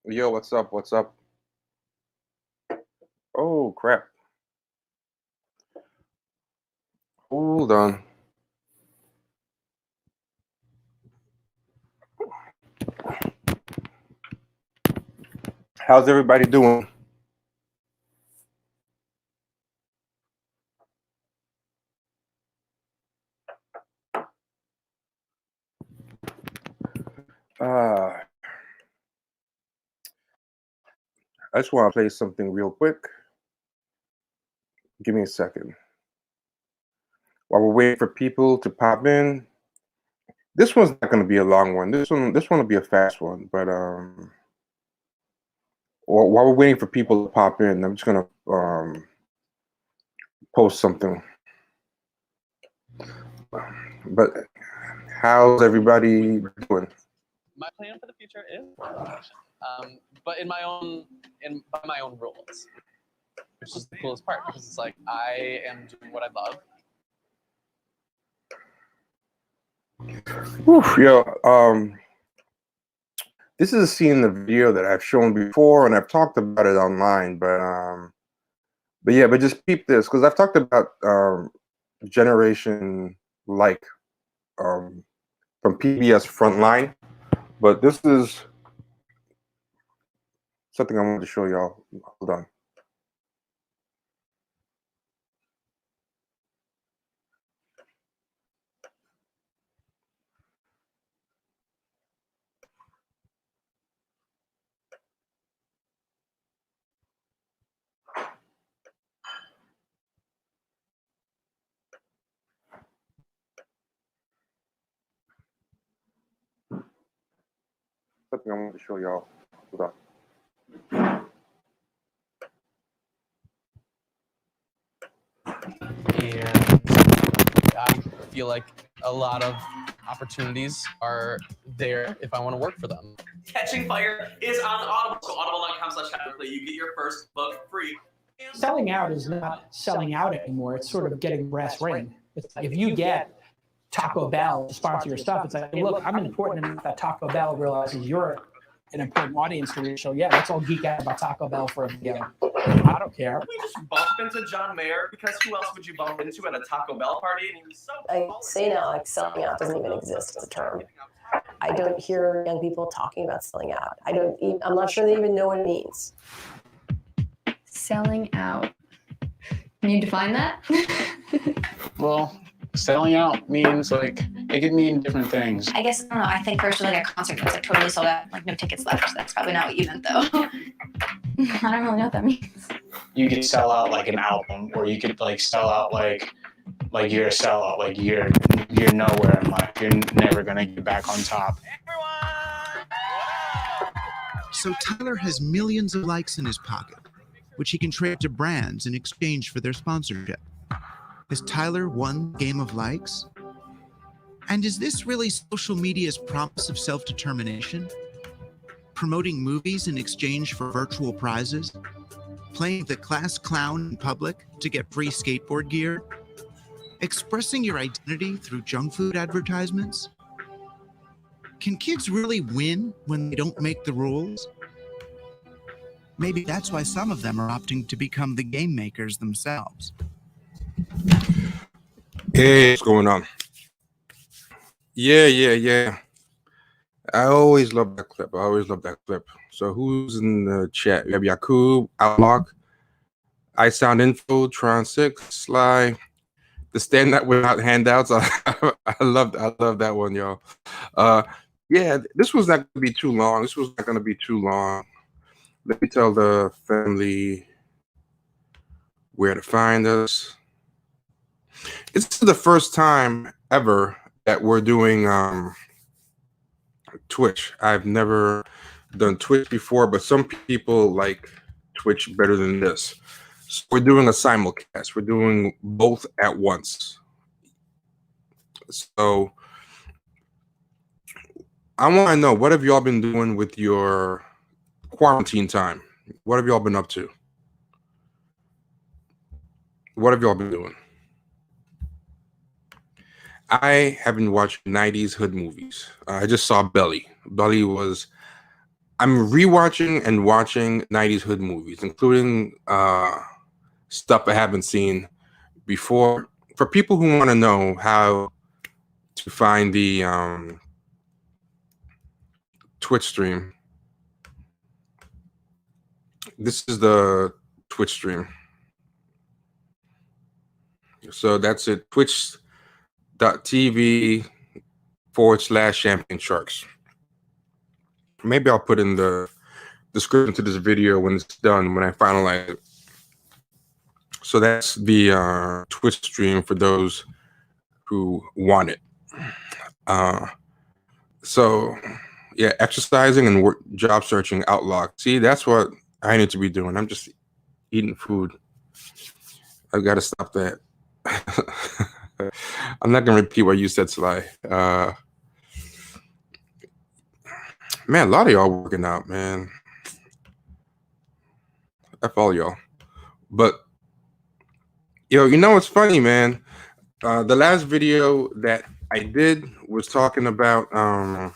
Yo, what's up? What's up? Oh, crap. Hold on. How's everybody doing? I just want to play something real quick. Give me a second. While we're waiting for people to pop in, this one's not going to be a long one. This one will be a fast one. But while we're waiting for people to pop in, I'm just going to post something. But how's everybody doing? My plan for the future is normalization, but by my own rules, which is the coolest part because it's like I am doing what I love. Oof, yo, this is a scene in the video that I've shown before, and I've talked about it online. But just peep this, because I've talked about generation like from PBS Frontline, but this is something I wanted to show y'all. Hold on. Something I wanted to show y'all. Hold on. And I feel like a lot of opportunities are there if I want to work for them. Catching Fire is on Audible, so audible.com/CashApp. You get your first book free. Selling out is not selling out anymore. It's sort of getting brass ring. It's like if you get Taco Bell to sponsor your stuff, it's like, hey, look, I'm important enough that Taco Bell realizes you're an important audience to reach. So yeah, let's all geek out about Taco Bell for a video. I don't care. We just bump into John Mayer because who else would you bump into at a Taco Bell party? And he was so I say now, like selling out doesn't even exist as a term. I don't hear young people talking about selling out. I'm not sure they even know what it means. Selling out. Can you define that? Well, selling out means like it could mean different things. I guess I don't know. I think first was like a concert that was like totally sold out, like no tickets left. So that's probably not what you meant though. I don't really know what that means. You could sell out like an album, or you could like sell out like you're a sellout, like you're nowhere in life. You're never gonna get back on top. So Tyler has millions of likes in his pocket, which he can trade to brands in exchange for their sponsorship. Has Tyler won the game of likes? And is this really social media's promise of self-determination? Promoting movies in exchange for virtual prizes? Playing the class clown in public to get free skateboard gear? Expressing your identity through junk food advertisements? Can kids really win when they don't make the rules? Maybe that's why some of them are opting to become the game makers themselves. Hey, what's going on? Yeah. I always love that clip. So who's in the chat? We have Yakub, Outlock, I Sound Info, Tron 6, Sly, the stand that without handouts. I love that one, y'all. Yeah, this was not gonna be too long. Let me tell the family where to find us. This is the first time ever that we're doing Twitch. I've never done Twitch before, but some people like Twitch better than this. So we're doing a simulcast. We're doing both at once. So I want to know, what have y'all been doing with your quarantine time? What have y'all been up to? What have y'all been doing? I have been watching 90s hood movies. I just saw Belly. Belly was I'm rewatching and watching 90s hood movies, including stuff I haven't seen before. For people who want to know how to find the Twitch stream, this is the Twitch stream. So that's it, twitch.tv/Champagne Sharks. Maybe I'll put in the description to this video when it's done, when I finalize it. So that's the Twitch stream for those who want it. So yeah, exercising and job searching outlook. See, that's what I need to be doing. I'm just eating food. I've got to stop that. I'm not gonna repeat what you said, Sly. Man, a lot of y'all working out, man. F all y'all. But yo, you know what's funny, man? The last video that I did was talking about that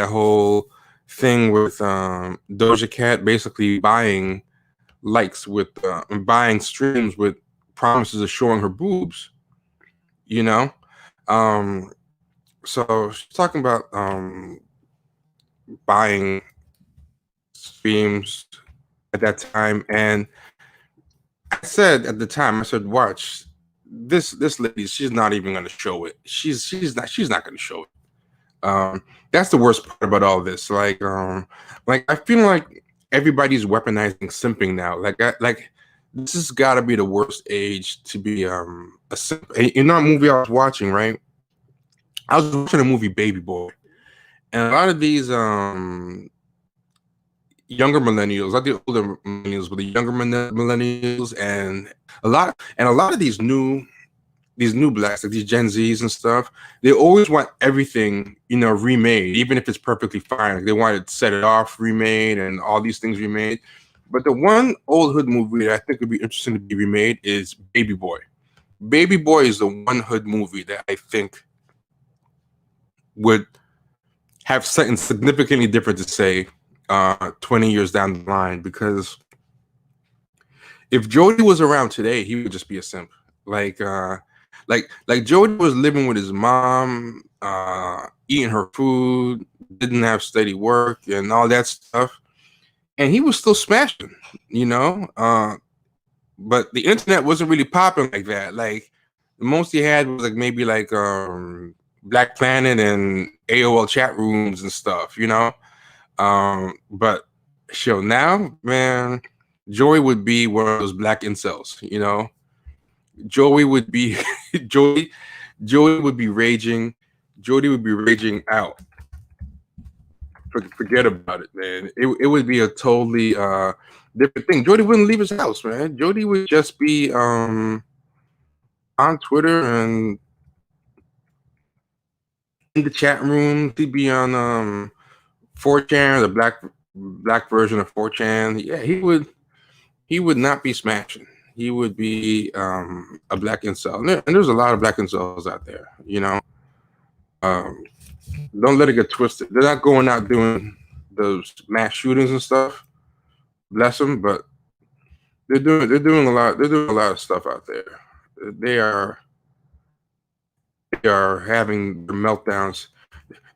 whole thing with Doja Cat basically buying likes with buying streams with promises of showing her boobs, you know. So she's talking about buying streams at that time, and I said at the time, I said, watch this lady, she's not even going to show it. She's not going to show it. That's the worst part about all this. Like I feel like everybody's weaponizing simping now. Like this has got to be the worst age to be a simp. You know what movie I was watching, right? I was watching the movie Baby Boy, and a lot of these younger millennials, not the older millennials, but the younger millennials, and a lot of these new blacks, like these Gen Zs and stuff, they always want everything, you know, remade, even if it's perfectly fine. Like they want to set it off remade and all these things remade. But the one old hood movie that I think would be interesting to be remade is Baby Boy. Baby Boy is the one hood movie that I think would have something significantly different to say 20 years down the line, because if Jody was around today, he would just be a simp. Like Jody was living with his mom, eating her food, didn't have steady work and all that stuff, and he was still smashing, you know. But the internet wasn't really popping like that. Like the most he had was like maybe like Black Planet and AOL chat rooms and stuff, you know. But show now, man, Joey would be one of those black incels, you know. Joey would be Joey would be raging. Jody would be raging out. Forget about it, man. It would be a totally different thing. Jody wouldn't leave his house, man. Jody would just be on Twitter and in the chat room. He'd be on 4chan, the black version of 4chan. Yeah, he would not be smashing. He would be a black incel. And there's a lot of black incels out there, you know. Don't let it get twisted. They're not going out doing those mass shootings and stuff. Bless them, but they're doing a lot of stuff out there. They are having the meltdowns.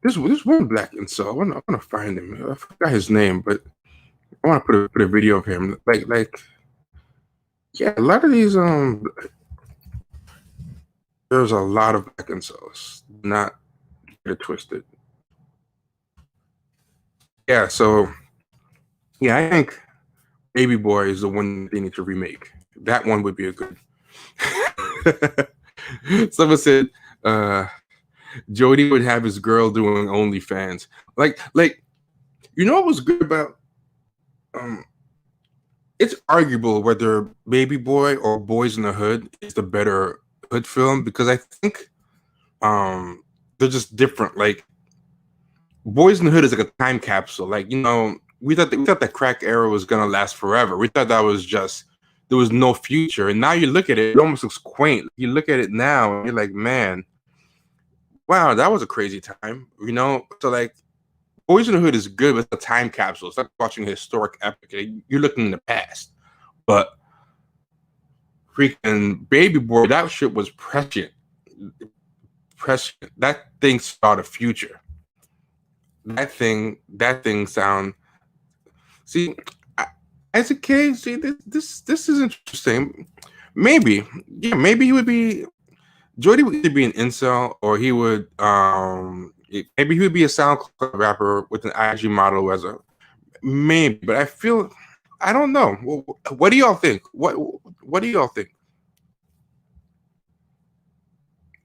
There's one black incel. I want to find him. I forgot his name, but I want to put a video of him. Like yeah, a lot of these there's a lot of black incels. Not get it twisted. Yeah, so yeah, I think Baby Boy is the one they need to remake. That one would be a good. Someone said Jody would have his girl doing OnlyFans. Like you know what was good about it's arguable whether Baby Boy or Boys in the Hood is the better hood film, because I think they're just different. Like Boys in the Hood is like a time capsule. Like, you know, we thought that crack era was gonna last forever. We thought that was just there was no future. And now you look at it, it almost looks quaint. You look at it now and you're like, man, wow, that was a crazy time. You know? So like Boys in the Hood is good, but it's a time capsule. It's like watching a historic epic. You're looking in the past. But freaking Baby Boy, that shit was prescient. Prescient. That thing saw the future. That thing sound. See, as a kid, see this is interesting. Maybe he would be. Jordy would either be an incel or he would maybe he would be a SoundCloud rapper with an IG model as a maybe. But I don't know. What do y'all think? What do y'all think?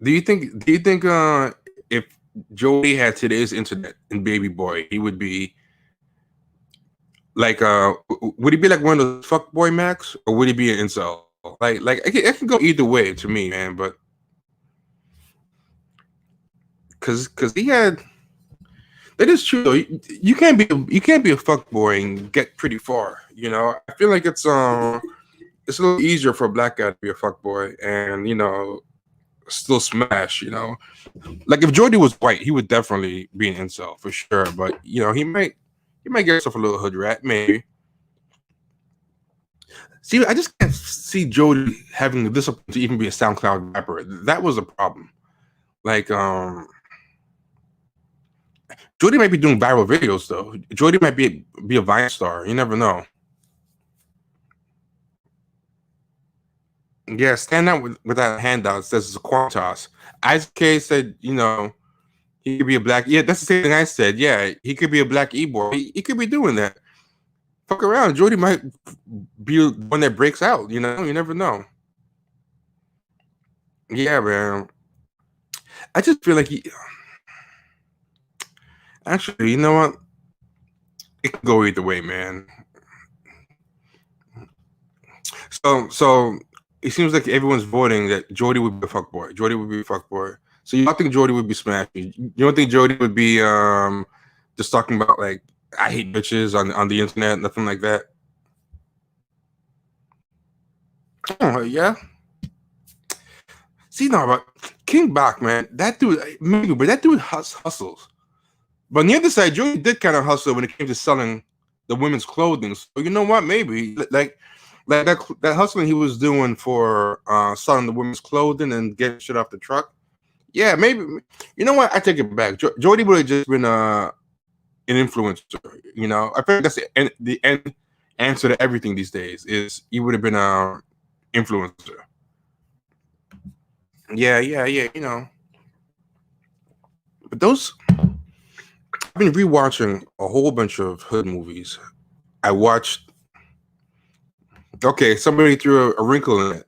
Do you think if Jody had today's internet and Baby Boy, he would be like would he be like one of those fuckboy Max, or would he be an incel? Like it can go either way to me, man. But because he had, that is true though. You can't be a fuckboy and get pretty far. You know, I feel like it's a little easier for a black guy to be a fuckboy and still smash. Like if Jordy was white, he would definitely be an incel for sure. But he might get himself a little hood rat, maybe. See, I just can't see Jody having the discipline to even be a SoundCloud rapper. That was a problem. Like, Jody might be doing viral videos though. Jody might be a Vine star. You never know. Yeah, stand out without handouts. This is a coin toss. Isaac K said, he could be a black. Yeah, that's the same thing I said. Yeah, he could be a black e-boy. He could be doing that. Fuck around. Jody might be one that breaks out. You never know. Yeah, man. I just feel like actually, you know what? It can go either way, man. So it seems like everyone's voting that Jody would be a fuckboy. Jody would be a fuckboy. So you don't think Jody would be smashing? You don't think Jody would be just talking about like I hate bitches on the internet, nothing like that? Oh yeah. See, no, but King Bach, man, that dude, maybe, but that dude hustles. But on the other side, Jody did kind of hustle when it came to selling the women's clothing. So you know what? Maybe like that hustling he was doing for selling the women's clothing and getting shit off the truck. Yeah, maybe. You know what? I take it back. Jody would have just been an influencer. I feel like that's the end answer to everything these days is he would have been an influencer. Yeah. But I've been rewatching a whole bunch of hood movies. I watched. Okay, somebody threw a wrinkle in it.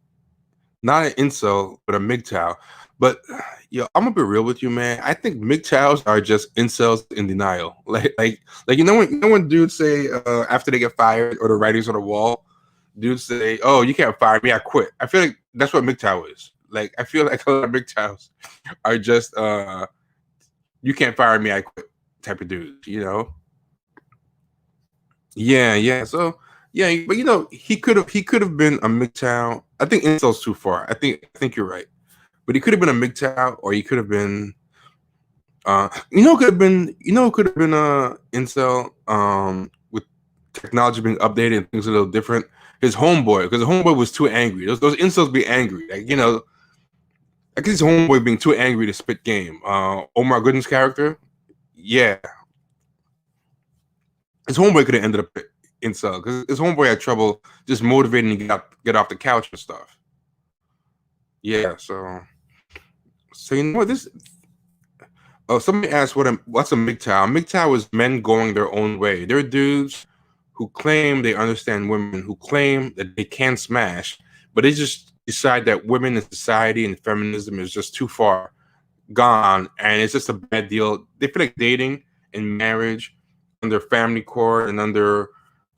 Not an incel, but a MGTOW. But I'm gonna be real with you, man. I think MGTOWs are just incels in denial. Like when dudes say after they get fired or the writings on the wall, dudes say, "Oh, you can't fire me, I quit." I feel like that's what MGTOW is. Like I feel like a lot of MGTOWs are just you can't fire me, I quit type of dudes. Yeah. So yeah, but he could have been a MGTOW. I think incel's too far. I think you're right. But he could have been a MGTOW, or he could have been, could have been a incel, with technology being updated and things a little different. His homeboy, because the homeboy was too angry. Those incels be angry, like I guess his homeboy being too angry to spit game. Omar Goodin's character, yeah, his homeboy could have ended up incel because his homeboy had trouble just motivating to get off the couch and stuff. Yeah, so you know what this? Oh, somebody asked what's a MGTOW? MGTOW is men going their own way. They're dudes who claim they understand women, who claim that they can smash, but they just decide that women in society and feminism is just too far gone, and it's just a bad deal. They feel like dating and marriage under family court and under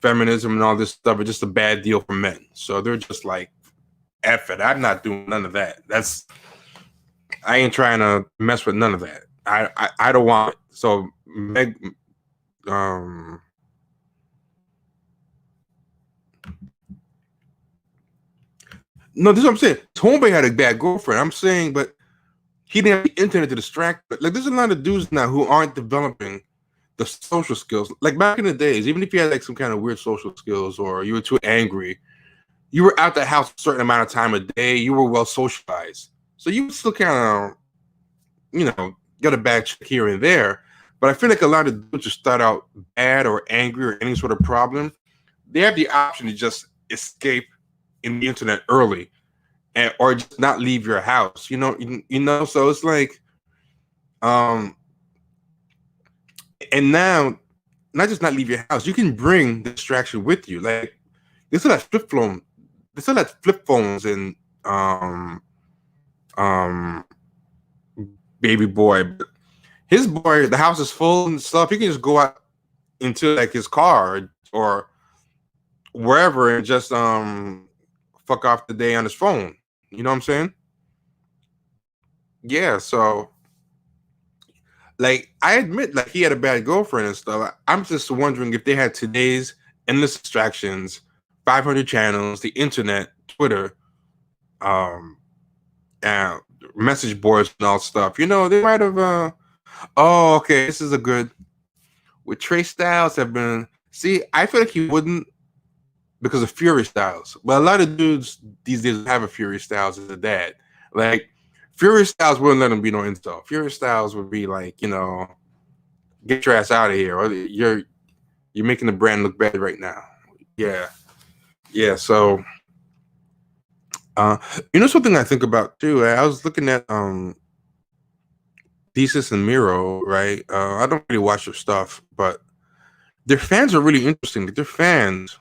feminism and all this stuff is just a bad deal for men. So they're just like, F it, I'm not doing none of that. I ain't trying to mess with none of that. I don't want it. So no, this is what I'm saying. Homeboy had a bad girlfriend. I'm saying, but he didn't have the internet to distract. Like, there's a lot of dudes now who aren't developing the social skills. Like back in the days, even if you had like some kind of weird social skills or you were too angry, you were out the house a certain amount of time a day. You were well socialized, so you would still kind of, get a bad check here and there. But I feel like a lot of dudes just start out bad or angry or any sort of problem. They have the option to just escape in the internet early, or just not leave your house. So it's like, and now not just not leave your house, you can bring the distraction with you. Like they still have flip phones and um baby boy. But his boy, the house is full and stuff. He can just go out into like his car or wherever and just fuck off the day on his phone. You know what I'm saying? Yeah, so like I admit like he had a bad girlfriend and stuff. I'm just wondering if they had today's endless distractions, 500 channels, the internet, Twitter, and message boards and all stuff. They might have oh, okay, this is a good with Trey Styles have been I feel like he wouldn't because of Fury Styles. But a lot of dudes these days have a Fury Styles as a dad. Like Fury Styles wouldn't let him be no install. Fury Styles would be like, get your ass out of here, or you're making the brand look bad right now. Yeah. So, something I think about too. I was looking at Thesis and Miro, right? I don't really watch their stuff, but their fans are really interesting. Their fans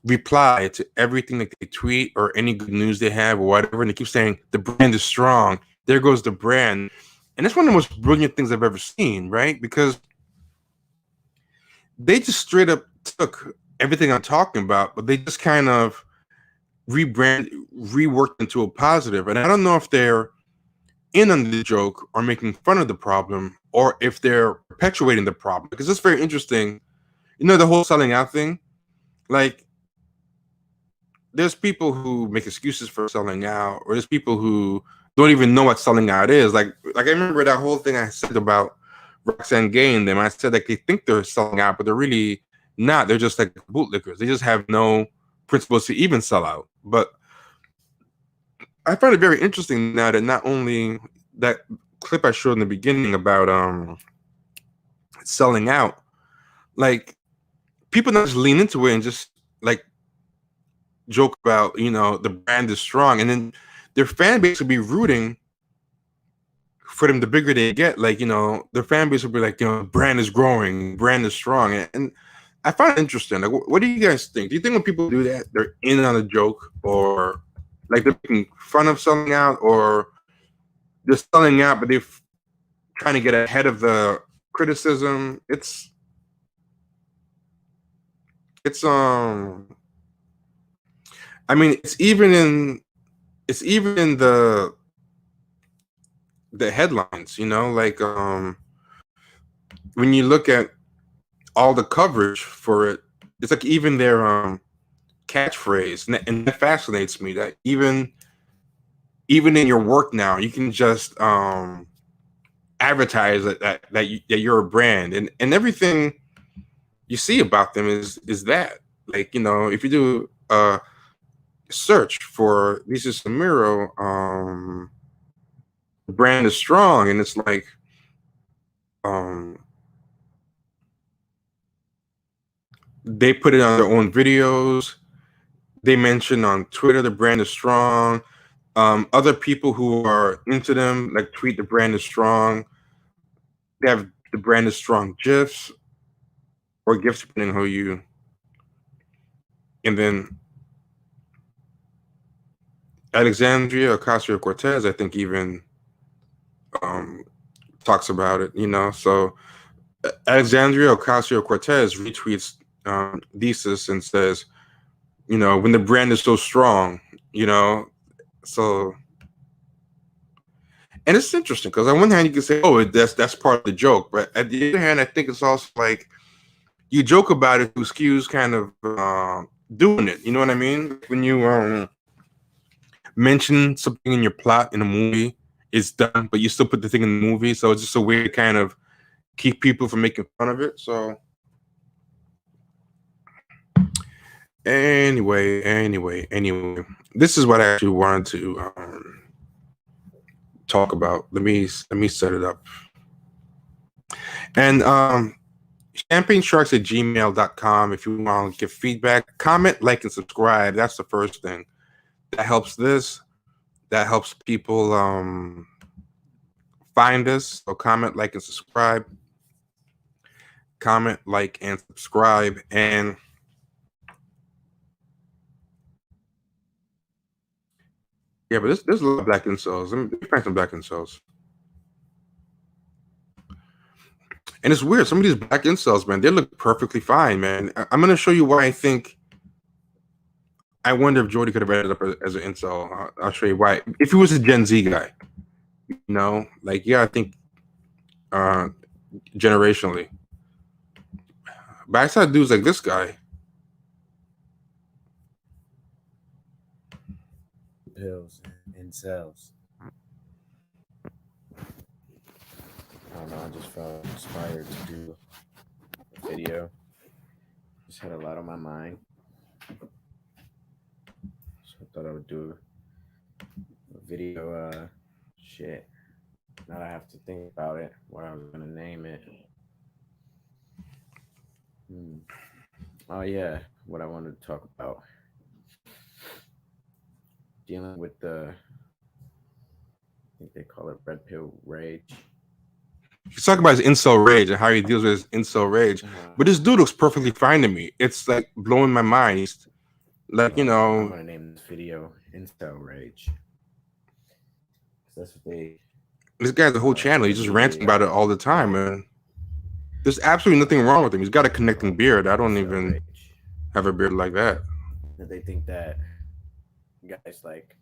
reply to everything that they tweet or any good news they have or whatever, and they keep saying the brand is strong. There goes the brand, and it's one of the most brilliant things I've ever seen, right? Because they just straight up took everything I'm talking about, but they just kind of reworked into a positive. And I don't know if they're in on the joke or making fun of the problem, or if they're perpetuating the problem, because it's very interesting. The whole selling out thing. Like, there's people who make excuses for selling out, or there's people who don't even know what selling out is. Like I remember that whole thing I said about Roxanne Gay and them. I said like they think they're selling out, but they're really not. They're just like bootlickers. They just have no principles to even sell out. But I find it very interesting now that not only that clip I showed in the beginning about selling out, like people not just lean into it and just like joke about, the brand is strong, and then their fan base will be rooting for them the bigger they get. Like, their fan base will be like, brand is growing, brand is strong. And I find it interesting. Like, what do you guys think? Do you think when people do that, they're in on a joke, or like they're making fun of selling out, or they're selling out, but they're trying to get ahead of the criticism? It's I mean, it's even in the headlines, like when you look at all the coverage for it, it's like even their catchphrase, and that fascinates me, that even in your work now, you can just advertise that you're a brand, and everything you see about them is that, like, if you do search for Lisa Samiro, the brand is strong, and it's like they put it on their own videos. They mention on Twitter the brand is strong. Other people who are into them like tweet the brand is strong. They have the brand is strong gifs or gifs, depending on who you. And then Alexandria Ocasio-Cortez, I think, even talks about it, So Alexandria Ocasio-Cortez retweets Thesis and says, when the brand is so strong, so. And it's interesting because on one hand you can say, oh, that's part of the joke, but at the other hand, I think it's also like you joke about it to excuse kind of doing it. You know what I mean? When you mention something in your plot in a movie, it's done, but you still put the thing in the movie, so it's just a way to kind of keep people from making fun of it. So anyway, this is what I actually wanted to talk about. Let me set it up. And champagnesharks@gmail.com if you want to give feedback, comment, like, and subscribe. That's the first thing. That helps this. That helps people find us. So comment, like, and subscribe. Comment, like, and subscribe. And yeah, but there's a lot of black incels. Let me find some black incels. And it's weird. Some of these black incels, man, they look perfectly fine, man. I'm going to show you why I think. I wonder if Jordy could have ended up as an incel. I'll show you why. If he was a Gen Z guy, you know, like, yeah, I think generationally. But I saw dudes like this guy. Pills and cells. I don't know, I just felt inspired to do a video. Just had a lot on my mind. So I thought I would do a video, shit. Now I have to think about it, what I was gonna name it. Oh yeah, what I wanted to talk about. Dealing with the, I think they call it red pill rage. He's talking about his incel rage and how he deals with his incel rage. But this dude looks perfectly fine to me. It's like blowing my mind. He's like, you know. I'm gonna name this video Incel Rage. That's what they. This guy has a whole channel. He's just ranting about it all the time, man. There's absolutely nothing wrong with him. He's got a connecting beard. I don't even have a beard like that. They think that guys like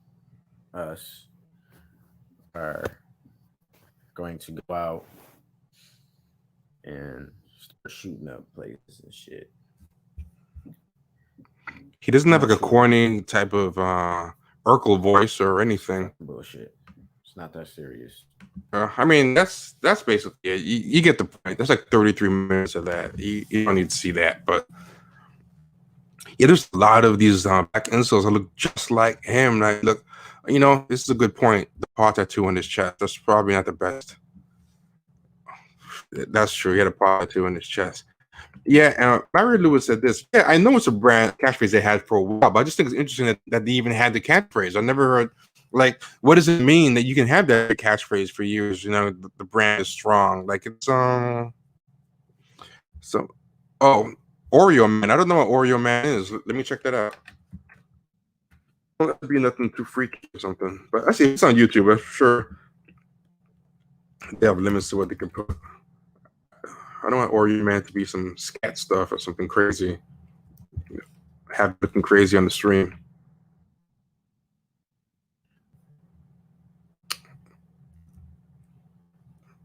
us are going to go out and start shooting up places and shit. He doesn't have like a corny type of Urkel voice or anything. Bullshit. It's not that serious. I mean, that's basically it. You get the point. That's like 33 minutes of that. You don't need to see that, but yeah, there's a lot of these black incels that look just like him. Like, look, you know, this is a good point. The paw tattoo on his chest. That's probably not the best. That's true. He had a paw tattoo on his chest. Yeah, Larry Lewis said this. Yeah, I know it's a brand catchphrase they had for a while, but I just think it's interesting that they even had the catchphrase. I never heard, like, what does it mean that you can have that catchphrase for years? You know, the brand is strong. Like, it's Oreo Man. I don't know what Oreo Man is. Let me check that out. Well, that'd be nothing too freaky or something. But I see it's on YouTube. I'm sure they have limits to what they can put. I don't want Oreo Man to be some scat stuff or something crazy. Have looking crazy on the stream.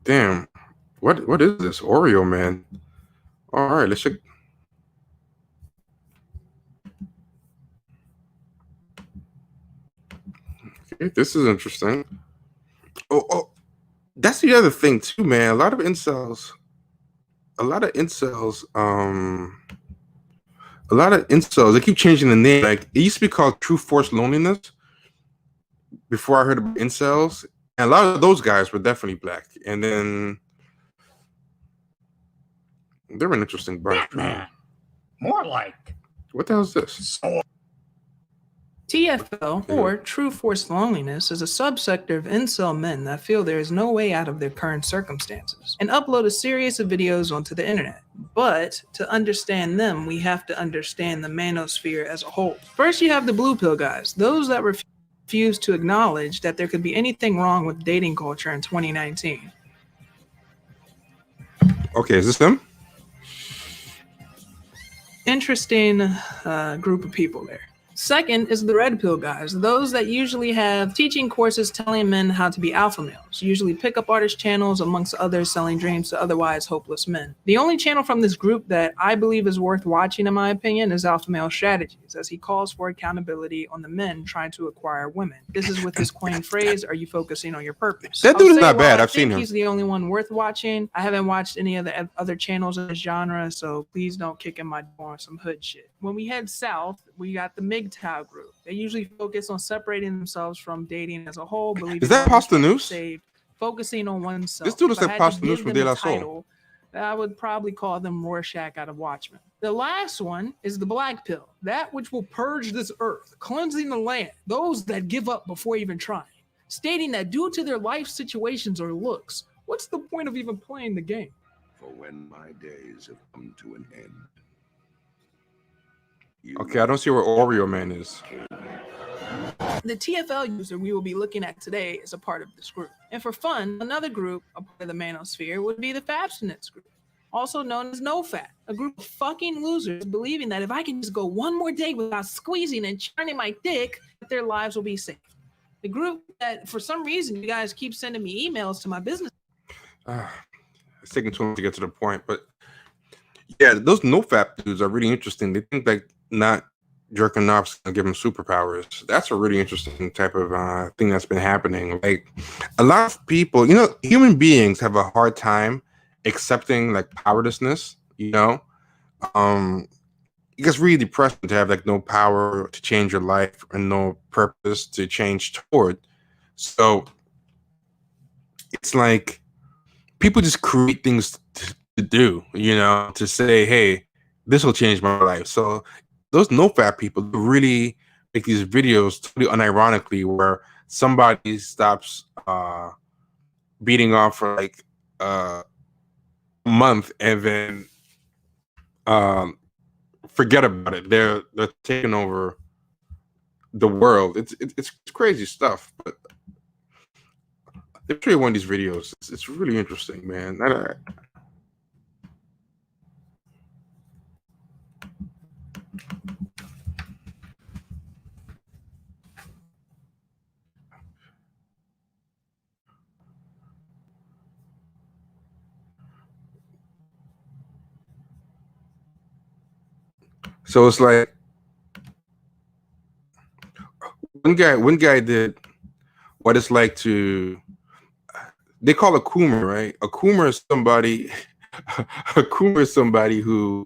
Damn. What is this? Oreo Man. All right, let's check. Okay, this is interesting. Oh, that's the other thing too, man. A lot of incels, they keep changing the name. Like, it used to be called True Force Loneliness before I heard about incels. And a lot of those guys were definitely black. And then they're an interesting bunch. More like. What the hell is this? TFL, or True Force Loneliness, is a subsector of incel men that feel there is no way out of their current circumstances and upload a series of videos onto the internet. But to understand them, we have to understand the manosphere as a whole. First, you have the blue pill guys, those that refuse to acknowledge that there could be anything wrong with dating culture in 2019. Okay, is this them? Interesting group of people there. Second is the red pill guys, those that usually have teaching courses telling men how to be alpha males, usually pickup artist channels amongst others selling dreams to otherwise hopeless men. The only channel from this group that I believe is worth watching in my opinion is Alpha Male Strategies, as he calls for accountability on the men trying to acquire women. This is with his coined phrase, are you focusing on your purpose? That dude is not bad. I've seen him. He's the only one worth watching. I haven't watched any of the other channels in this genre, so please don't kick in my door on some hood shit. When we head south, we got the MGTOW group. They usually focus on separating themselves from dating as a whole. Is that Pasta News? Saved, focusing on oneself. This dude is like Pasta News from De La Soul. I would probably call them Rorschach out of Watchmen. The last one is the black pill, that which will purge this earth, cleansing the land, those that give up before even trying, stating that due to their life situations or looks, what's the point of even playing the game? For when my days have come to an end. Okay, I don't see where Oreo Man is. The TFL user we will be looking at today is a part of this group. And for fun, another group, a part of the manosphere, would be the Fabstinence group, also known as NoFap, a group of fucking losers believing that if I can just go one more day without squeezing and churning my dick, that their lives will be safe. The group that, for some reason, you guys keep sending me emails to my business. It's taking too long to get to the point, but yeah, those NoFap dudes are really interesting. They think like not jerking off is gonna give them superpowers. That's a really interesting type of thing that's been happening. Like a lot of people, you know, human beings have a hard time accepting like powerlessness. You know, it gets really depressing to have like no power to change your life and no purpose to change toward. So it's like people just create things to do, you know, to say, hey, this will change my life. So those NoFap people really make these videos totally unironically where somebody stops beating off for like a month and then forget about it. They're taking over the world. It's crazy stuff, but they're one of these videos. It's really interesting, man. So it's like one guy did what it's like to, they call it Coomer, right? A Coomer is somebody a Coomer is somebody who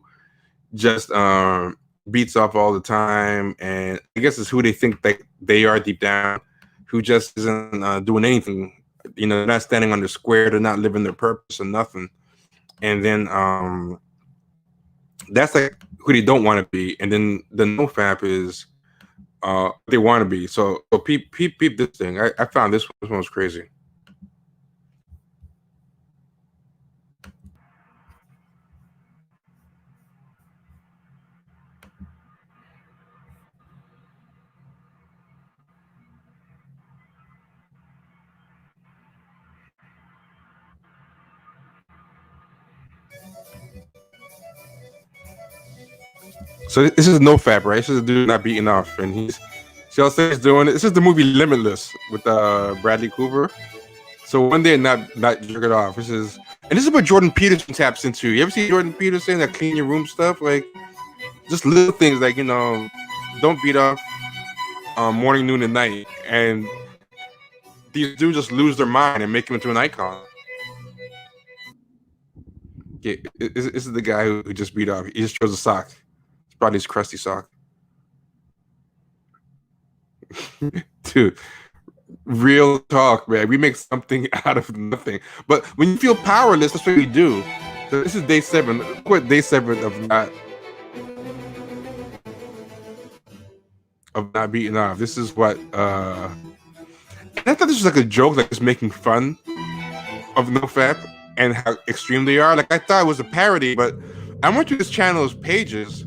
just beats off all the time, and I guess it's who they think that they are deep down, who just isn't doing anything, you know, not standing on the square, they're not living their purpose or nothing. And then that's like who they don't want to be, and then the NoFap is they want to be. So peep this thing. I found this one was crazy. So this is NoFap, right? This is a dude not beating off, and he's he's doing it. This is the movie Limitless with Bradley Cooper. So one day not jerk it off. This is what Jordan Peterson taps into. You ever see Jordan Peterson that clean your room stuff? Like just little things like, you know, don't beat off morning, noon, and night. And these dudes just lose their mind and make him into an icon. Yeah, this is the guy who just beat off. He just chose a sock. It's probably his crusty sock. Dude, real talk, man. We make something out of nothing. But when you feel powerless, that's what we do. So this is day 7. Look what day 7 of not beating off. This is what I thought this was like a joke, like just making fun of NoFap and how extreme they are. Like I thought it was a parody, but I went to this channel's pages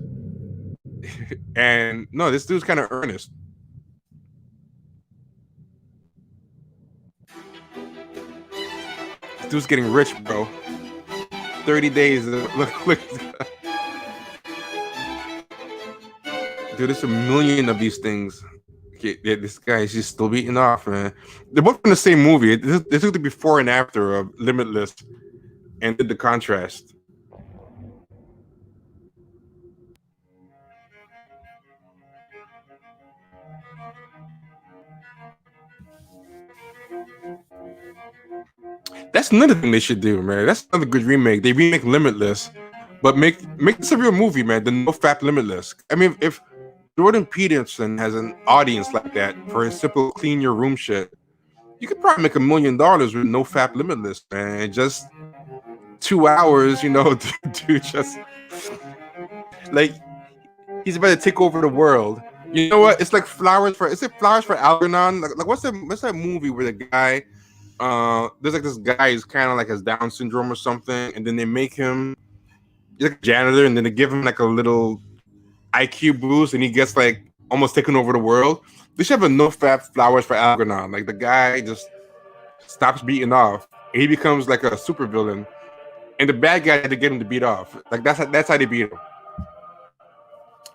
and no, this dude's kind of earnest. This dude's getting rich, bro. 30 days. Look. Dude, there's a million of these things. Okay, yeah, this guy is just still beating off, man. They're both in the same movie. They took the before and after of Limitless and did the contrast. That's another thing they should do, man. That's another good remake. They remake Limitless, but make this a real movie, man. The No Fap Limitless. I mean, if Jordan Peterson has an audience like that for his simple clean your room shit, you could probably make $1 million with No Fap Limitless, man. Just 2 hours, you know, to just like he's about to take over the world. You know what? It's like Flowers for Algernon? Like what's that movie where the guy there's like this guy who's kind of like has Down syndrome or something, and then they make him he's like a janitor, and then they give him like a little IQ boost, and he gets like almost taken over the world. They should have a No Fap Flowers for Algernon. Like the guy just stops beating off, and he becomes like a super villain, and the bad guy had to get him to beat off. Like that's how they beat him.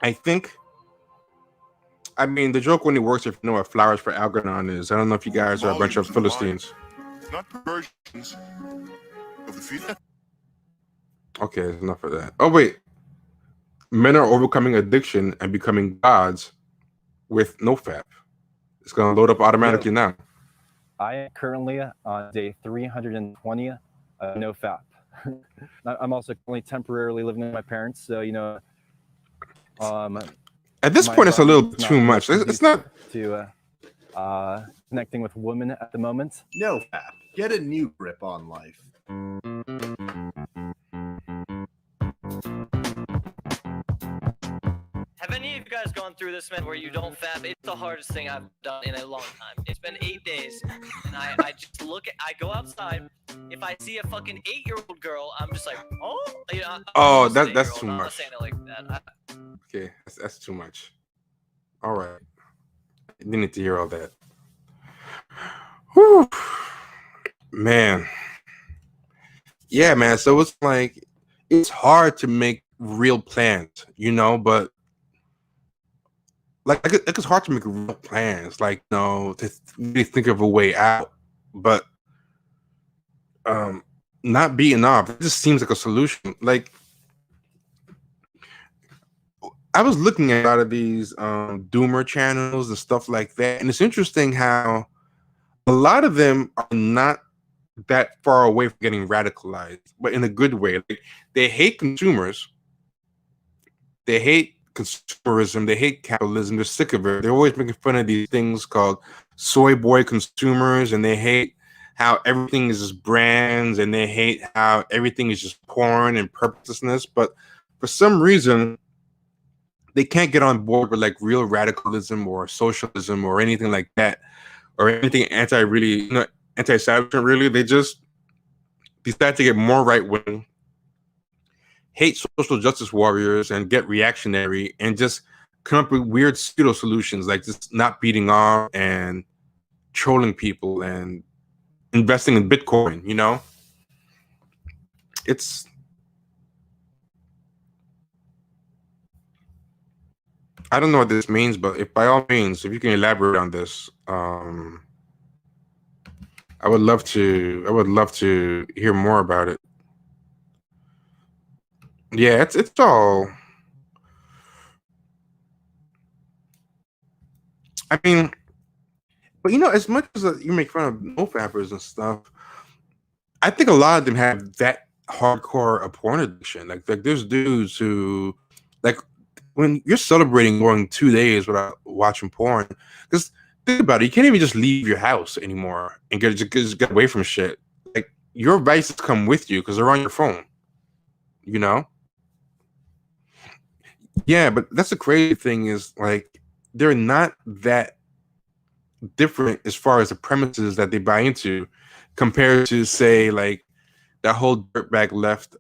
I think. I mean, the joke only works if you know what Flowers for Algernon is. I don't know if you guys are a bunch of Philistines. Not perversions of the feet. Okay, enough of that. Oh wait, men are overcoming addiction and becoming gods with no fap. It's gonna load up automatically now. I am currently on day 320 no fap. I'm also currently temporarily living with my parents, so you know. At this point, it's a little too much. It's not to connecting with women at the moment. No fap. Get a new grip on life. Have any of you guys gone through this, man, where you don't fap? It's the hardest thing I've done in a long time. It's been 8 days, and I just I go outside. If I see a fucking 8-year-old girl, I'm just like, oh, you know, that's too I'm not much. saying it like that. Okay, that's too much. All right, I didn't need to hear all that. Whew. Man, yeah, man. So it's like it's hard to make real plans, you know, but like it's hard to make real plans, like you know, to really think of a way out, but not beating off. It just seems like a solution. Like I was looking at a lot of these doomer channels and stuff like that, and it's interesting how a lot of them are not that far away from getting radicalized, but in a good way. Like they hate consumers, they hate consumerism, they hate capitalism, they're sick of it. They're always making fun of these things called soy boy consumers, and they hate how everything is just brands, and they hate how everything is just porn and purposelessness. But for some reason, they can't get on board with like real radicalism or socialism or anything like that, or anything anti-establishment really. They just decide to get more right-wing, hate social justice warriors, and get reactionary, and just come up with weird pseudo solutions like just not beating off and trolling people and investing in Bitcoin, you know? It's I don't know what this means, but if by all means, if you can elaborate on this, I would love to hear more about it. Yeah, it's all. I mean, but you know, as much as you make fun of no-fappers and stuff, I think a lot of them have that hardcore a porn addiction. Like there's dudes who, like, when you're celebrating going 2 days without watching porn, because think about it, you can't even just leave your house anymore and just get away from shit. Like your vices come with you because they're on your phone, you know? Yeah, but that's the crazy thing is like they're not that different as far as the premises that they buy into compared to say like that whole dirtbag left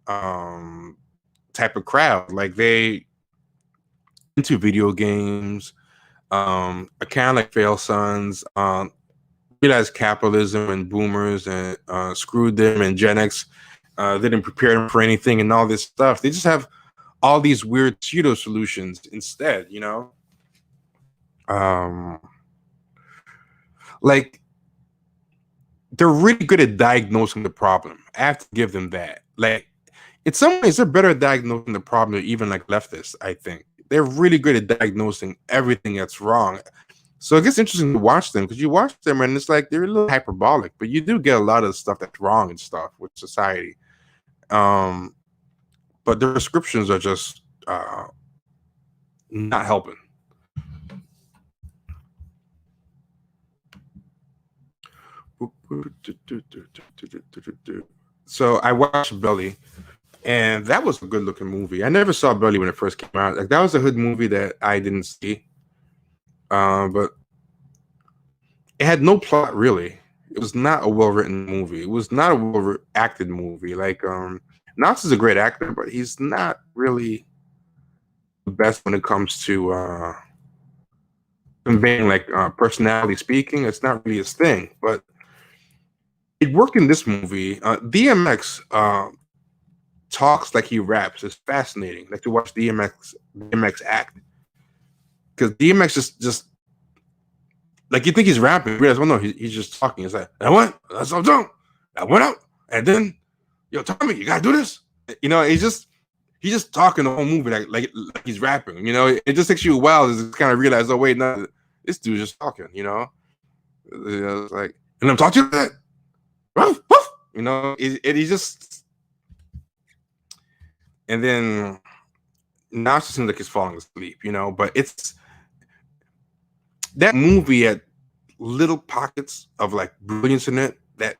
type of crowd. Like they into video games, kind of like fail sons, realized capitalism and boomers and screwed them, and Gen X didn't prepare them for anything and all this stuff. They just have all these weird pseudo solutions instead, you know? um, like they're really good at diagnosing the problem. I have to give them that. Like, in some ways, they're better at diagnosing the problem than even like leftists. I think they're really good at diagnosing everything that's wrong. So it gets interesting to watch them because you watch them and it's like they're a little hyperbolic, but you do get a lot of stuff that's wrong and stuff with society. But their prescriptions are just not helping. So I watched Belly, and that was a good looking movie. I never saw Belly when it first came out. Like that was a hood movie that I didn't see. But it had no plot really. It was not a well written movie. It was not a well acted movie. Like Nas is a great actor, but he's not really the best when it comes to conveying like personality speaking. It's not really his thing, but it worked in this movie. DMX talks like he raps. It's fascinating. Like to watch DMX act, because DMX just like you think he's rapping. You realize, well, no, he's just talking. It's like, I went, that's what I'm doing. I went out, and then, yo, Tommy, you gotta do this. You know, he's just talking the whole movie like he's rapping. You know, it just takes you a while to kind of realize, oh wait, no, this dude's just talking. You know, it's like, and I'm talking to that. Woof, woof. You know, he just, and then now it seems like he's falling asleep. You know, but it's that movie had little pockets of like brilliance in it that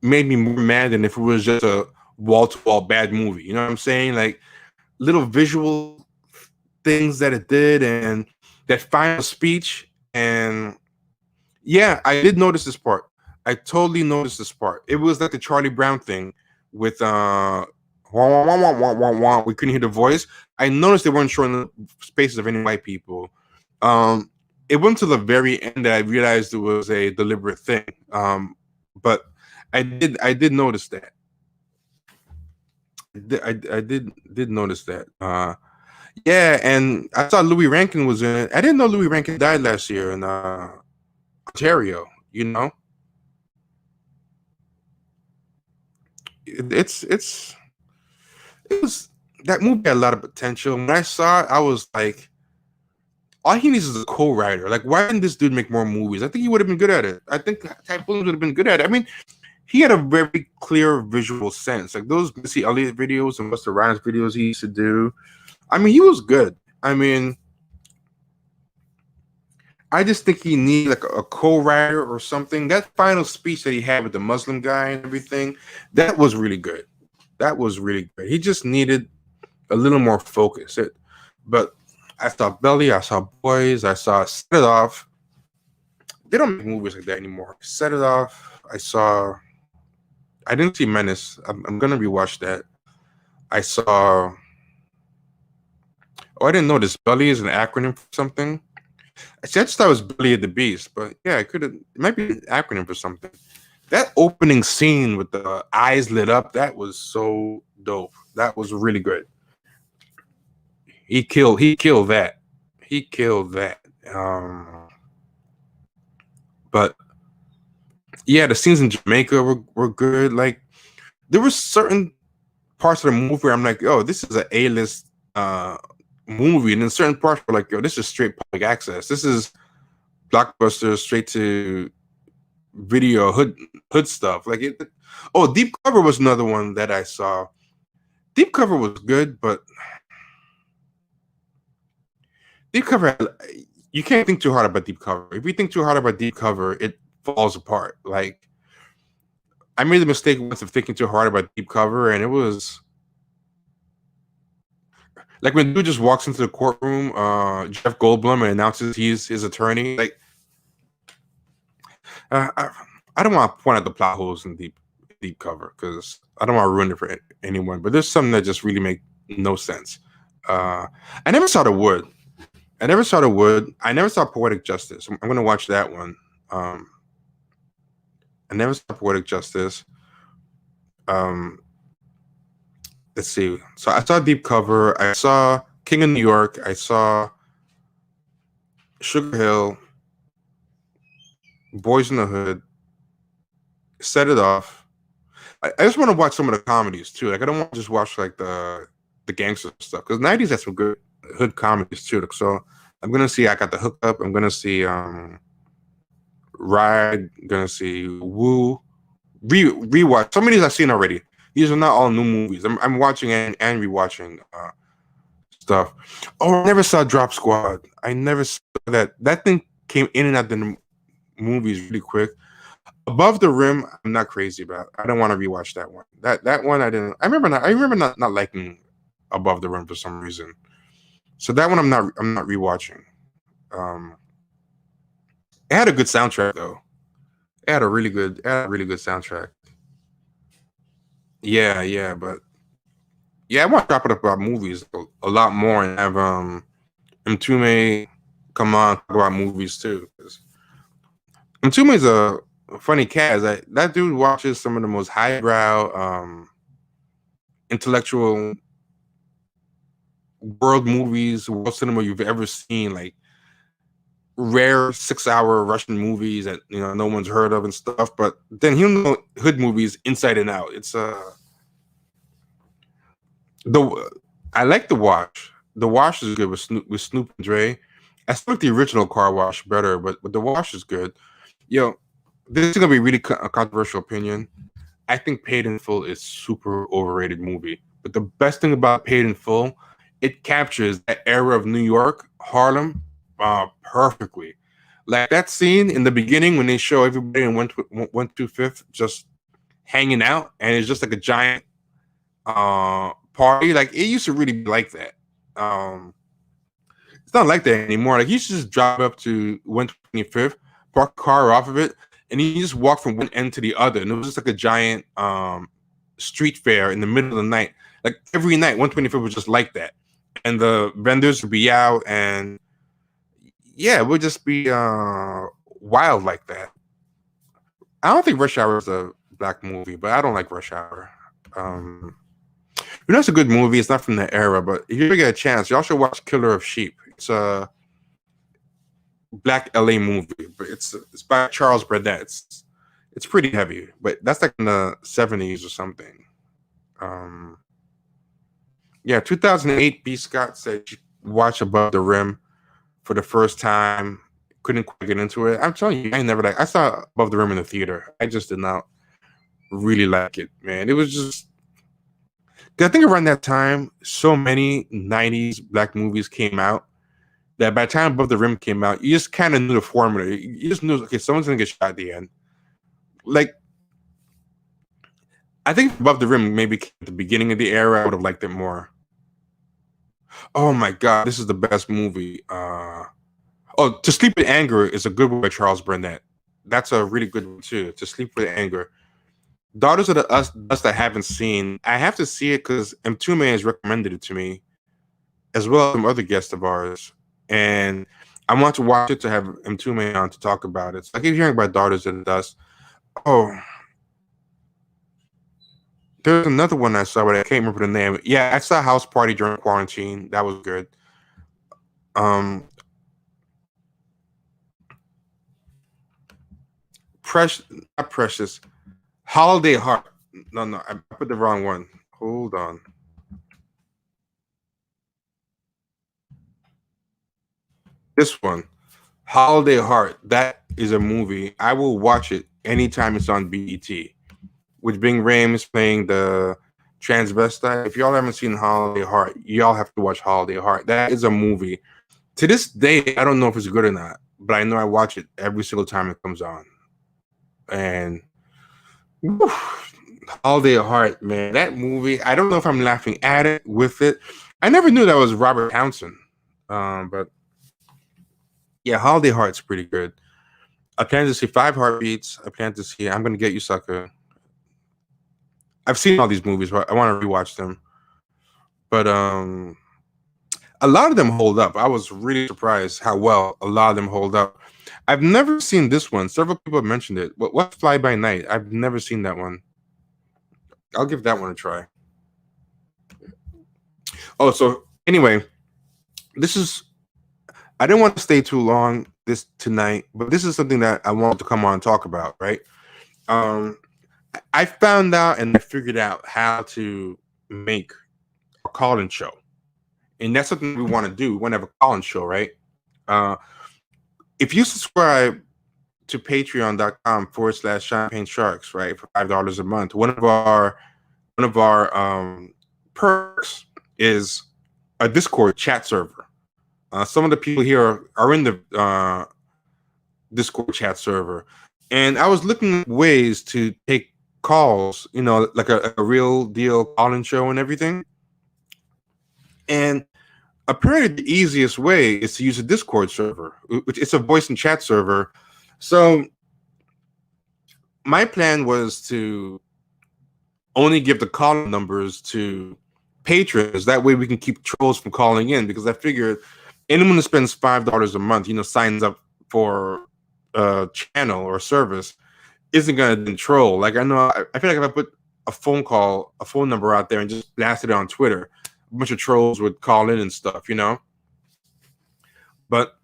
made me more mad than if it was just a wall-to-wall bad movie. You know what I'm saying? Like little visual things that it did, and that final speech. And yeah, I did notice this part. I totally noticed this part. It was like the Charlie Brown thing with wah, wah, wah, wah, wah, wah, wah. We couldn't hear the voice. I noticed they weren't showing the spaces of any white people. It went to the very end that I realized it was a deliberate thing. But I did notice that. I did notice that. Yeah, and I saw Louis Rankin was in it. I didn't know Louis Rankin died last year in Ontario. You know, it was that movie had a lot of potential. When I saw it, I was like, all he needs is a co-writer. Like, why didn't this dude make more movies? I think he would have been good at it. I think Ty Williams would have been good at it. I mean, he had a very clear visual sense. Like those Missy Elliott videos and Busta Rhymes videos he used to do. I mean, he was good. I mean, I just think he needed like a co-writer or something. That final speech that he had with the Muslim guy and everything, that was really good. That was really good. He just needed a little more focus. But I saw Belly, I saw Boys, I saw Set It Off. They don't make movies like that anymore. Set It Off. I didn't see Menace. I'm gonna rewatch that. I saw. Oh, I didn't know this. Belly is an acronym for something. I just thought it was Belly of the Beast, but yeah, it might be an acronym for something. That opening scene with the eyes lit up, that was so dope. That was really good. He killed that. He killed that. But yeah, the scenes in Jamaica were good. Like there were certain parts of the movie where I'm like, oh, this is an A-list movie, and then certain parts were like, yo, this is straight public access. This is Blockbuster, straight to video hood stuff. Like it. Oh, Deep Cover was another one that I saw. Deep Cover was good, but Deep Cover, you can't think too hard about Deep Cover. If you think too hard about Deep Cover, it falls apart. Like I made the mistake once of thinking too hard about Deep Cover, and it was like when dude just walks into the courtroom, Jeff Goldblum, and announces he's his attorney. Like I don't want to point out the plot holes in Deep Cover because I don't want to ruin it for anyone. But there's something that just really make no sense. I never saw The Wood. I never saw Poetic Justice. I'm going to watch that one. I never saw Poetic Justice. Let's see. So I saw Deep Cover. I saw King of New York. I saw Sugar Hill, Boys in the Hood, Set It Off. I just want to watch some of the comedies too. Like I don't want to just watch like the gangster stuff because '90s had some good hood comedies too. So I'm gonna see I Got the Hookup. I'm gonna see Ride. Gonna see Woo. Rewatch. Some of these I've seen already. These are not all new movies. I'm watching and rewatching stuff. Oh, I never saw Drop Squad. I never saw that. That thing came in and out the movies really quick. Above the Rim, I'm not crazy about. I don't want to rewatch that one. That one I didn't. I remember not liking Above the Rim for some reason. So that one I'm not rewatching. It had a good soundtrack though. It had a really good soundtrack. Yeah, but yeah, I want to talk about movies a lot more and have Mtume come on talk about movies too. Mtume's a funny cat. That dude watches some of the most highbrow, intellectual world movies, world cinema you've ever seen. Like rare 6-hour Russian movies that no one's heard of and stuff. But then he'll know hood movies inside and out. It's I like The Wash. The Wash is good with Snoop and Dre. I still like the original Car Wash better, but The Wash is good. This is gonna be really a controversial opinion. I think Paid in Full is super overrated movie. But the best thing about Paid in Full, it captures that era of New York, Harlem, perfectly. Like that scene in the beginning when they show everybody in 125th just hanging out, and it's just like a giant party. Like it used to really be like that. It's not like that anymore. Like you used to just drive up to 125th, park a car off of it, and you just walk from one end to the other, and it was just like a giant street fair in the middle of the night. Like every night, 125th was just like that, and the vendors would be out, and yeah, it would just be wild like that. I don't think Rush Hour is a black movie, but I don't like Rush Hour. It's a good movie. It's not from the era, but if you ever get a chance, y'all should watch Killer of Sheep. It's a black LA movie, but it's by Charles Burnett. It's pretty heavy, but that's like in the 70s or something. 2008, B. Scott said she watched Above the Rim for the first time. Couldn't quite get into it. I'm telling you, I saw Above the Rim in the theater. I just did not really like it, man. It was just, I think around that time, so many 90s black movies came out that by the time Above the Rim came out, you just kind of knew the formula. You just knew, okay, someone's going to get shot at the end. Like, I think Above the Rim maybe came at the beginning of the era. I would have liked it more. Oh my God, this is the best movie. To Sleep with Anger is a good one by Charles Burnett. That's a really good one too. To Sleep with Anger. Daughters of the Dust I haven't seen. I have to see it because Mtume has recommended it to me, as well as some other guests of ours. And I want to watch it to have Mtume on to talk about it. So I keep hearing about Daughters of the Dust. Oh, there's another one I saw, but I can't remember the name. Yeah, I saw House Party during quarantine. That was good. Not Precious. Holiday Heart. No, I put the wrong one. Hold on. This one, Holiday Heart. That is a movie. I will watch it anytime it's on BET. With Bing Rames playing the transvestite. If y'all haven't seen Holiday Heart, y'all have to watch Holiday Heart. That is a movie. To this day, I don't know if it's good or not, but I know I watch it every single time it comes on. And Holiday Heart, man, that movie, I don't know if I'm laughing at it, with it. I never knew that was Robert Townsend. But yeah, Holiday Heart's pretty good. I plan to see 5 Heartbeats. I plan to see I'm Gonna Get You, Sucker. I've seen all these movies, but I want to rewatch them. But a lot of them hold up. I was really surprised how well a lot of them hold up. I've never seen this one. Several people have mentioned it. What's Fly By Night? I've never seen that one. I'll give that one a try. Oh, so anyway, this is I didn't want to stay too long this tonight, but this is something that I wanted to come on and talk about, right? I found out and I figured out how to make a call-in show. And that's something we want to do. We want to have a call-in show, right? If you subscribe to patreon.com/champagne sharks, right, for $5 a month, one of our perks is a Discord chat server. Some of the people here are in the Discord chat server, and I was looking at ways to take calls, like a real deal call-in show and everything. And apparently the easiest way is to use a Discord server, which it's a voice and chat server. So my plan was to only give the call numbers to patrons. That way we can keep trolls from calling in, because I figured anyone that spends $5 a month, signs up for a channel or service, isn't going to troll. Like, I feel like if I put a phone number out there and just blasted it on Twitter, a bunch of trolls would call in and stuff, But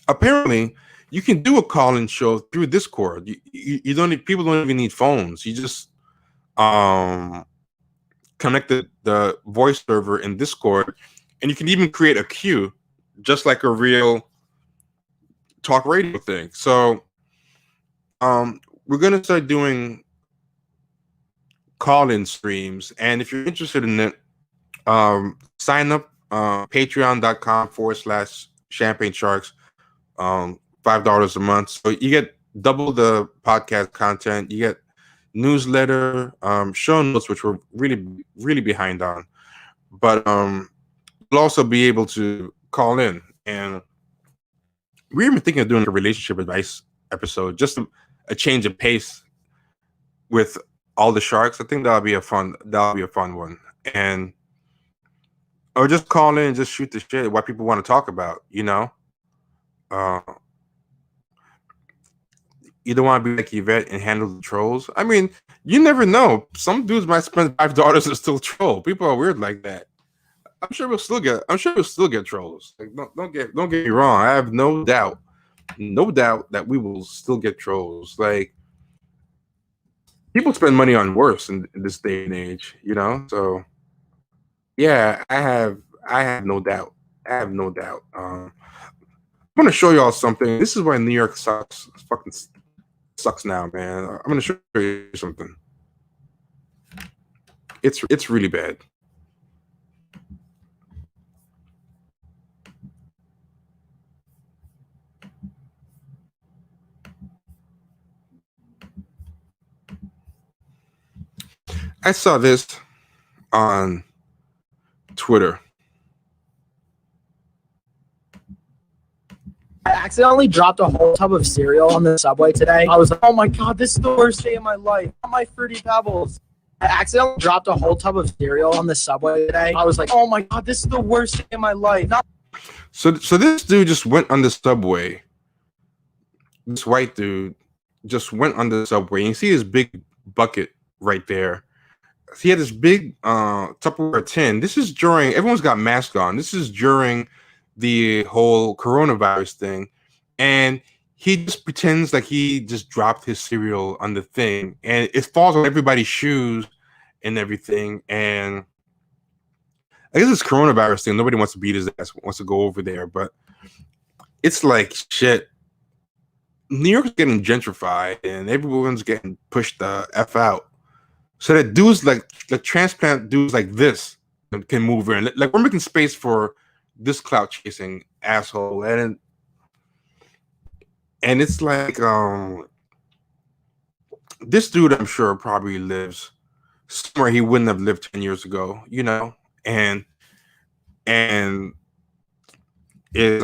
apparently you can do a call-in show through Discord. You don't people don't even need phones. You just connect the voice server in Discord, and you can even create a queue just like a real talk radio thing. So we're gonna start doing call-in streams, and if you're interested in it, sign up patreon.com/champagne sharks, $5 a month. So you get double the podcast content, you get newsletter, show notes, which we're really behind on, but you'll also be able to call in. And we're even thinking of doing a relationship advice episode, just a change of pace with all the sharks. I think that'll be a fun one. And or just call in and just shoot the shit, what people want to talk about, You don't want to be like Yvette and handle the trolls. I mean, you never know. Some dudes might spend $5 and still troll. People are weird like that. I'm sure we'll still get trolls. Like, don't get me wrong. I have no doubt that we will still get trolls. Like, people spend money on worse in this day and age, So yeah, I have no doubt. I'm gonna show y'all something. This is why New York sucks. It fucking sucks now, man. I'm gonna show you something. It's really bad. I saw this on Twitter. I accidentally dropped a whole tub of cereal on the subway today. I was like, oh my god, this is the worst day of my life. Not my Fruity Pebbles. I accidentally dropped a whole tub of cereal on the subway today. I was like, oh my god, this is the worst day of my life. So this dude just went on the subway. This white dude just went on the subway. And you see his big bucket right there. He had this big Tupperware tin. This is during, everyone's got masks on. This is during the whole coronavirus thing. And he just pretends like he just dropped his cereal on the thing. And it falls on everybody's shoes and everything. And I guess this coronavirus thing, nobody wants to beat his ass, wants to go over there. But it's like, shit. New York's getting gentrified and everyone's getting pushed the F out. So that dudes like the transplant dudes like this can move in. Like, we're making space for this clout chasing asshole. And it's like this dude, I'm sure, probably lives somewhere he wouldn't have lived 10 years ago, and is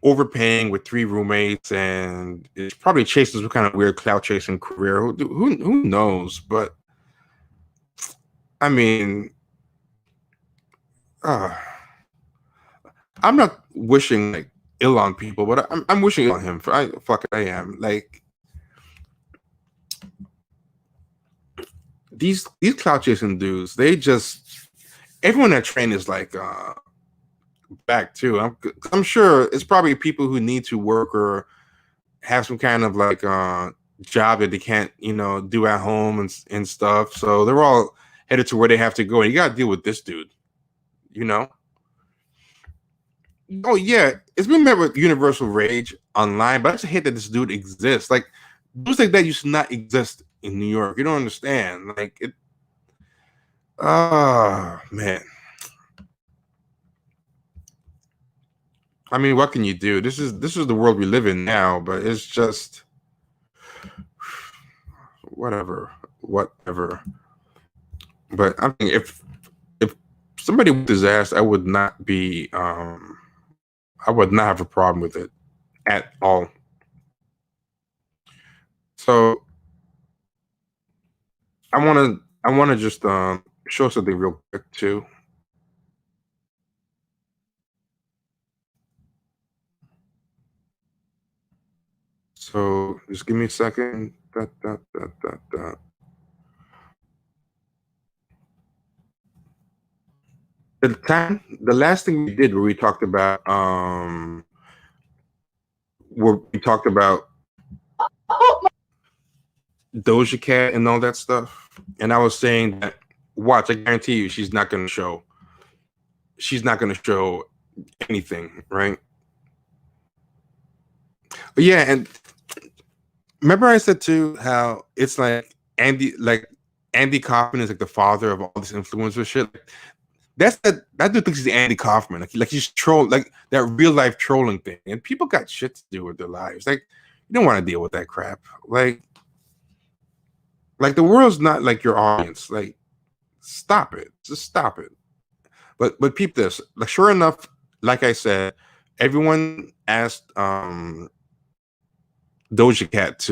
overpaying with 3 roommates, and it probably chases some kind of weird clout chasing career. Who knows? But I mean, I'm not wishing like ill on people, but I'm wishing ill on him. I am. Like, these clout chasing dudes, they just, everyone at train is like back too. I'm sure it's probably people who need to work or have some kind of like job that they can't, do at home and stuff. So they're all headed to where they have to go. And you got to deal with this dude, Oh yeah, it's been met with universal rage online, but I just hate that this dude exists. Like dudes like that used to not exist in New York. You don't understand. Like it. Ah, man. I mean, what can you do? This is the world we live in now, but it's just whatever. But I mean, if somebody with his ass, I would not have a problem with it at all. So I want to just show something real quick too. So just give me a second. The last thing we did where we talked about Doja Cat and all that stuff, and I was saying that watch, I guarantee you she's not gonna show anything, right? But yeah, and remember I said too how it's like Andy Kaufman is like the father of all this influencer shit. That dude thinks he's Andy Kaufman. Like he's troll, like that real life trolling thing. And people got shit to do with their lives. Like you don't want to deal with that crap. Like the world's not like your audience. Like stop it. Just stop it. But peep this. Like sure enough, like I said, everyone asked Doja Cat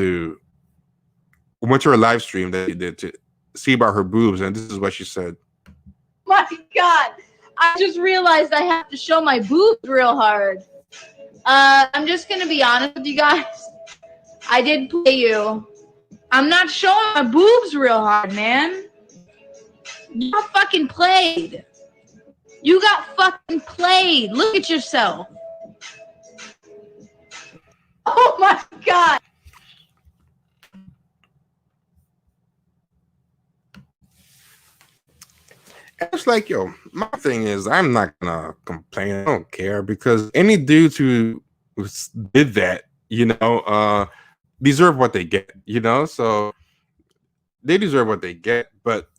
went to her live stream that he did to see about her boobs, and this is what she said. My God, I just realized I have to show my boobs real hard. I'm just gonna be honest with you guys. I did play you. I'm not showing my boobs real hard, man. You got fucking played. You got fucking played. Look at yourself. Oh my God. It's like, yo, my thing is, I'm not gonna complain. I don't care because any dudes who did that, deserve what they get, So they deserve what they get. But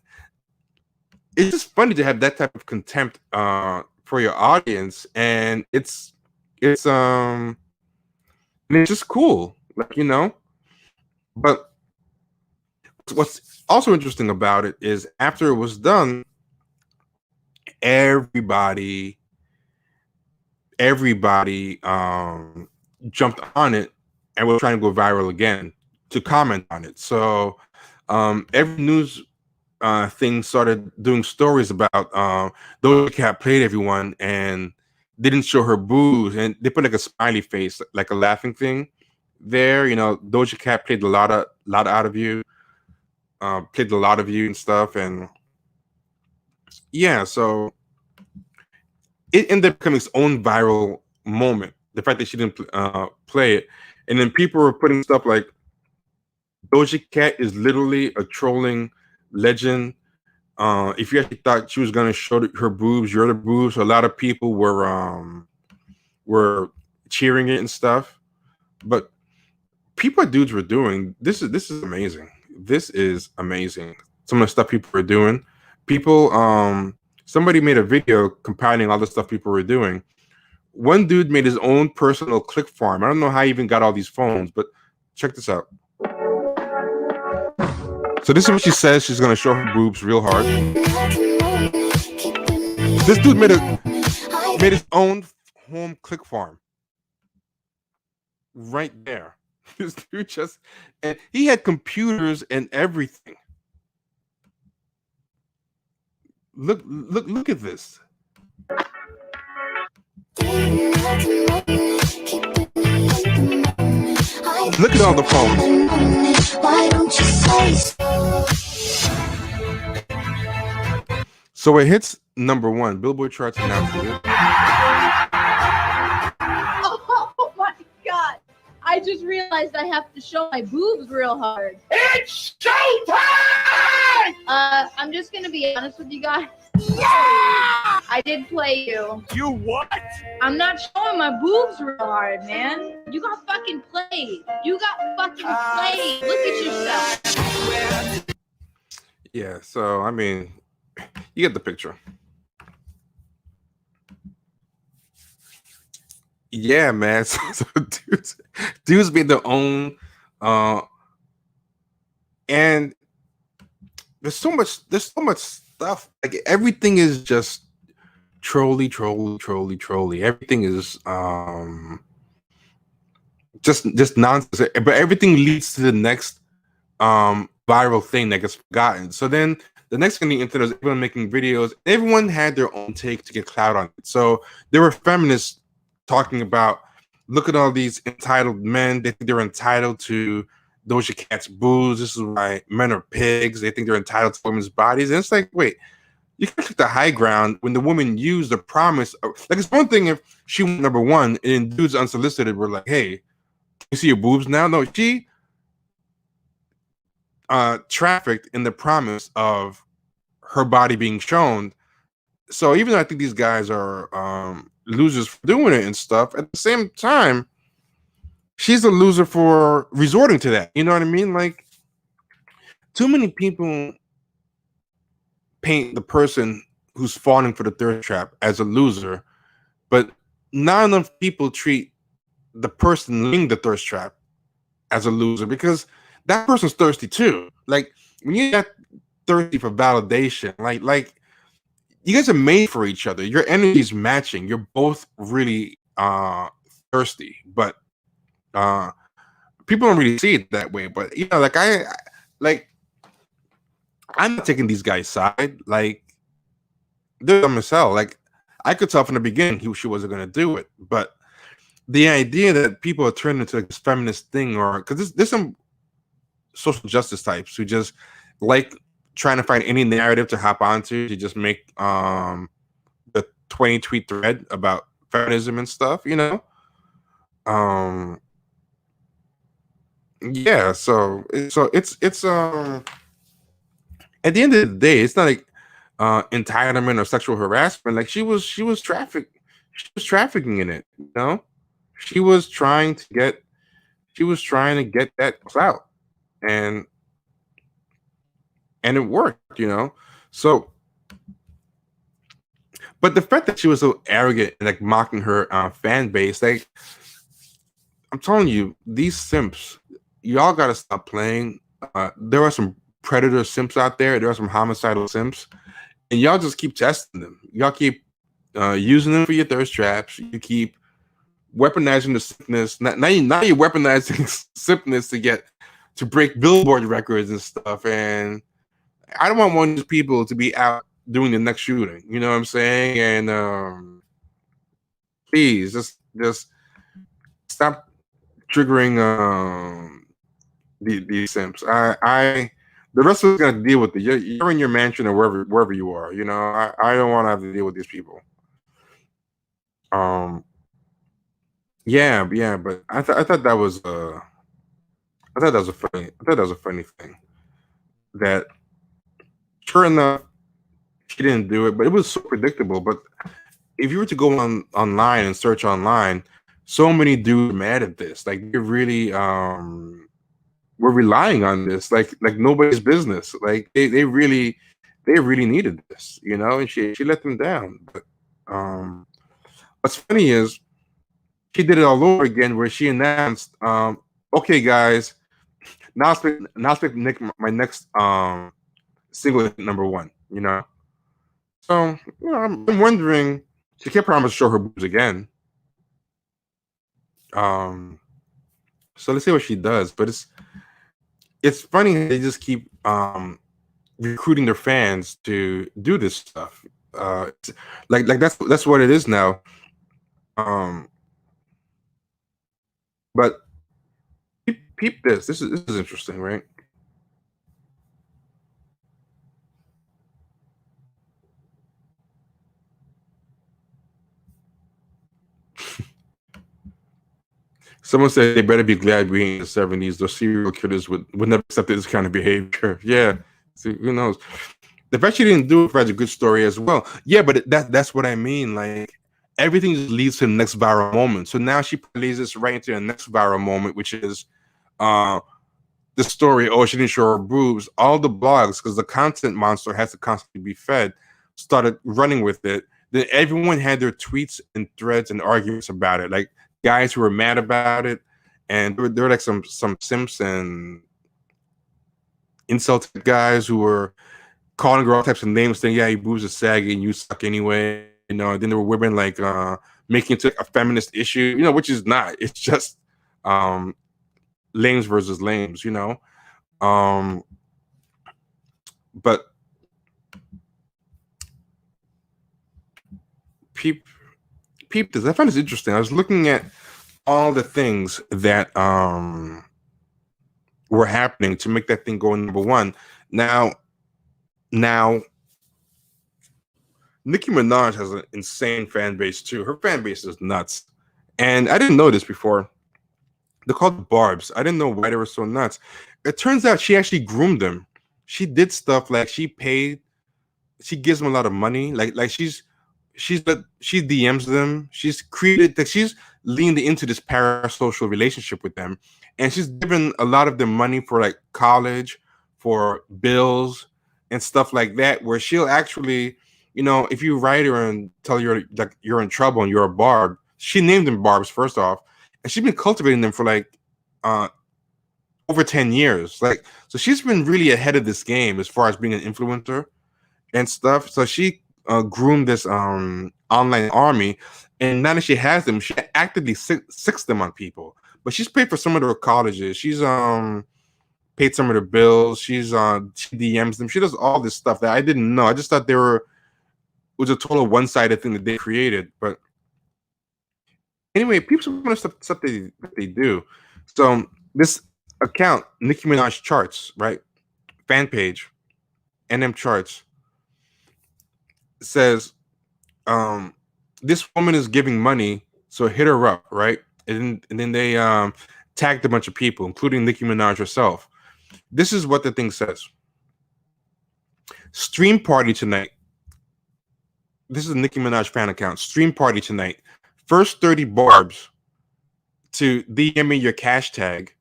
it's just funny to have that type of contempt for your audience, and it's just cool, But what's also interesting about it is after it was done, everybody jumped on it and was trying to go viral again to comment on it. So every news thing started doing stories about Doja Cat played everyone and didn't show her boobs, and they put like a smiley face, like a laughing thing there. Doja Cat played a lot out of you, played a lot of you and stuff, and yeah, so it ended up becoming its own viral moment. The fact that she didn't play it, and then people were putting stuff like Doja Cat is literally a trolling legend. If you actually thought she was going to show her boobs, your other boobs, so a lot of people were cheering it and stuff. But people dudes were doing this is amazing. This is amazing. Some of the stuff people were doing. People, somebody made a video compiling all the stuff people were doing. One dude made his own personal click farm. I don't know how he even got all these phones, but check this out. So this is what she says. She's going to show her boobs real hard. This dude made his own home click farm. Right there. This dude and he had computers and everything. Look at this. Look at all the phones. Why don't you say so? It hits #1. Billboard charts announced it. realized I have to show my boobs real hard. It's showtime! I'm just gonna be honest with you guys. Yeah! I did play you. You what? I'm not showing my boobs real hard, man. You got fucking played. You got fucking played. Look at yourself. Yeah, so I mean, you get the picture. Yeah, man. So dudes made their own, and there's so much stuff. Like everything is just trolly. Everything is just nonsense. But everything leads to the next viral thing that gets forgotten. So then the next thing on the internet is everyone making videos. Everyone had their own take to get clout on it. So there were feminists talking about, look at all these entitled men. They think they're entitled to Doja Cat's boobs. This is why men are pigs. They think they're entitled to women's bodies. And it's like, wait, you can take the high ground when the woman used the promise of, like, it's one thing if she went number one and dudes unsolicited were like, hey, you see your boobs now? No, she trafficked in the promise of her body being shown. So even though I think these guys are losers for doing it and stuff, at the same time, she's a loser for resorting to that. You know what I mean? Like, too many people paint the person who's falling for the thirst trap as a loser, but not enough people treat the person laying the thirst trap as a loser, because that person's thirsty too. Like, when you get thirsty for validation, like you guys are made for each other. Your energy's matching. You're both really thirsty, but people don't really see it that way. But you know, I'm not taking these guys' side. Like, they're dumb as hell. Like, I could tell from the beginning she wasn't gonna do it. But the idea that people are turning into this feminist thing, or because there's some social justice types who just like trying to find any narrative to hop onto to just make the 20 tweet thread about feminism and stuff, you know. Yeah, so it's at the end of the day, it's not like entitlement or sexual harassment. Like, she was trafficking in it, you know. She was trying to get that clout, and it worked, you know. So, but the fact that she was so arrogant and like mocking her fan base, like, I'm telling you, these simps, y'all gotta stop playing. There are some predator simps out there. There are some homicidal simps, and y'all just keep testing them. Y'all keep using them for your thirst traps. You keep weaponizing the sickness. Now you're weaponizing sickness to break Billboard records and stuff. And I don't want one of these people to be out doing the next shooting. You know what I'm saying? And please just stop triggering these simps. The rest of us gonna deal with it. You're in your mansion or wherever you are. You know, I don't want to have to deal with these people. Yeah, but I thought that was a funny thing. That, sure enough, she didn't do it, but it was so predictable. But if you were to go online and search online, so many dudes are mad at this. Like, they're really we're relying on this like nobody's business. Like, they really needed this, you know, and she let them down. But what's funny is she did it all over again, where she announced, okay guys, now expect my next single hit #1, you know. So, you know, I'm wondering, she can't promise to show her boobs again. So let's see what she does. But it's funny, they just keep recruiting their fans to do this stuff. Like that's what it is now. But peep this. This is interesting, right? Someone said they better be glad we ain't in the 70s. Those serial killers would never accept this kind of behavior. Yeah. See, who knows? The fact she didn't do it provides a good story as well. Yeah, but that's what I mean. Like everything just leads to the next viral moment. So now she plays this right into the next viral moment, which is the story. Oh, she didn't show her boobs. All the blogs, because the content monster has to constantly be fed, started running with it. Then everyone had their tweets and threads and arguments about it. Like guys who were mad about it, and there were like some simps and insulted guys who were calling her all types of names, saying, "Yeah, your boobs are saggy and you suck anyway." You know, and then there were women like making it a feminist issue, you know, which is not. It's just lames versus lames, you know. But peep this. I found this interesting. I was looking at all the things that were happening to make that thing go number one. Now, Nicki Minaj has an insane fan base too. Her fan base is nuts. And I didn't know this before. They're called Barbs. I didn't know why they were so nuts. It turns out she actually groomed them. She did stuff like she gives them a lot of money. Like she DMs them. She's leaned into this parasocial relationship with them. And she's given a lot of them money for like college, for bills and stuff like that, where she'll actually, you know, if you write her and tell her like you're in trouble and you're a Barb, she named them Barbs first off, and she's been cultivating them for like over 10 years. Like, so she's been really ahead of this game as far as being an influencer and stuff. So she groomed this online army, and now that she has them, she actively sicks them on people. But she's paid for some of their colleges. She's paid some of their bills. She DMs them. She does all this stuff that I didn't know. I just thought it was a total one-sided thing that they created. But anyway, people want to stuff they do. So this account, Nicki Minaj Charts, right? Fan page, NM Charts, says this woman is giving money, so hit her up, right? And then they tagged a bunch of people, including Nicki Minaj herself. This is what the thing says. Stream party tonight. This is a Nicki Minaj fan account. Stream party tonight. First 30 Barbs to DM me your cash tag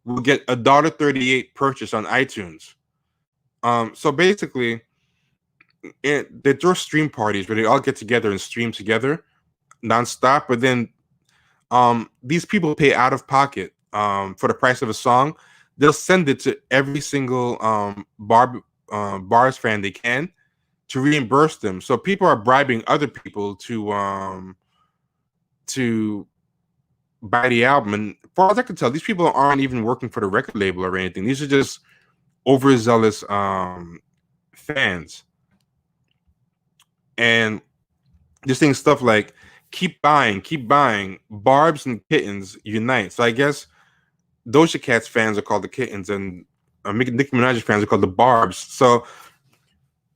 will get $1.38 purchase on iTunes. So basically, they throw stream parties where they all get together and stream together nonstop. But then these people pay out of pocket for the price of a song. They'll send it to every single Barbs fan they can to reimburse them. So people are bribing other people to buy the album. And as far as I can tell, these people aren't even working for the record label or anything. These are just overzealous fans. And just saying stuff like, keep buying, Barbs and Kittens unite. So I guess Doja Cat's fans are called the Kittens, and Nicki Minaj's fans are called the Barbs. So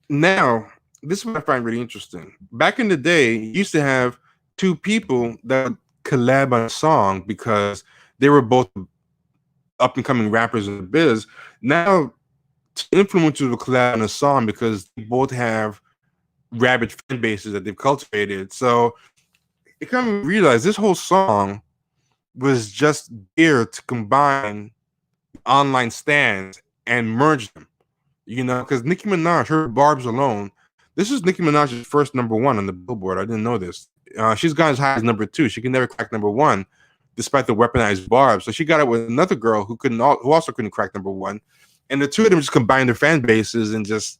now, this is what I find really interesting. Back in the day, you used to have two people that would collab on a song because they were both up-and-coming rappers in the biz. Now, influencers will collab on a song because they both have rabid fan bases that they've cultivated. So it kind of realized this whole song was just geared to combine online stands and merge them, you know, because Nicki Minaj, her Barbs alone, this is Nicki Minaj's first #1 on the Billboard. I didn't know this. She's gone as high as #2. She can never crack #1 despite the weaponized Barbs. So she got it with another girl who also couldn't crack #1, and the two of them just combined their fan bases and just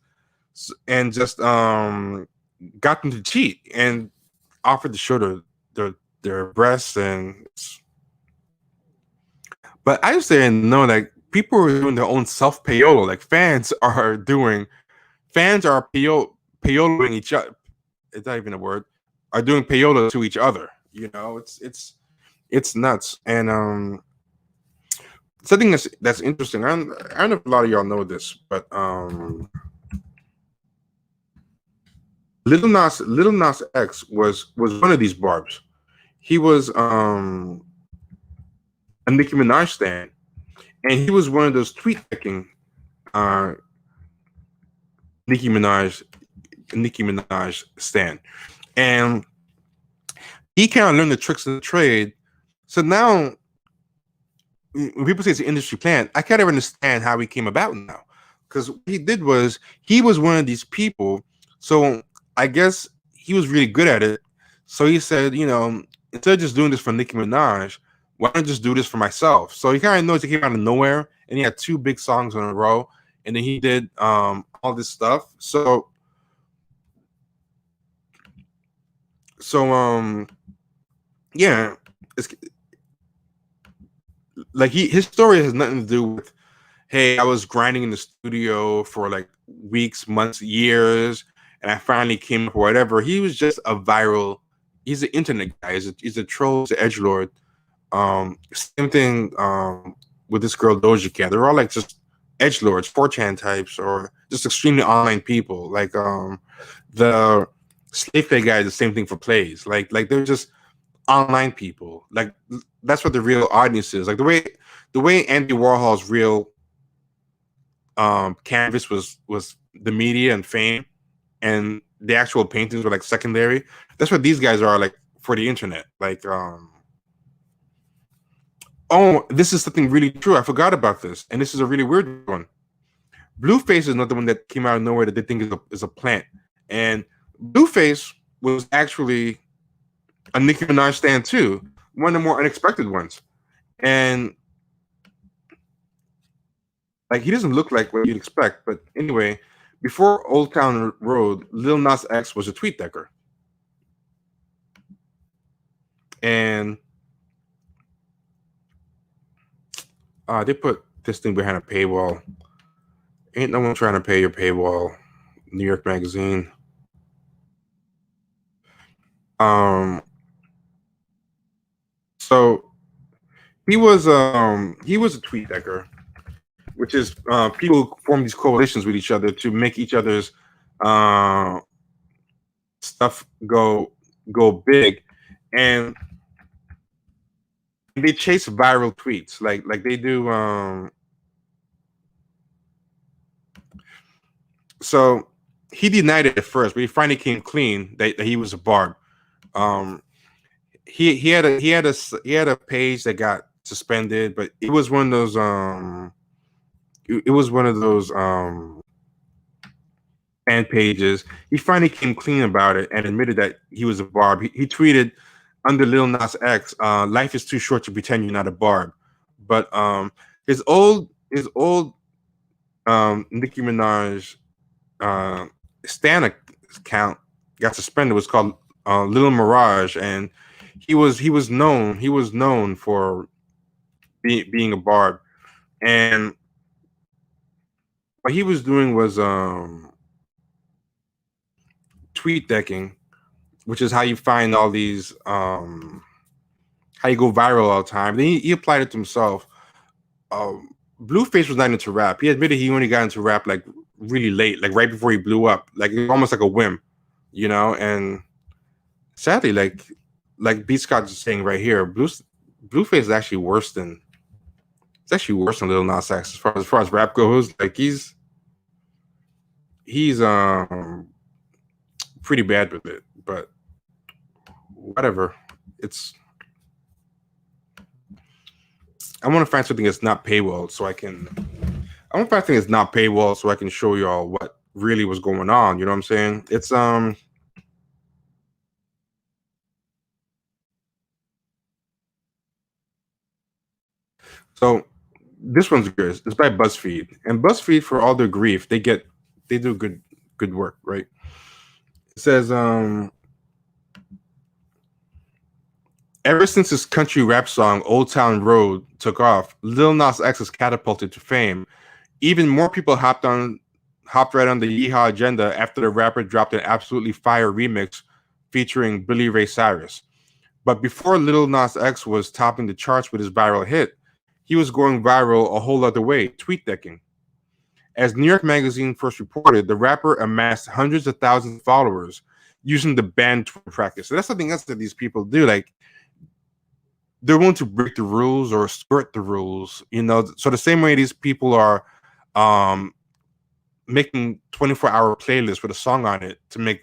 got them to cheat and offered to show their breasts. And but I just didn't know, like, people are doing their own self payola. Like fans are payolaing each other. It's not even a word. Are doing payola to each other. You know, it's nuts. And something that's interesting. I don't know if a lot of y'all know this, but Lil Nas X was one of these Barbs. He was a Nicki Minaj stan, and he was one of those tweet decking Nicki Minaj stan, and he kind of learned the tricks of the trade. So now, when people say it's an industry plan, I can't ever understand how he came about now, because what he did was he was one of these people. So I guess he was really good at it. So he said, instead of just doing this for Nicki Minaj, why don't I just do this for myself? So he kind of knows he came out of nowhere, and he had 2 big songs in a row, and then he did all this stuff. So yeah, it's like his story has nothing to do with, hey, I was grinding in the studio for like weeks, months, years, and I finally came up or whatever. He was just a viral. He's an internet guy. He's a troll. He's an edgelord. Same thing with this girl Doja Cat. They're all like just edgelords, 4chan types, or just extremely online people. Like the Slave Play guy is the same thing for plays. Like they're just online people. Like that's what the real audience is. Like the way Andy Warhol's real canvas was the media and fame, and the actual paintings were like secondary. That's what these guys are like for the internet. Like oh, this is something really true. I forgot about this, and this is a really weird one. Blueface is another one that came out of nowhere that they think is a plant, and Blueface was actually a Nicki Minaj stan too, one of the more unexpected ones, and like he doesn't look like what you'd expect. But anyway, before Old Town Road, Lil Nas X was a tweet decker, and they put this thing behind a paywall. Ain't no one trying to pay your paywall. New York Magazine. So he was a tweet decker, which is people form these coalitions with each other to make each other's stuff go big, and they chase viral tweets like they do. So he denied it at first, but he finally came clean that he was a barb. He had a page that got suspended, but it was one of those fan pages. He finally came clean about it and admitted that he was a barb. He tweeted under Lil Nas X, "Life is too short to pretend you're not a barb." But his old Nicki Minaj stan account got suspended. It was called Lil Mirage, and he was known for being a barb, and what he was doing was tweet decking, which is how you find all these how you go viral all the time. Then he applied it to himself. Blueface was not into rap. He admitted he only got into rap like really late, like right before he blew up, like almost like a whim, and sadly, like B Scott is saying right here, Blueface is actually worse than Lil Nas X as far as rap goes. Like he's pretty bad with it, but whatever. I want to find something that's not paywall so I can show y'all what really was going on. You know what I'm saying? It's so this one's good. It's by BuzzFeed, and BuzzFeed, for all their grief, they do good work, right? It says ever since his country rap song Old Town Road took off, Lil Nas X has catapulted to fame. Even more people hopped right on the Yeehaw agenda after the rapper dropped an absolutely fire remix featuring Billy Ray Cyrus. But before Lil Nas X was topping the charts with his viral hit, he was going viral a whole other way, tweet decking. As New York Magazine first reported, the rapper amassed hundreds of thousands of followers using the banned Twitter practice. So that's something else that these people do. Like, they're willing to break the rules or skirt the rules, you know. So the same way these people are making 24-hour playlists with a song on it to make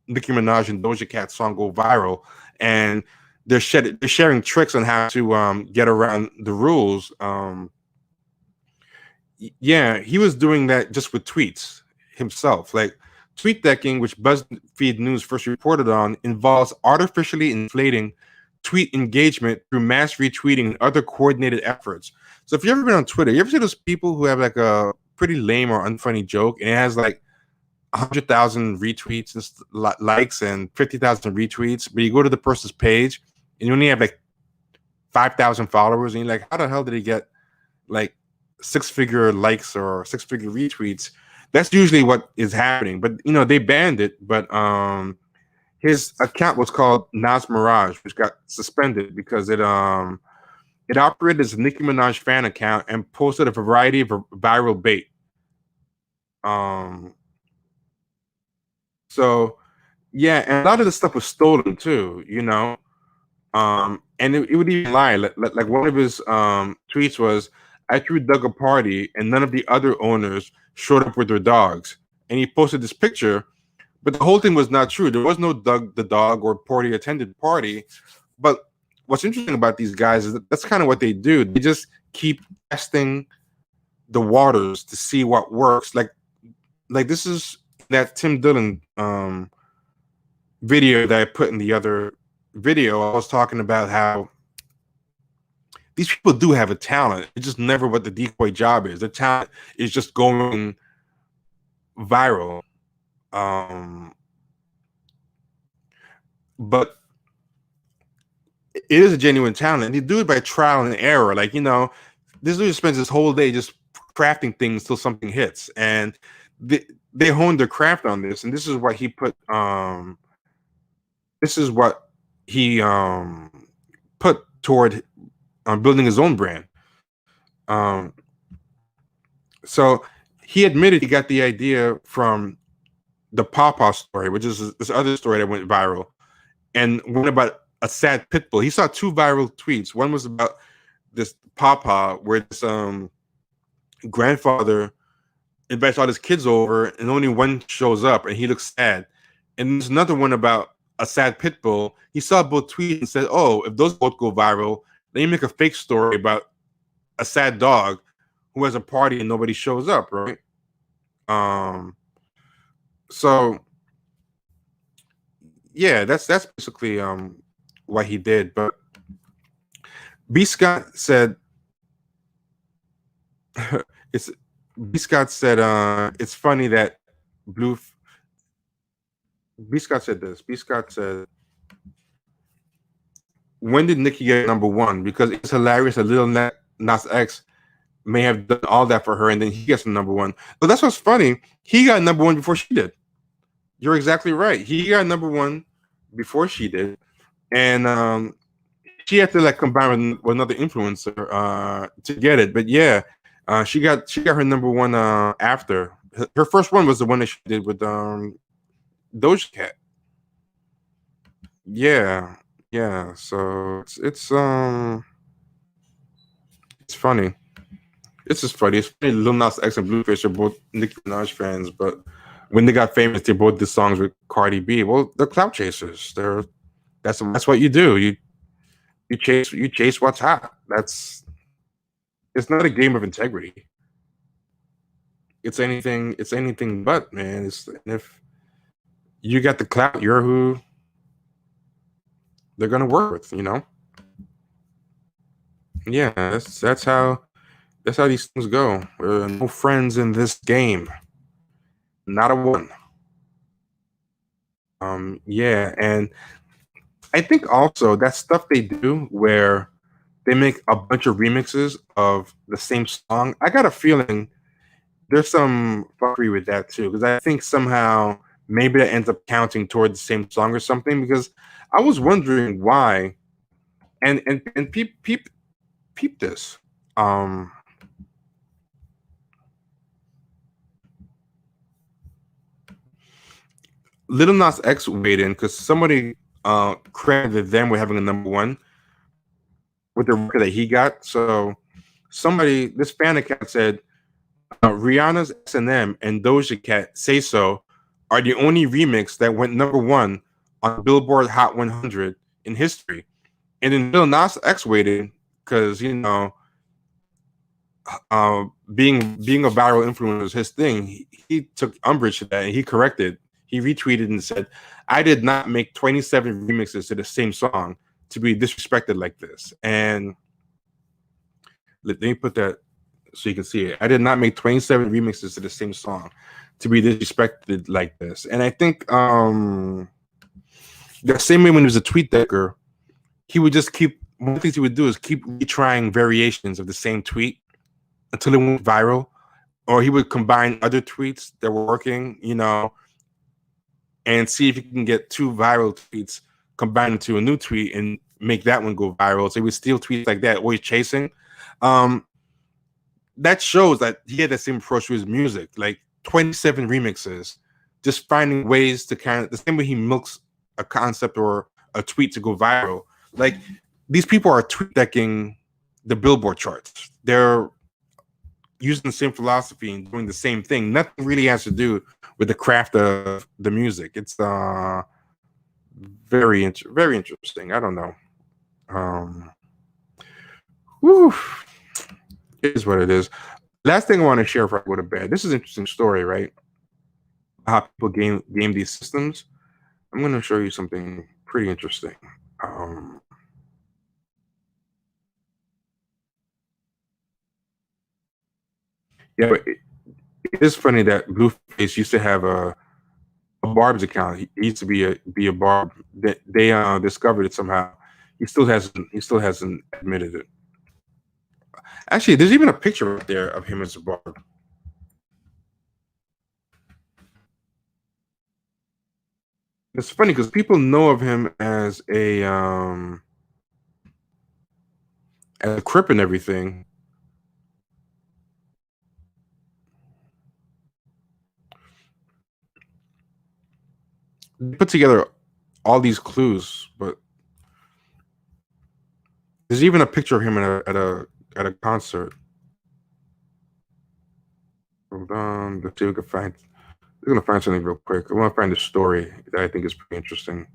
Nicki Minaj and Doja Cat song go viral, and they're sharing tricks on how to get around the rules. Yeah, he was doing that just with tweets himself. Like tweet decking, which BuzzFeed News first reported on, involves artificially inflating tweet engagement through mass retweeting and other coordinated efforts. So if you've ever been on Twitter, you ever see those people who have like a pretty lame or unfunny joke and it has like 100,000 retweets and likes and 50,000 retweets, but you go to the person's page and you only have like 5,000 followers, and you're like, how the hell did he get like 6-figure likes or 6-figure retweets? That's usually what is happening. But you know, they banned it. But his account was called Nas Mirage, which got suspended because it operated as a Nicki Minaj fan account and posted a variety of viral bait. So yeah, and a lot of the stuff was stolen too, you know. And it would even lie. Like one of his tweets was, I threw Doug a party and none of the other owners showed up with their dogs. And he posted this picture, but the whole thing was not true. There was no Doug the dog or party attended party. But what's interesting about these guys is that's kind of what they do. They just keep testing the waters to see what works. Like this is that Tim Dillon video that I put in the other video. I was talking about how these people do have a talent. It's just never what the decoy job is. The talent is just going viral. But it is a genuine talent. And they do it by trial and error. Like, you know, this dude spends his whole day just crafting things till something hits. And they honed their craft on this. And this is what he put put toward building his own brand. So he admitted he got the idea from the Pawpaw story, which is this other story that went viral, and one about a sad pit bull. He saw 2 viral tweets. One was about this Pawpaw, where this grandfather invites all his kids over, and only one shows up, and he looks sad. And there's another one about a sad pit bull. He saw both tweets and said, "Oh, if those both go viral, then you make a fake story about a sad dog who has a party and nobody shows up, right?" So yeah, that's basically what he did. But B. Scott said it's funny that B. Scott said this. B. Scott said, when did Nicki get #1? Because it's hilarious that Lil Nas X may have done all that for her and then he gets the #1. But that's what's funny. He got #1 before she did. You're exactly right. He got #1 before she did. And she had to like combine with another influencer to get it. But yeah, she got her #1 after. Her first one was the one that she did with Doja Cat. Yeah. So it's funny. It's just funny. It's funny. Lil Nas X and Blueface are both Nicki Minaj fans, but when they got famous, they both did songs with Cardi B. Well, they're clout chasers. That's what you do. You chase what's hot. It's not a game of integrity. It's anything but, man. If you got the clout, you're who they're gonna work with, you know. Yeah, that's how these things go. There are no friends in this game. Not a one. Yeah, and I think also that stuff they do where they make a bunch of remixes of the same song. I got a feeling there's some fuckery with that too, because I think somehow maybe that ends up counting toward the same song or something. Because I was wondering why, and peep this. Little Nas X weighed in because somebody credited them with having a number one with the record that he got. So this fan account said, Rihanna's S&M and Doja Cat Say So are the only remix that went number one on Billboard Hot 100 in history. And then Lil Nas X waited because, being a viral influencer is his thing. He took umbrage to that and he corrected. He retweeted and said, I did not make 27 remixes to the same song to be disrespected like this. And let me put that so you can see it. I did not make 27 remixes to the same song to be disrespected like this. And I think the same way when he was a tweet decker, he would just keep, one of the things he would do is keep retrying variations of the same tweet until it went viral. Or he would combine other tweets that were working, and see if he can get two viral tweets combined into a new tweet and make that one go viral. So he would steal tweets like that, always chasing. That shows that he had that same approach to his music, like 27 remixes, just finding ways to kind of, the same way he milks a concept or a tweet to go viral. Like, these people are tweet decking the Billboard charts. They're using the same philosophy and doing the same thing. Nothing really has to do with the craft of the music. It's very interesting. I don't know. Whew. It is what it is. Last thing I want to share before I go to bed. This is an interesting story, right? How people game these systems. I'm going to show you something pretty interesting. Yeah, but it is funny that Blueface used to have a Barb's account. He used to be a Barb. They discovered it somehow. He still hasn't admitted it. Actually, there's even a picture right there of him as a Barb. It's funny because people know of him as a Crip and everything. They put together all these clues, but there's even a picture of him at a concert. Hold on, let's see if we can find. We're gonna find something real quick. I want to find a story that I think is pretty interesting.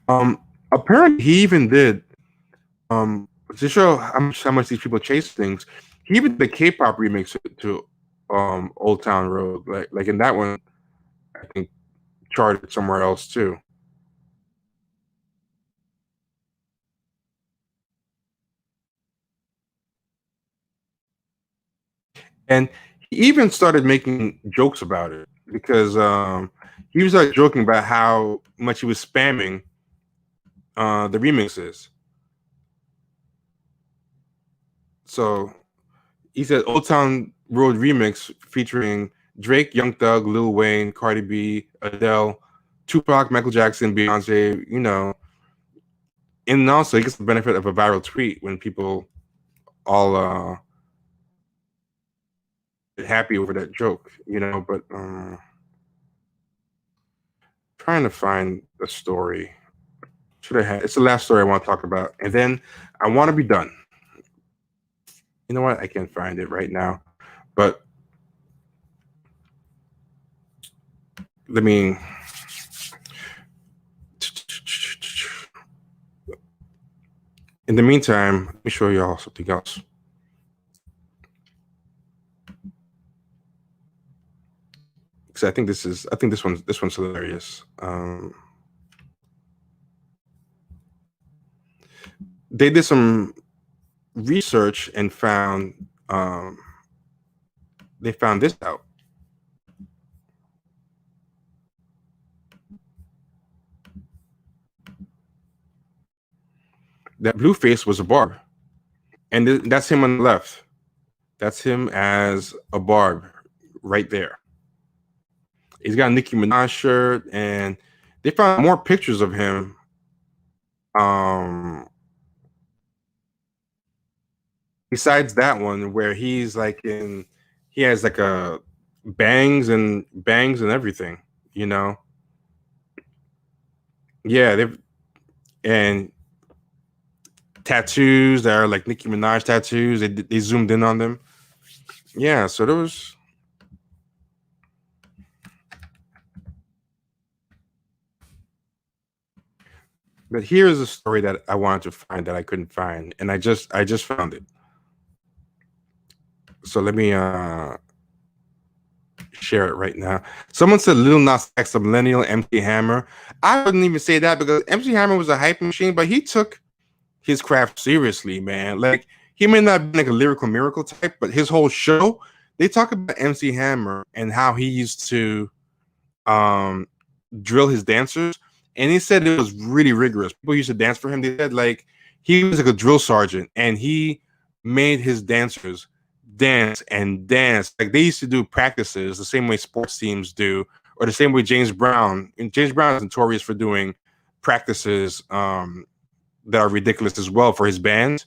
Apparently he even did to show how much these people chase things. He even did the K-pop remix to Old Town Road. Like in that one, I think charted somewhere else too. And he even started making jokes about it because he was like joking about how much he was spamming the remixes. So he said Old Town Road remix featuring Drake, Young Thug, Lil Wayne, Cardi B, Adele, Tupac, Michael Jackson, Beyonce, and also he gets the benefit of a viral tweet when people all happy over that joke, but trying to find a story. Should I have? It's the last story I want to talk about, and then I want to be done. You know what? I can't find it right now, but let me. In the meantime, let me show y'all something else. Because I think this one's hilarious. They did some research and found they found this out. That Blueface was a Barb, and that's him on the left. That's him as a Barb right there. He's got a Nicki Minaj shirt, and they found more pictures of him. Besides that one, where he's like he has like a bangs and everything, you know. Yeah, they've and tattoos that are like Nicki Minaj tattoos. They zoomed in on them. Yeah, so there was. But here's a story that I wanted to find that I couldn't find, and I just found it. So let me share it right now. Someone said Lil Nas X, a millennial MC Hammer. I wouldn't even say that because MC Hammer was a hype machine, but he took his craft seriously, man. Like he may not be like a lyrical miracle type, but his whole show, they talk about MC Hammer and how he used to drill his dancers, and he said it was really rigorous. People used to dance for him. They said like he was like a drill sergeant, and he made his dancers dance and dance. Like they used to do practices the same way sports teams do, or the same way James Brown. And James Brown is notorious for doing practices that are ridiculous as well for his band.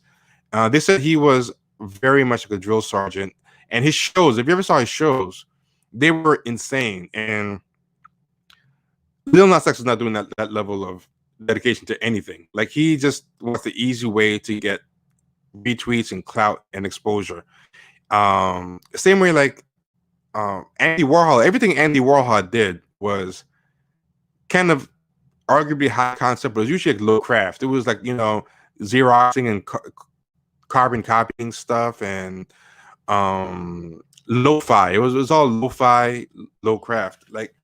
They said he was very much like a drill sergeant, and his shows. If you ever saw his shows, they were insane. And Lil Nas X is not doing that level of dedication to anything. Like he just wants the easy way to get retweets and clout and exposure. Same way like Andy Warhol. Everything Andy Warhol did was kind of arguably high concept, but it was usually like low craft. It was like, you know, Xeroxing and carbon copying stuff and lo-fi. It was all lo-fi, low craft. Like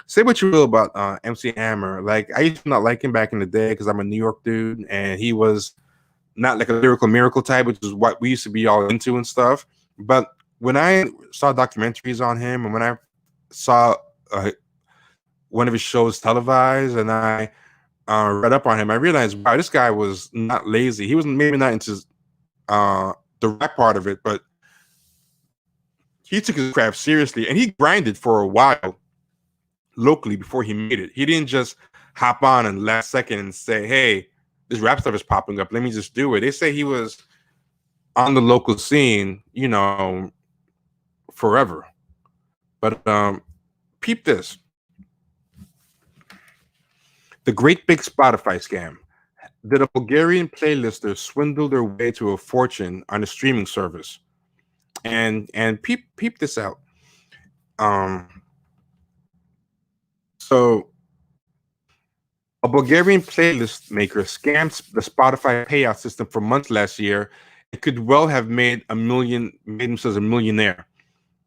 say what you will about MC Hammer. Like I used to not like him back in the day because I'm a New York dude, and he was not like a lyrical miracle type, which is what we used to be all into and stuff. But when I saw documentaries on him, and when I saw one of his shows televised, and I read up on him, I realized, wow, this guy was not lazy. He was maybe not into the rap part of it, but he took his craft seriously, and he grinded for a while locally before he made it. He didn't just hop on and last second and say, hey, this rap stuff is popping up, let me just do it. They say he was on the local scene, you know, forever. But peep this. The Great Big Spotify Scam. Did a Bulgarian playlister swindle their way to a fortune on a streaming service? And peep this out. So a Bulgarian playlist maker scammed the Spotify payout system for months last year. It could well have made themselves a millionaire,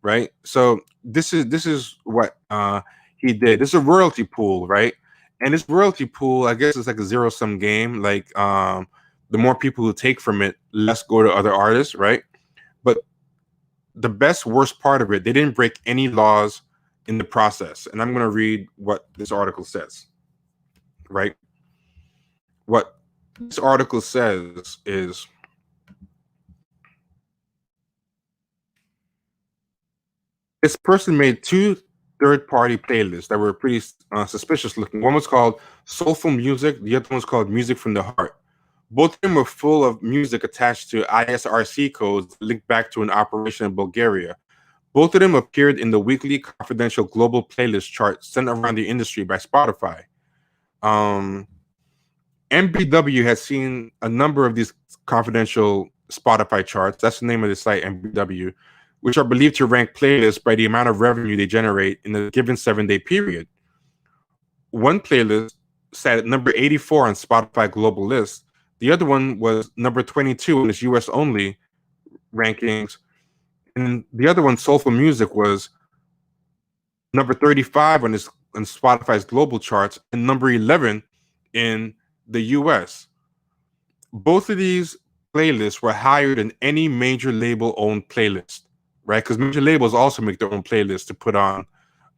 right? So this is what he did. This is a royalty pool, right? And this royalty pool, I guess, is like a zero-sum game. Like the more people who take from it, less go to other artists, right? But the worst part of it, they didn't break any laws in the process. And I'm going to read what this article says, right? What this article says is, this person made two third-party playlists that were pretty suspicious looking. One was called Soulful Music. The other one was called Music from the Heart. Both of them were full of music attached to ISRC codes linked back to an operation in Bulgaria. Both of them appeared in the weekly confidential global playlist chart sent around the industry by Spotify. MBW has seen a number of these confidential Spotify charts. That's the name of the site, MBW, which are believed to rank playlists by the amount of revenue they generate in a given 7-day period. One playlist sat at number 84 on Spotify global list. The other one was number 22 in its US only rankings. And the other one, Soulful Music, was number 35 on Spotify's global charts and number 11 in the US. Both of these playlists were higher than any major label-owned playlist, right? Because major labels also make their own playlists to put on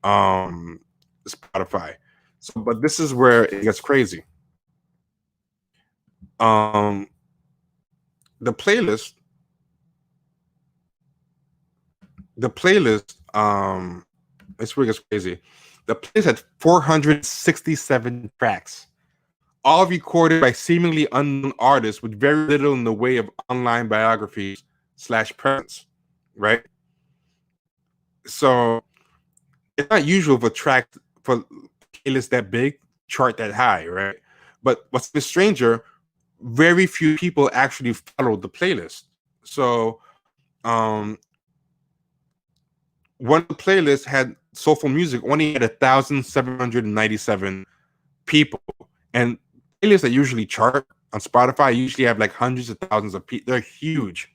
Spotify. So, but this is where it gets crazy. The playlist, this where it gets crazy. The playlist had 467 tracks, all recorded by seemingly unknown artists with very little in the way of online biographies / presence, right? So it's not usual for playlists that big chart that high, right? But what's the stranger? Very few people actually follow the playlist. So one of the playlists had soulful music only had 1,797 people, and playlists that usually chart on Spotify usually have like hundreds of thousands of people. They're huge.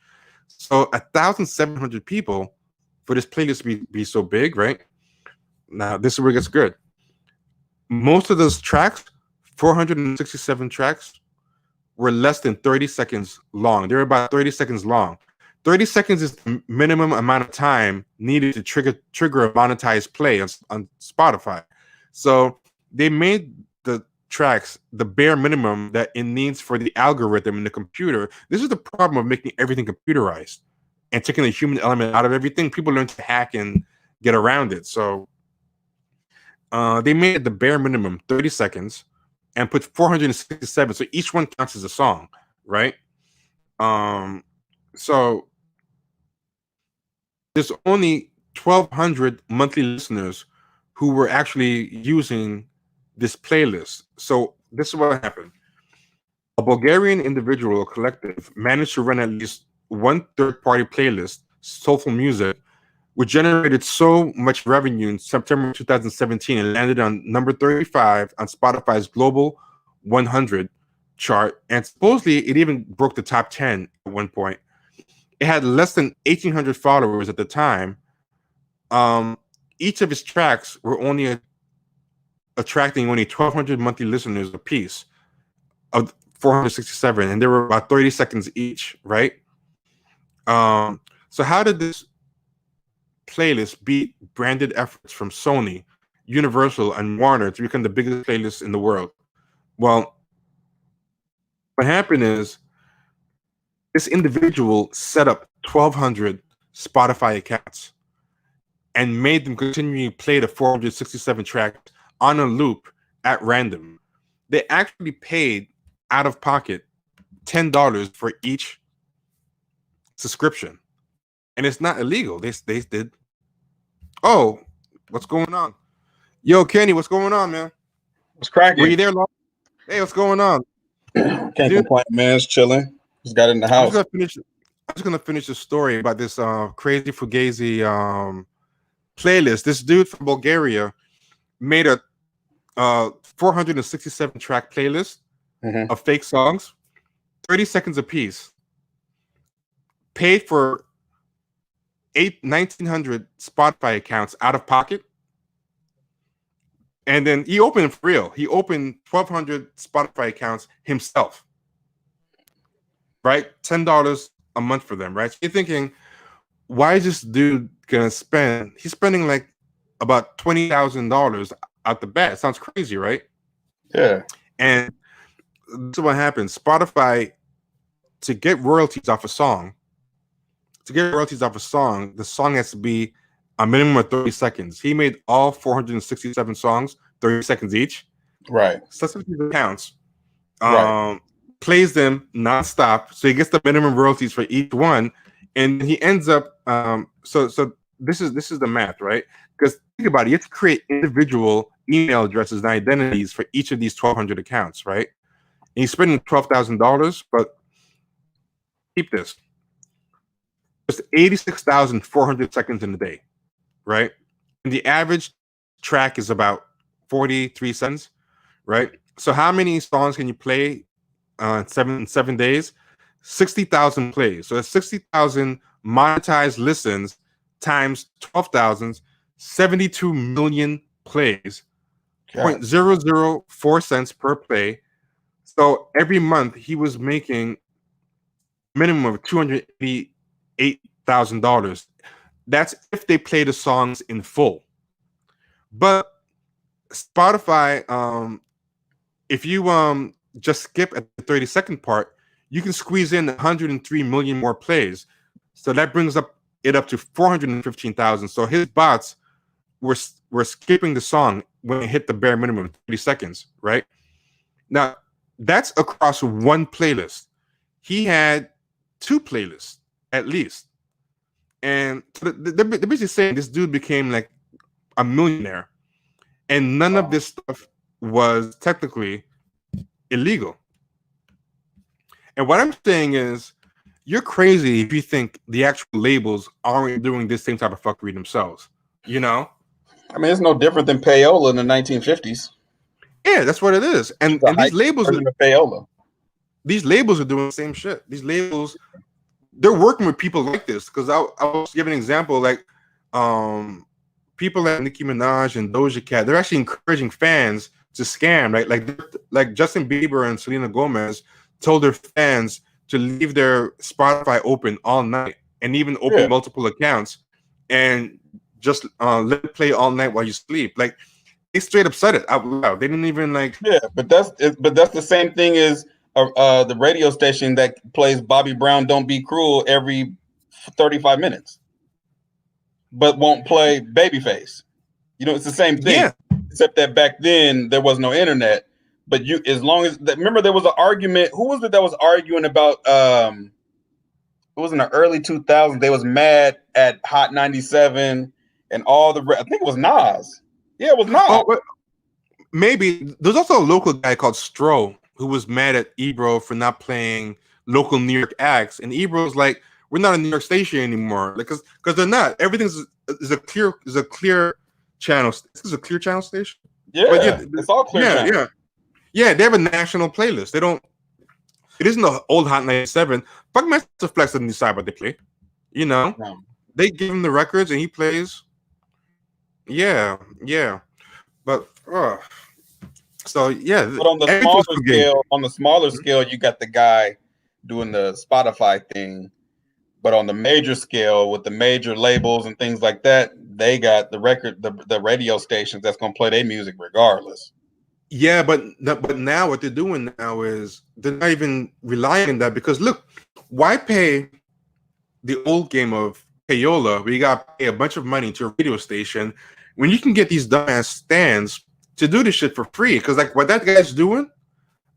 So 1,700 people for this playlist to be so big, right? Now this is where it gets good. Most of those tracks, 467 tracks, were less than 30 seconds long. They're about 30 seconds long. 30 seconds is the minimum amount of time needed to trigger a monetized play on Spotify. So they made the tracks the bare minimum that it needs for the algorithm in the computer. This is the problem of making everything computerized and taking the human element out of everything. People learn to hack and get around it. So they made it the bare minimum, 30 seconds, and put 467. So each one counts as a song, right? So there's only 1,200 monthly listeners who were actually using this playlist. So this is what happened. A Bulgarian individual or collective managed to run at least one third-party playlist, Soulful Music, which generated so much revenue in September 2017 and landed on number 35 on Spotify's Global 100 chart. And supposedly it even broke the top 10 at one point. It had less than 1,800 followers at the time. Each of its tracks were only attracting only 1,200 monthly listeners apiece of 467, and they were about 30 seconds each, right? So how did this playlist beat branded efforts from Sony, Universal, and Warner to become the biggest playlist in the world? Well, what happened is this individual set up 1,200 Spotify accounts and made them continually play the 467 tracks on a loop at random. They actually paid out of pocket $10 for each subscription. And it's not illegal. They did. Oh, what's going on? Yo, Kenny, what's going on, man? What's cracking? Were you there long? Hey, what's going on? Can't complain, man. It's chilling. Just got in the house. I'm just gonna finish the story about this crazy Fugazi playlist. This dude from Bulgaria made a 467 track playlist of fake songs, 30 seconds apiece. Paid for 1,900 Spotify accounts out of pocket. And then he opened for real. He opened 1,200 Spotify accounts himself. Right? $10 a month for them, right? So you're thinking, why is this dude gonna spend? He's spending like about $20,000 out the bat. Sounds crazy, right? Yeah. And this is what happens. Spotify, to get royalties off a song, the song has to be a minimum of 30 seconds. He made all 467 songs 30 seconds each. Right. So that's what he counts. Plays them nonstop, so he gets the minimum royalties for each one, and he ends up. So this is the math, right? Because think about it, you have to create individual email addresses and identities for each of these 1,200 accounts, right? And he's spending $12,000, but keep this. It's 86,400 seconds in a day, right? And the average track is about 43 cents, right? So how many songs can you play seven days? 60,000 plays. So that's 60,000 monetized listens times 12,000, 72 million plays, 0.004 cents per play. So every month he was making a minimum of $288,000. That's if they play the songs in full. But Spotify, if you just skip at the 30-second part, you can squeeze in 103 million more plays. So that brings it up to 415,000. So his bots were skipping the song when it hit the bare minimum, 30 seconds, right? Now, that's across one playlist. He had two playlists, at least. And they're basically saying this dude became like a millionaire, and none of this stuff was technically illegal. And what I'm saying is, you're crazy if you think the actual labels aren't doing this same type of fuckery themselves. You know? I mean, it's no different than payola in the 1950s. Yeah, that's what it is. And these labels of payola. These labels are doing the same shit. These labels, they're working with people like this. Because I was giving an example, like people like Nicki Minaj and Doja Cat, they're actually encouraging fans to scam, right? Like Justin Bieber and Selena Gomez told their fans to leave their Spotify open all night and even open multiple accounts and just let it play all night while you sleep. Like, they straight up said it out loud. They didn't even like. Yeah, but that's the same thing as the radio station that plays Bobby Brown "Don't Be Cruel" every 35 minutes, but won't play Babyface. You know, it's the same thing. Yeah. Except that back then there was no internet. But you, as long as remember, there was an argument. Who was it that was arguing about? It was in the early 2000s. They was mad at Hot 97 and all the. I think it was Nas. Yeah, it was Nas. Oh, maybe there's also a local guy called Stro who was mad at Ebro for not playing local New York acts, and Ebro's like, "We're not a New York station anymore," like because they're not. Everything's is a clear channel. This is a clear channel station. Yeah, it's all clear. Channel. Yeah, they have a national playlist. They don't. It isn't the old Hot 97. Fuck Master Flex doesn't decide what they play. You know, they give him the records and he plays. Yeah, but so yeah. But on the smaller scale, you got the guy doing the Spotify thing. But on the major scale, with the major labels and things like that, they got the radio stations that's gonna play their music regardless. Yeah, but now what they're doing now is they're not even relying on that, because look, why pay the old game of payola where you got to pay a bunch of money to a radio station when you can get these dumbass stands to do this shit for free? Because like what that guy's doing,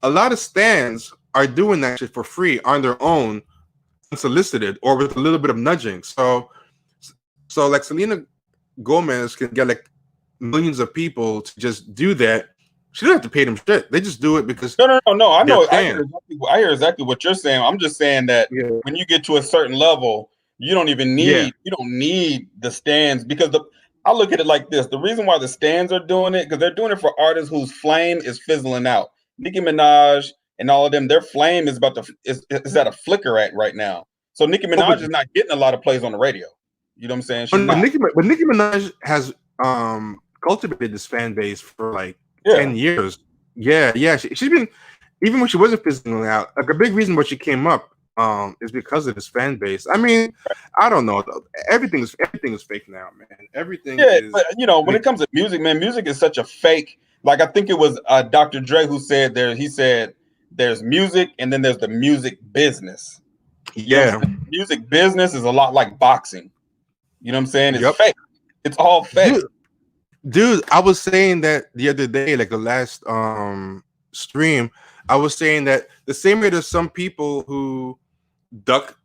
a lot of stands are doing that shit for free on their own, unsolicited or with a little bit of nudging. So like Selena Gomez can get like millions of people to just do that. She doesn't have to pay them shit. They just do it because no. I know. I hear exactly what you're saying. I'm just saying that when you get to a certain level, you don't even need you don't need the stands, because I look at it like this. The reason why the stands are doing it, because they're doing it for artists whose flame is fizzling out. Nicki Minaj and all of them, their flame is is at a flicker at right now. So Nicki Minaj is not getting a lot of plays on the radio. You know what I'm saying? But Nicki Minaj has cultivated this fan base for like 10 years. Yeah. She's been, even when she wasn't fizzling out, like a big reason why she came up is because of this fan base. I mean, I don't know. Everything is fake now, man. Everything is. But you know, when it comes to music, man, music is such a fake. Like I think it was Dr. Dre who said he said there's music and then there's the music business. Yeah. Music business is a lot like boxing. You know what I'm saying? It's fake. It's all fake. Dude, I was saying that the other day, like the last stream, I was saying that the same way there's some people who duck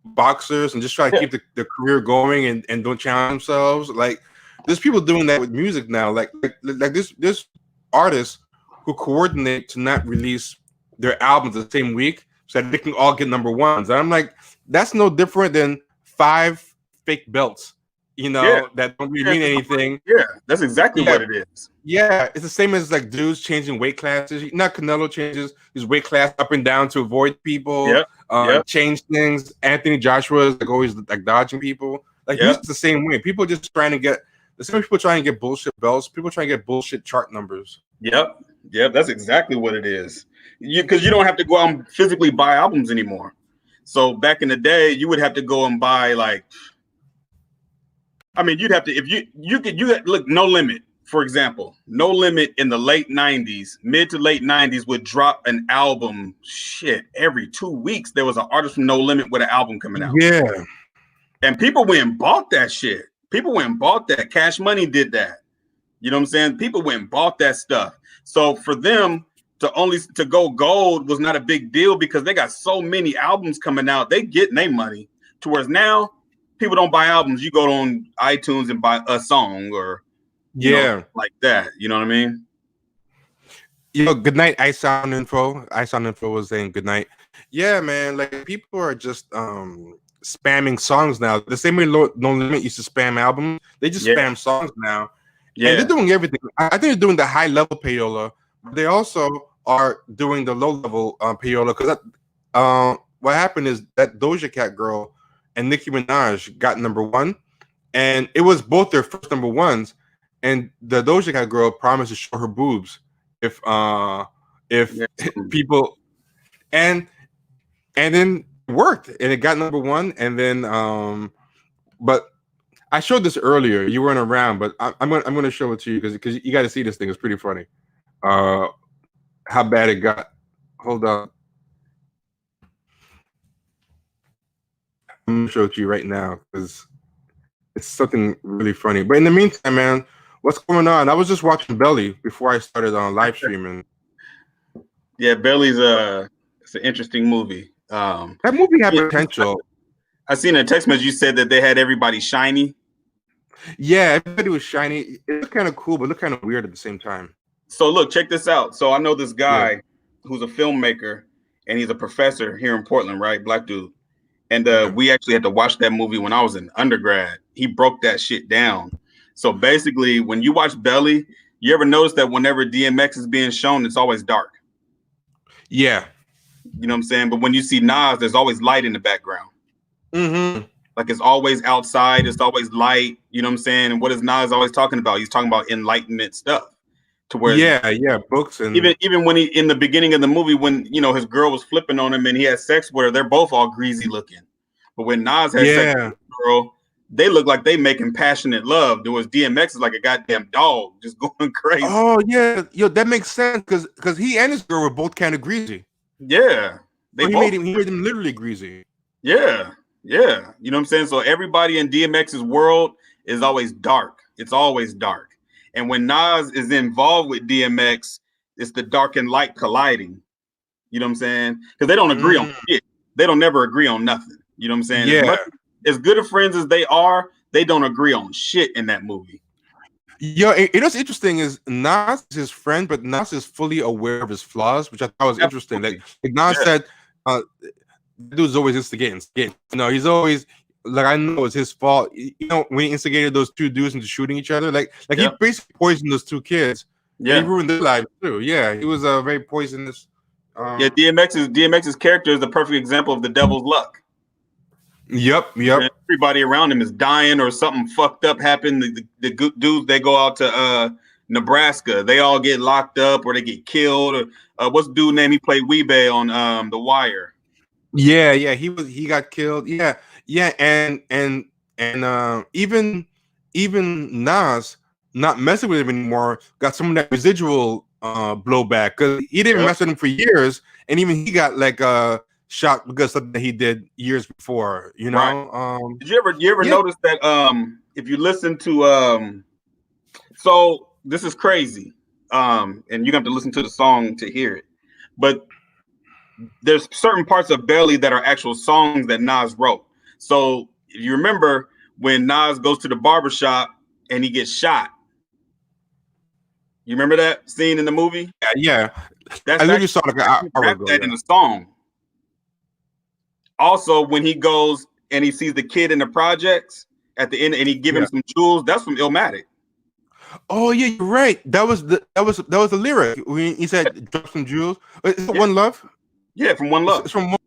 boxers and just try to keep the career going and don't challenge themselves. Like there's people doing that with music now. Like this artists who coordinate to not release their albums the same week so that they can all get number ones. And I'm like, that's no different than 5 fake belts, you know, that don't really mean anything. Yeah, that's exactly what it is. Yeah, it's the same as like dudes changing weight classes. Not Canelo changes his weight class up and down to avoid people. Change things. Anthony Joshua is like always like dodging people. Like it's the same way. People just trying to get the same people trying to get bullshit belts. People trying to get bullshit chart numbers. Yep, that's exactly what it is. Because you don't have to go out and physically buy albums anymore. So back in the day, you would have to go and buy like. I mean, you'd have to, if you could look, No Limit, for example. No Limit in the late 90s, mid to late 90s would drop an album, every 2 weeks there was an artist from No Limit with an album coming out. Yeah. And people went and bought that shit. People went and bought that. Cash Money did that. You know what I'm saying? People went and bought that stuff. So for them to go gold was not a big deal because they got so many albums coming out. They getting their money. To whereas now, people don't buy albums. You go on iTunes and buy a song or you know, like that. You know what I mean? You know, good night, I Sound Info. I Sound Info was saying good night. Yeah, man. Like people are just spamming songs now. The same way No Limit used to spam albums. They just spam songs now. Yeah. And they're doing everything. I think they're doing the high level payola, but they also are doing the low level payola. Because what happened is that Doja Cat girl and Nicki Minaj got #1, and it was both their first #1s. And the Doja Cat girl promised to show her boobs if people and then it worked and it got #1. And then but I showed this earlier. You weren't around, but I'm gonna show it to you because you got to see this thing. It's pretty funny. How bad it got. Hold on. I'm gonna show it to you right now because it's something really funny. But in the meantime, man, what's going on? I was just watching Belly before I started on live streaming. Yeah, Belly's it's an interesting movie. That movie had potential. I seen a text message you said that they had everybody shiny. Yeah, everybody was shiny. It looked kind of cool, but looked kind of weird at the same time. So look, check this out. So I know this guy who's a filmmaker and he's a professor here in Portland, right? Black dude. And we actually had to watch that movie when I was in undergrad. He broke that shit down. So basically, when you watch Belly, you ever notice that whenever DMX is being shown, it's always dark? Yeah. You know what I'm saying? But when you see Nas, there's always light in the background. Mm-hmm. Like it's always outside, it's always light. You know what I'm saying? And what is Nas always talking about? He's talking about enlightenment stuff. To where books and even when he in the beginning of the movie, when you know his girl was flipping on him and he had sex with her, they're both all greasy looking. But when Nas had sex with the girl, they look like they making passionate love. There was DMX is like a goddamn dog just going crazy. Oh yeah, yo, that makes sense because he and his girl were both kind of greasy. Yeah, he made him literally greasy. Yeah, yeah. You know what I'm saying? So everybody in DMX's world is always dark. It's always dark. And when Nas is involved with DMX, it's the dark and light colliding. You know what I'm saying? Because they don't agree on shit. They don't never agree on nothing. You know what I'm saying? Yeah. As good of friends as they are, they don't agree on shit in that movie. Yo, what's interesting is Nas is his friend, but Nas is fully aware of his flaws, which I thought was interesting. Like Nas said, dude's always instigating. You know, he's always like, I know it's his fault. You know, when he instigated those two dudes into shooting each other, like he basically poisoned those two kids. Yeah, he ruined their lives too. Yeah, he was very poisonous. Yeah, DMX's character is the perfect example of the devil's luck. Yep. And everybody around him is dying or something fucked up happened. The good dudes, they go out to Nebraska, they all get locked up or they get killed. Or what's the dude name? He played Weebay on The Wire. Yeah, he got killed. Yeah, and even Nas not messing with him anymore got some of that residual blowback because he didn't mess with him for years, and even he got like shot because something that he did years before. You know. Right. Did you ever notice that if you listen to so this is crazy, and you have to listen to the song to hear it, but there's certain parts of Belly that are actual songs that Nas wrote. So if you remember when Nas goes to the barbershop and he gets shot. You remember that scene in the movie? Yeah. That's I literally saw like an hour ago. That in the song. Also, when he goes and he sees the kid in the projects at the end and he give him some jewels, that's from Illmatic. Oh yeah, you're right. That was the lyric when he said drop some jewels. Is it One Love? Yeah, from One Love. It's from One.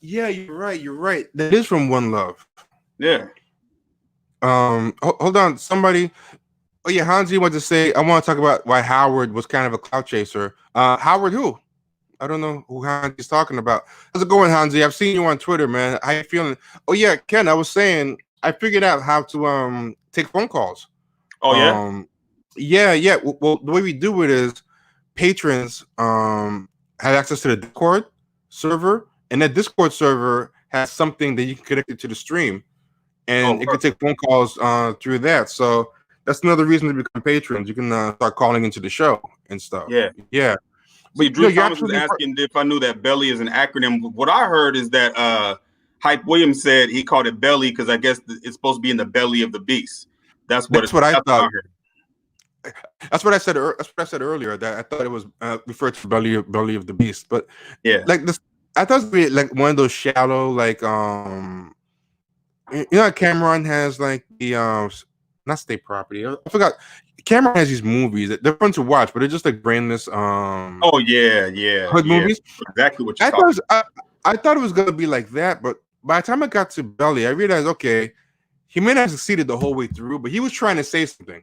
Yeah, you're right. That is from One Love. Yeah. Hold on. Somebody. Oh yeah, Hansi wants to say. I want to talk about why Howard was kind of a clout chaser. Howard who? I don't know who Hansi's talking about. How's it going, Hansi? I've seen you on Twitter, man. How you feeling? Oh yeah, Ken. I was saying I figured out how to take phone calls. Oh yeah. Yeah. Well, the way we do it is patrons have access to the Discord server, and that Discord server has something that you can connect it to the stream, and it can take phone calls through that. So that's another reason to become patrons. You can start calling into the show and stuff. Yeah. But Drew Thomas was asking if I knew that Belly is an acronym. What I heard is that Hype Williams said he called it belly because I guess it's supposed to be in the belly of the beast. That's what I that's thought. what I heard. That's what I said. That's what I said earlier. That I thought it was referred to belly of the beast. But yeah, like this, I thought it would be like one of those shallow, like you know, how Cameron has like the not state property. I forgot. Cameron has these movies that they're fun to watch, but they're just like brainless oh yeah, hood movies. Exactly what you're talking about. I thought it was gonna be like that, but by the time I got to Belly, I realized okay, he may not have succeeded the whole way through, but he was trying to say something.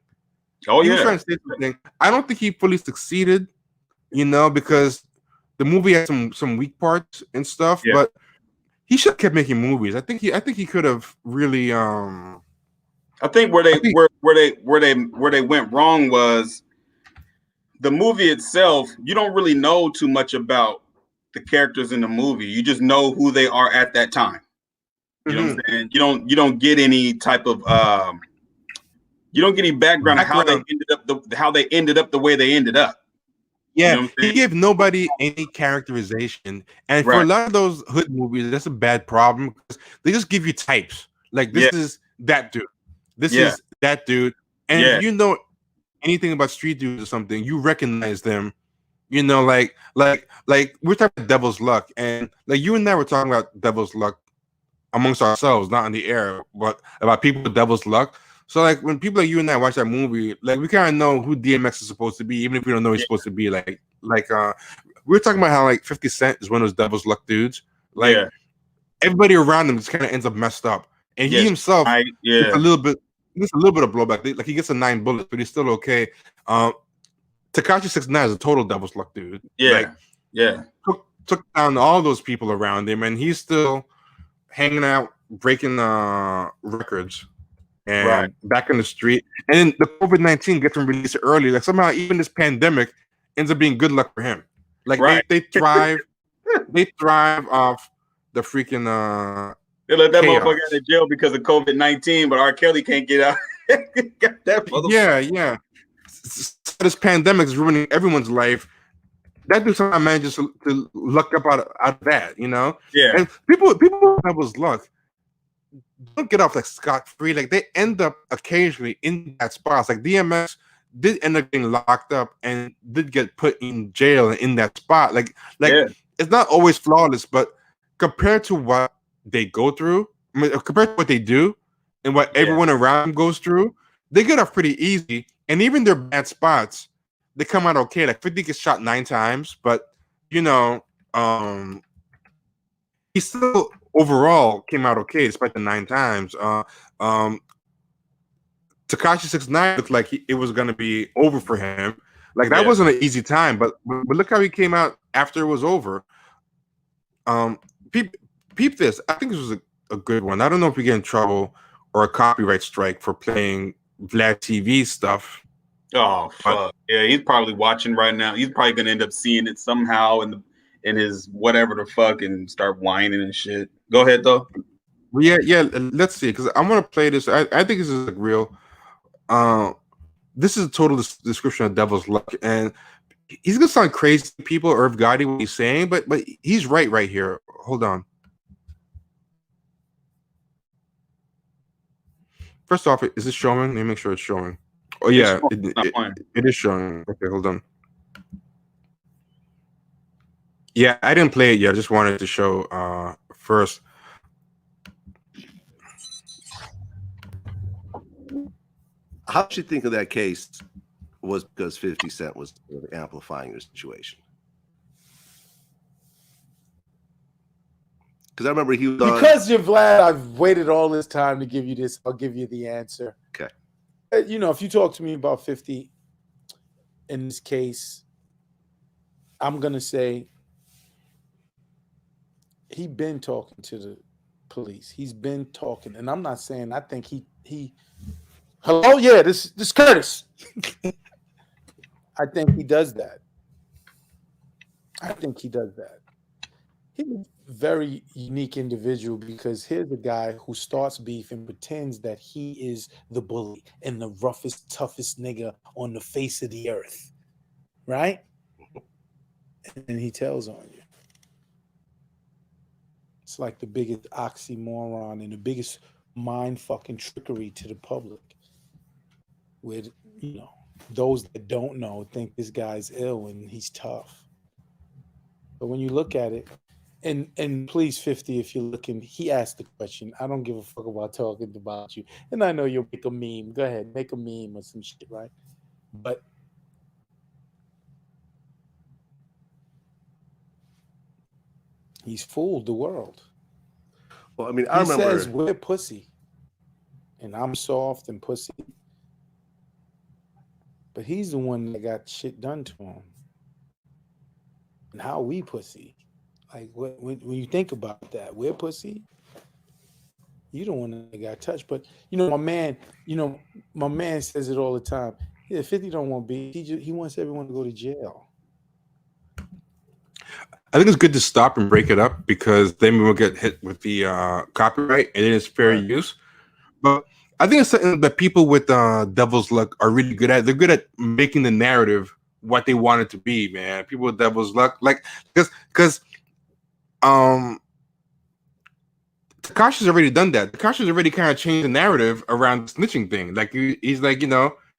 Oh he yeah, was trying to say something. I don't think he fully succeeded, you know, because the movie had some weak parts and stuff, but he should have kept making movies. I think he could have really I think where they went wrong was the movie itself. You don't really know too much about the characters in the movie. You just know who they are at that time. You know what I'm saying? You don't get any type of you don't get any background of how they ended up the way they ended up. Yeah, you know he gave nobody any characterization, and for a Right. lot of those hood movies, that's a bad problem because they just give you types. Like this is that dude, this is that dude, and if you know anything about street dudes or something, you recognize them. You know, like we're talking about Devil's Luck, and like you and I were talking about Devil's Luck amongst ourselves, not on the air, but about people with Devil's Luck. So like when people like you and I watch that movie, like we kind of know who DMX is supposed to be, even if we don't know he's supposed to be. Like we were talking about how like 50 Cent is one of those Devil's Luck dudes. Like everybody around him just kind of ends up messed up, and he himself gets a little bit of blowback. Like he gets a 9 bullets, but he's still okay. Tekashi 6ix9ine is a total Devil's Luck dude. Took down all those people around him, and he's still hanging out, breaking records. And back in the street, and then the COVID-19 gets him released early. Like somehow, even this pandemic ends up being good luck for him. Like they thrive, they thrive off the freaking. They let that chaos. motherfucker out of jail because of COVID-19, but R. Kelly can't get out. Got that Yeah. This pandemic is ruining everyone's life. That dude somehow manages to luck up out of that, you know. Yeah. And people that was luck. Don't get off like scot-free. Like they end up occasionally in that spot. Like DMX did end up getting locked up and did get put in jail in that spot. Like it's not always flawless, but compared to what they go through, I mean, compared to what they do and what everyone around them goes through, they get off pretty easy. And even their bad spots, they come out okay. Like 50 gets shot 9 times, but you know, he still overall came out okay despite the 9 times. Tekashi 6ix9ine looked like it was going to be over for him. Like that wasn't an easy time, but look how he came out after it was over. Peep this. I think this was a good one. I don't know if we get in trouble or a copyright strike for playing Vlad TV stuff. Oh fuck! Yeah, he's probably watching right now. He's probably gonna end up seeing it somehow in his whatever the fuck and start whining and shit. Go ahead though. Well, yeah. Let's see, because I want to play this. I think this is like real. This is a total description of Devil's Luck, and he's gonna sound crazy to people, Irv Gotti, what he's saying, but he's right here. Hold on. First off, is this showing? Let me make sure it's showing. Oh yeah, it is showing. Okay, hold on. Yeah, I didn't play it yet. I just wanted to show first. How did you think of that case was because 50 Cent was amplifying the situation? Because I remember he was because you're Vlad, I've waited all this time to give you this. I'll give you the answer. Okay. You know, if you talk to me about 50 in this case, I'm gonna say he been talking to the police. He's been talking, and I'm not saying I think he hello, yeah, this Curtis. I think he does that. He's a very unique individual because here's a guy who starts beef and pretends that he is the bully and the roughest, toughest nigga on the face of the earth, right? And he tells on you. It's like the biggest oxymoron and the biggest mind fucking trickery to the public. With, you know, those that don't know think this guy's ill and he's tough. But when you look at it, and please, 50, if you're looking, he asked the question. I don't give a fuck about talking about you. And I know you'll make a meme. Go ahead, make a meme or some shit, right? But he's fooled the world. Well, I mean, He says we're pussy. And I'm soft and pussy. But he's the one that got shit done to him. And how we pussy. Like, when you think about that, we're pussy. You don't want to got touched. But, my man says it all the time. Yeah, 50 don't want beef. He wants everyone to go to jail. I think it's good to stop and break it up because then we'll get hit with the copyright and it is fair use. But I think it's something that people with Devil's Luck are really good at. They're good at making the narrative what they want it to be, man. People with Devil's Luck, like, because Tekashi's already done that. Tekashi's already kind of changed the narrative around the snitching thing. Like he's like,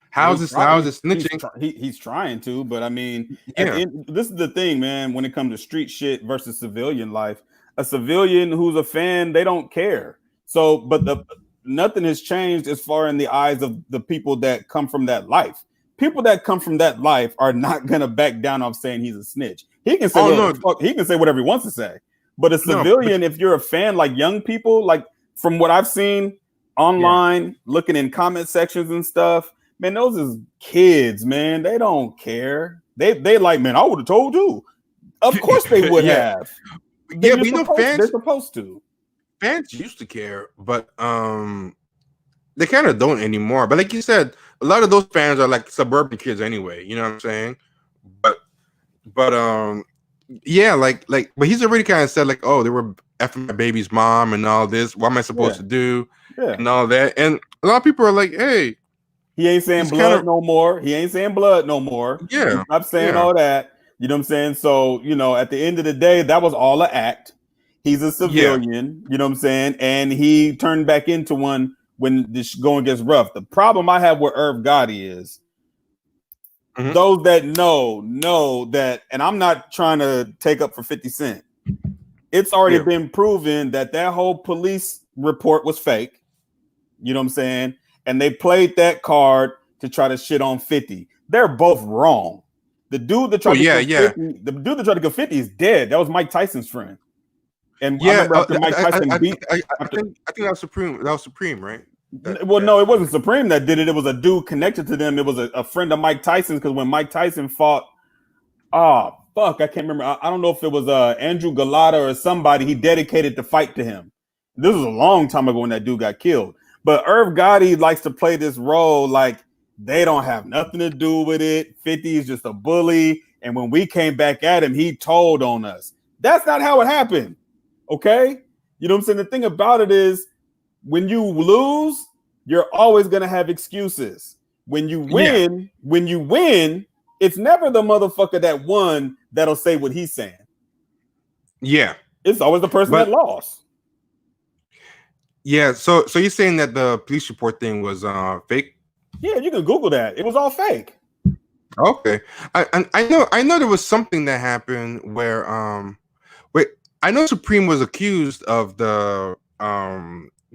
how is this snitching? He's trying to, but I mean, this is the thing, man. When it comes to street shit versus civilian life, a civilian who's a fan, they don't care. So, but nothing has changed as far in the eyes of the people that come from that life. People that come from that life are not gonna back down off saying he's a snitch. He can say he can say whatever he wants to say. But a civilian, if you're a fan, like young people, like from what I've seen online, looking in comment sections and stuff, man, those is kids, man. They don't care. They like, man, I would have told you. Of course they would have. Yeah, but fans, they're supposed to. Fans used to care, but they kind of don't anymore. But like you said, a lot of those fans are like suburban kids anyway. You know what I'm saying? But yeah, but he's already kind of said like, oh, they were effing my baby's mom and all this. What am I supposed to do? Yeah. And all that. And a lot of people are like, hey, he ain't saying blood no more. He ain't saying blood no more. Yeah. Stop saying all that. You know what I'm saying? So, at the end of the day, that was all an act. He's a civilian, you know what I'm saying? And he turned back into one when this going gets rough. The problem I have with Irv Gotti is those that know that, and I'm not trying to take up for 50 Cent. It's already been proven that whole police report was fake. You know what I'm saying? And they played that card to try to shit on 50. They're both wrong. The dude that tried to kill 50, the dude that tried to kill 50 is dead. That was Mike Tyson's friend. And I remember after Mike Tyson beat, I think that was Supreme. That was Supreme, right? No, it wasn't Supreme that did it. It was a dude connected to them. It was a friend of Mike Tyson's, because when Mike Tyson fought, I can't remember. I don't know if it was Andrew Galata or somebody. He dedicated the fight to him. This was a long time ago when that dude got killed. But Irv Gotti likes to play this role like they don't have nothing to do with it. 50 is just a bully. And when we came back at him, he told on us. That's not how it happened. Okay? You know what I'm saying? The thing about it is, when you lose, you're always going to have excuses. When you win, it's never the motherfucker that won that'll say what he's saying. Yeah. It's always the person that lost. Yeah, so you're saying that the police report thing was fake? Yeah, you can Google that. It was all fake. Okay. I know there was something that happened where I know Supreme was accused of the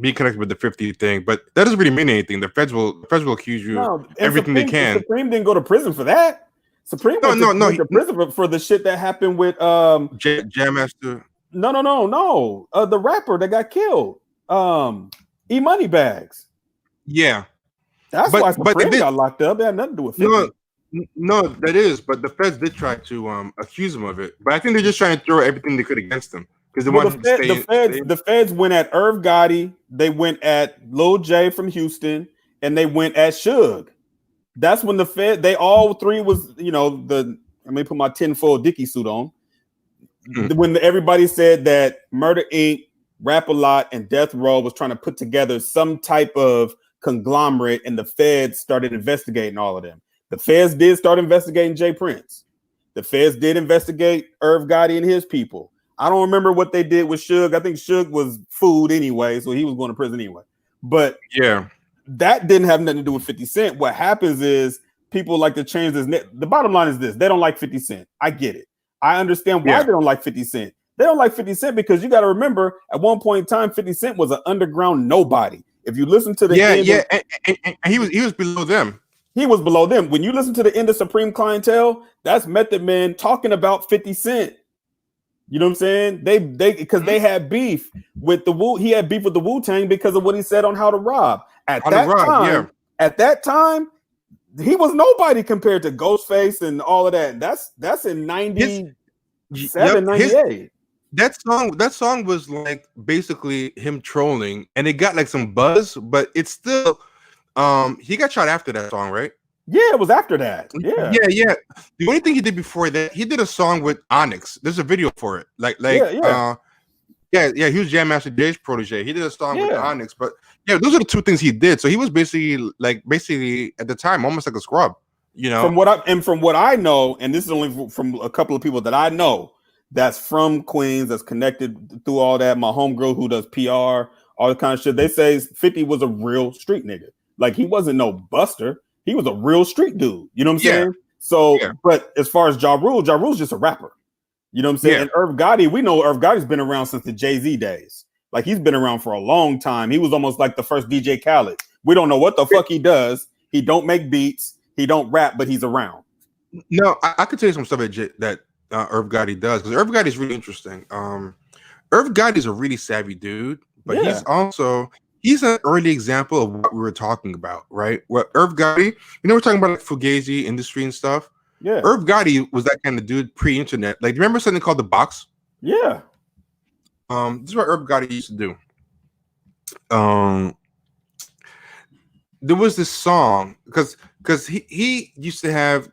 being connected with the 50 thing, but that doesn't really mean anything. The feds will accuse you of everything they can. Supreme didn't go to prison for that. Supreme went to prison for the shit that happened with Jam Master. No. The rapper that got killed. E Money Bags. Yeah. That's why Supreme got locked up. It had nothing to do with 50. No, that is, but the feds did try to accuse him of it. But I think they're just trying to throw everything they could against him. Because the feds went at Irv Gotti, they went at Lil J from Houston, and they went at Suge. That's when they all three was, let me put my tinfoil Dickie suit on. When everybody said that Murder Inc., Rap-A-Lot, and Death Row was trying to put together some type of conglomerate, and the feds started investigating all of them. The feds did start investigating Jay Prince. The feds did investigate Irv Gotti and his people. I don't remember what they did with Suge. I think Suge was food anyway, so he was going to prison anyway. But yeah, that didn't have nothing to do with 50 Cent. What happens is people like to change this. The bottom line is this: they don't like 50 Cent. I get it. I understand why they don't like 50 Cent. They don't like 50 Cent because you got to remember, at one point in time, 50 Cent was an underground nobody. If you listen to the end and he was below them. He was below them. When you listen to the end of Supreme Clientele, that's Method Man talking about 50 Cent. You know what I'm saying? They because they had beef with the Wu. He had beef with the Wu-Tang because of what he said on How to Rob. At that time, he was nobody compared to Ghostface and all of that. That's in 97, 98. That song was like basically him trolling, and it got like some buzz, but it's still he got shot after that song, right? Yeah, it was after that. Yeah. The only thing he did before that, he did a song with Onyx. There's a video for it. He was Jam Master Jay's protege. He did a song with Onyx, but yeah, those are the two things he did. So he was basically at the time almost like a scrub, you know. From what I know, and this is only from a couple of people that I know that's from Queens, that's connected through all that. My homegirl who does PR, all the kind of shit. They say 50 was a real street nigga. Like he wasn't no buster. He was a real street dude. You know what I'm saying? So, but as far as Ja Rule's just a rapper. You know what I'm saying? And Irv Gotti, we know Irv Gotti's been around since the Jay-Z days. Like he's been around for a long time. He was almost like the first DJ Khaled. We don't know what the fuck he does. He don't make beats. He don't rap, but he's around. No, I could tell you some stuff that Irv Gotti does, because Irv Gotti is really interesting. Irv Gotti is a really savvy dude, but he's an early example of what we were talking about, right? Where Irv Gotti, we're talking about like Fugazi industry and stuff. Yeah. Irv Gotti was that kind of dude pre-internet. Like, do you remember something called The Box? Yeah. This is what Irv Gotti used to do. There was this song because he used to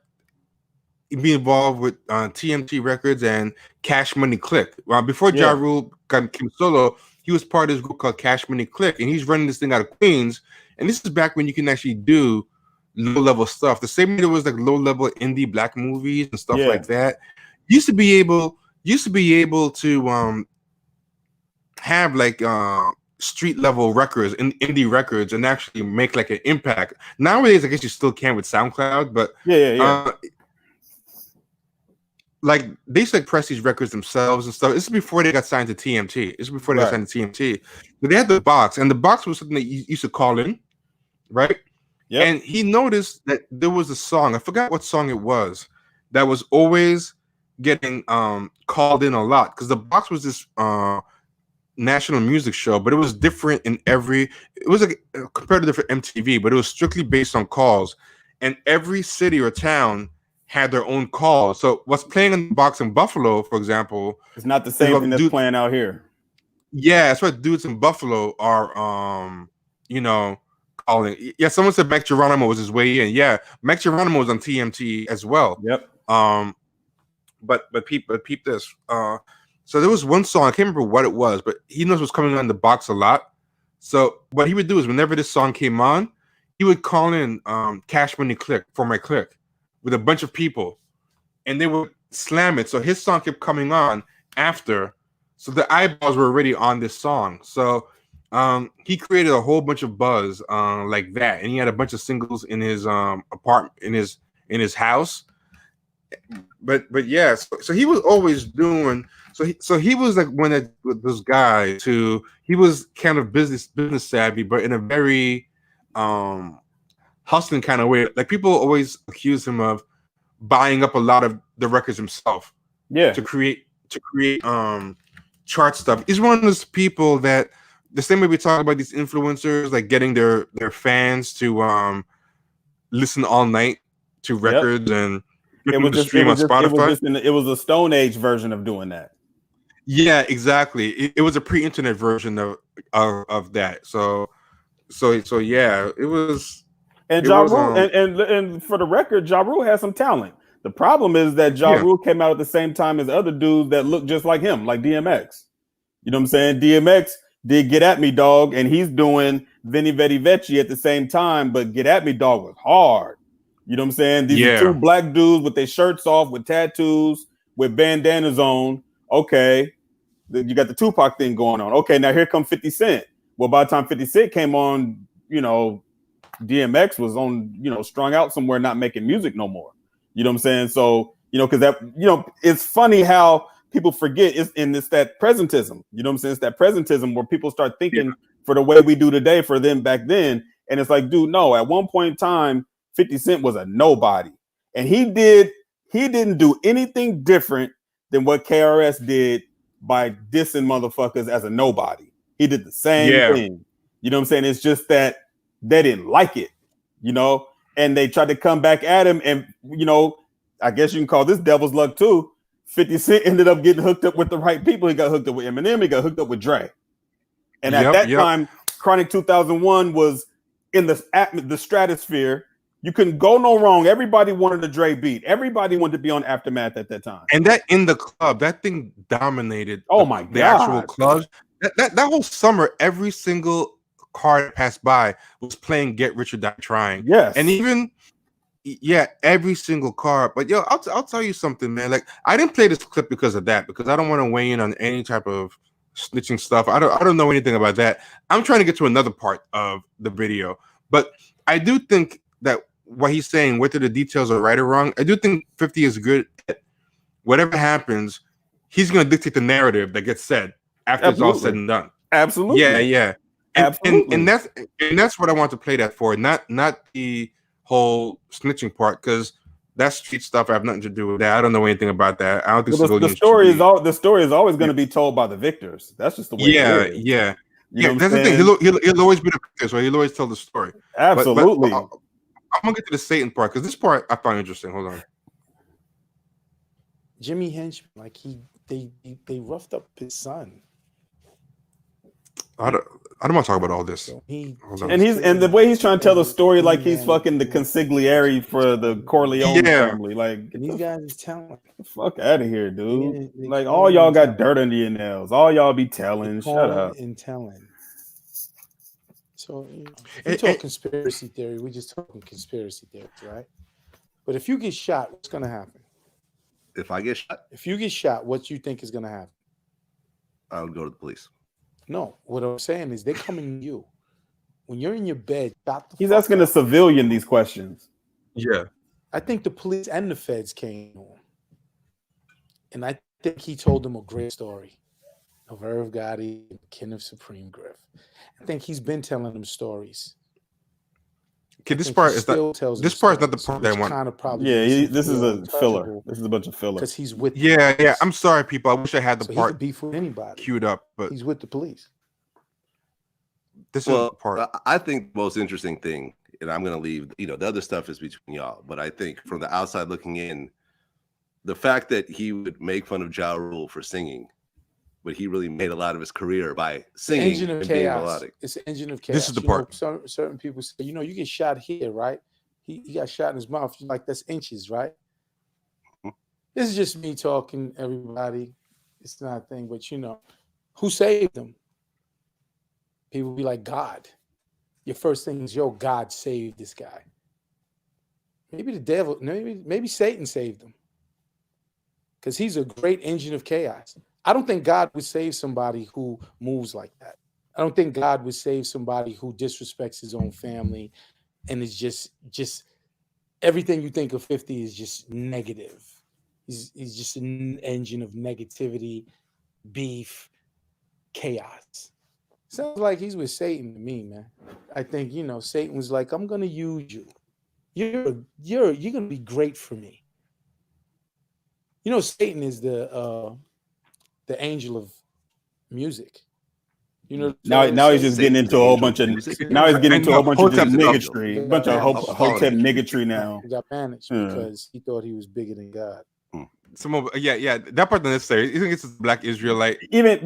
be involved with TMT Records and Cash Money Click. Before Ja Rule came solo, he was part of this group called Cash Money Click, and he's running this thing out of Queens. And this is back when you can actually do low-level stuff. The same way there was like low-level indie black movies and stuff like that. Used to be able to have like street-level records and indie records and actually make like an impact. Nowadays, I guess you still can with SoundCloud, but like they used to press these records themselves and stuff. This is before they got signed to TMT. But they had The Box, and The Box was something that you used to call in, right? Yeah. And he noticed that there was a song, I forgot what song it was, that was always getting called in a lot, because The Box was this national music show, but it was different it was like compared to different MTV, but it was strictly based on calls, and every city or town had their own call. So what's playing in The Box in Buffalo, for example, it's not the same thing that's playing out here. Yeah, that's what dudes in Buffalo are calling. Yeah, someone said Mac Geronimo was his way in. Yeah, Mac Geronimo was on TMT as well. Yep. But peep this. So there was one song, I can't remember what it was, but he knows what's coming on The Box a lot. So what he would do is whenever this song came on, he would call in Cash Money Click for my click with a bunch of people, and they would slam it. So his song kept coming on after, so the eyeballs were already on this song. So he created a whole bunch of buzz like that, and he had a bunch of singles in his apartment, in his house. But yeah, so he was always doing. So he was like one of those guys who he was kind of business savvy, but in a very hustling kind of way. Like people always accuse him of buying up a lot of the records himself. Yeah. To create chart stuff. He's one of those people that, the same way we talk about these influencers, like getting their fans to listen all night to records and stream on Spotify. It was a Stone Age version of doing that. Yeah, exactly. It was a pre-internet version of that. So yeah, it was. And Ja Rule, and for the record, Ja Rule has some talent. The problem is that Ja Rule came out at the same time as other dudes that look just like him, like DMX. You know what I'm saying? DMX did Get At Me Dog, and he's doing Veni Vedi Vecchi at the same time, but Get At Me Dog was hard. You know what I'm saying? These are two black dudes with their shirts off, with tattoos, with bandanas on. Okay. You got the Tupac thing going on. Okay, now here comes 50 Cent. Well, by the time 50 Cent came on, you know, DMX was on, you know, strung out somewhere, not making music no more. You know what I'm saying? So, you know, because that, you know, it's funny how people forget it's that presentism. You know what I'm saying? It's that presentism where people start thinking for the way we do today for them back then. And it's like, dude, no, at one point in time, 50 Cent was a nobody. And he didn't do anything different than what KRS did by dissing motherfuckers as a nobody. He did the same thing. You know what I'm saying? It's just that they didn't like it, you know, and they tried to come back at him. And, you know, I guess you can call this devil's luck too. 50 Cent ended up getting hooked up with the right people. He got hooked up with Eminem. He got hooked up with Dre. And at that time, Chronic 2001 was in the stratosphere. You couldn't go no wrong. Everybody wanted a Dre beat. Everybody wanted to be on Aftermath at that time. And that in the club, that thing dominated. Oh my the actual clubs. That whole summer, every single car that passed by was playing "Get Rich or Die Trying." Yes, and even every single car. But yo, I'll tell you something, man. Like I didn't play this clip because of that, because I don't want to weigh in on any type of snitching stuff. I don't know anything about that. I'm trying to get to another part of the video, but I do think that what he's saying, whether the details are right or wrong, I do think 50 is good at whatever happens. He's going to dictate the narrative that gets said after it's all said and done. Absolutely. Yeah. And that's what I want to play that for, not the whole snitching part, because that's street stuff. I have nothing to do with that. I don't know anything about that. I don't think the story is always going to be told by the victors. That's just the way it is. Yeah. You know That's the thing. He'll always be the victor, so he'll always tell the story. Absolutely. But I'm gonna get to the Satan part, because this part I find interesting. Hold on. Jimmy Henchman, like they roughed up his son. I don't want to talk about all this. So and the way he's trying to tell the story, like he's fucking the consigliere for the Corleone family. Like, and these guys is telling. Fuck out of here, dude. Like all y'all got dirt under your nails. All y'all be telling. Shut up. And telling. So we talk conspiracy theory. We're just talking conspiracy theories, right? But if you get shot, what's gonna happen? If I get shot? If you get shot, what you think is gonna happen? I would go to the police. No, what I'm saying is they're coming to you. When you're in your bed, he's asking a civilian these questions. Yeah. I think the police and the feds came to him. And I think he told them a great story of Irv Gotti, kin of Supreme Griff. I think he's been telling them stories. Okay, this part is not the part that I want. Kind of this is a filler. This is a bunch of filler. Because he's with yeah. I'm sorry, people. I wish I had the so part he could beef with anybody queued up, but he's with the police. This is the part. I think the most interesting thing, and I'm going to leave. The other stuff is between y'all, but I think from the outside looking in, the fact that he would make fun of Ja Rule for singing, but he really made a lot of his career by singing Engine of and chaos. being melodic. It's an engine of chaos. This is the part. Certain people say, you get shot here, right? He got shot in his mouth. Like, that's inches, right? This is just me talking, everybody. It's not a thing, but who saved him? People be like, God. Your first thing is, God saved this guy. Maybe the devil, maybe Satan saved him. Because he's a great engine of chaos. I don't think God would save somebody who moves like that. I don't think God would save somebody who disrespects his own family and is just everything you think of 50 is just negative. He's just an engine of negativity, beef, chaos. Sounds like he's with Satan to me, man. I think, Satan was like, I'm going to use you. You're going to be great for me. Satan is the angel of music. Now he's just getting into a whole bunch of just niggatry, bunch of hotep niggatry now. He got banished because he thought he was bigger than God. Some of that part not necessary. You think it's a Black Israelite? Even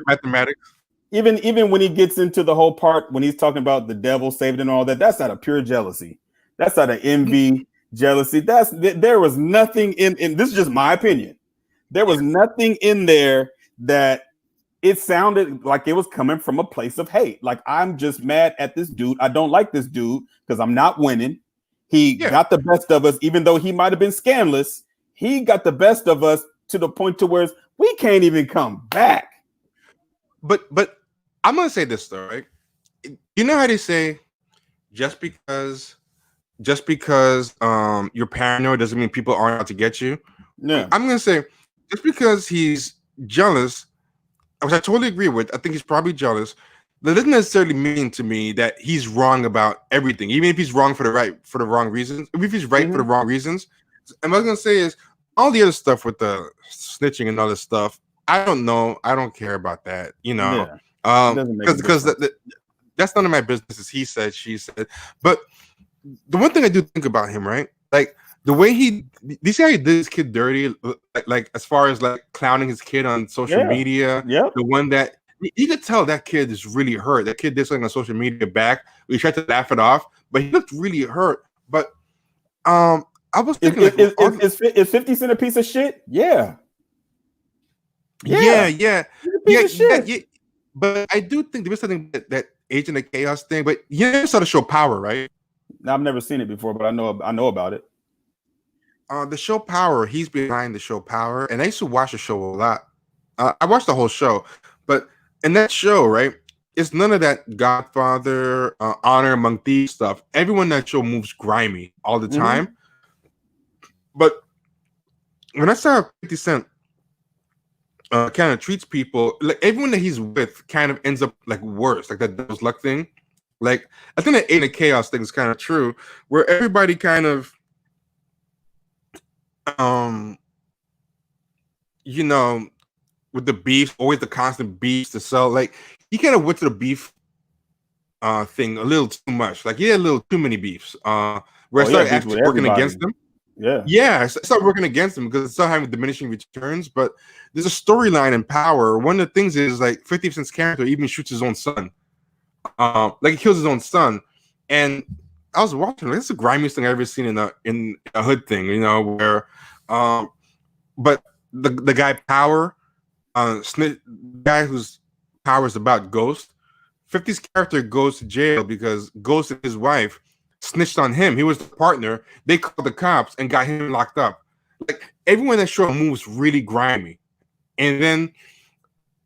mathematics. Even when he gets into the whole part when he's talking about the devil saved and all that, that's out of pure jealousy. That's out of envy, jealousy. There was nothing in this is just my opinion. There was nothing in there that it sounded like it was coming from a place of hate. Like, I'm just mad at this dude. I don't like this dude because I'm not winning. He got the best of us, even though he might have been scandalous. He got the best of us to the point to where We can't even come back. But I'm gonna say this though, right? You know how they say just because you're paranoid doesn't mean people aren't out to get you. Yeah. I'm gonna say just because he's jealous, which I totally agree with. I think he's probably jealous. That doesn't necessarily mean to me that he's wrong about everything, even if he's wrong for the wrong reasons. If he's right for the wrong reasons, and what I was gonna say is all the other stuff with the snitching and all this stuff. I don't know. I don't care about that. You know, because that's none of my business. Is he said, she said. But the one thing I do think about him, right? Like the way do you see how he did his kid dirty? Like as far as like clowning his kid on social media. Yeah. The one that you could tell that kid is really hurt. That kid did something on social media back. We tried to laugh it off, but he looked really hurt. But I was thinking, is 50 Cent a piece of shit? Yeah. Yeah. But I do think there was something that Agent of Chaos thing. But you never saw the show Power, right? I've never seen it before, but I know about it. The show Power, he's behind the show Power, and I used to watch the show a lot. I watched the whole show, but in that show, right, it's none of that Godfather, Honor Among Thieves stuff. Everyone in that show moves grimy all the time. But when I saw 50 Cent kind of treats people, like everyone that he's with kind of ends up like worse, like that Devil's Luck thing. Like I think that Agent of Chaos thing is kind of true, where everybody kind of you know, with the beef, always the constant beefs to sell. Like he kind of went to the beef thing a little too much. Like he had a little too many beefs. Where I started actually working against them. Yeah, I started working against them because it's still having diminishing returns. But there's a storyline in Power. One of the things is like 50 Cent's character even shoots his own son. Like he kills his own son. And I was watching, like, this is the grimiest thing I've ever seen in a hood thing, you know, where but the guy Power, guy whose power is about Ghost, 50's character goes to jail because Ghost and his wife snitched on him. He was the partner. They called the cops and got him locked up. Like everyone in that show moves really grimy. And then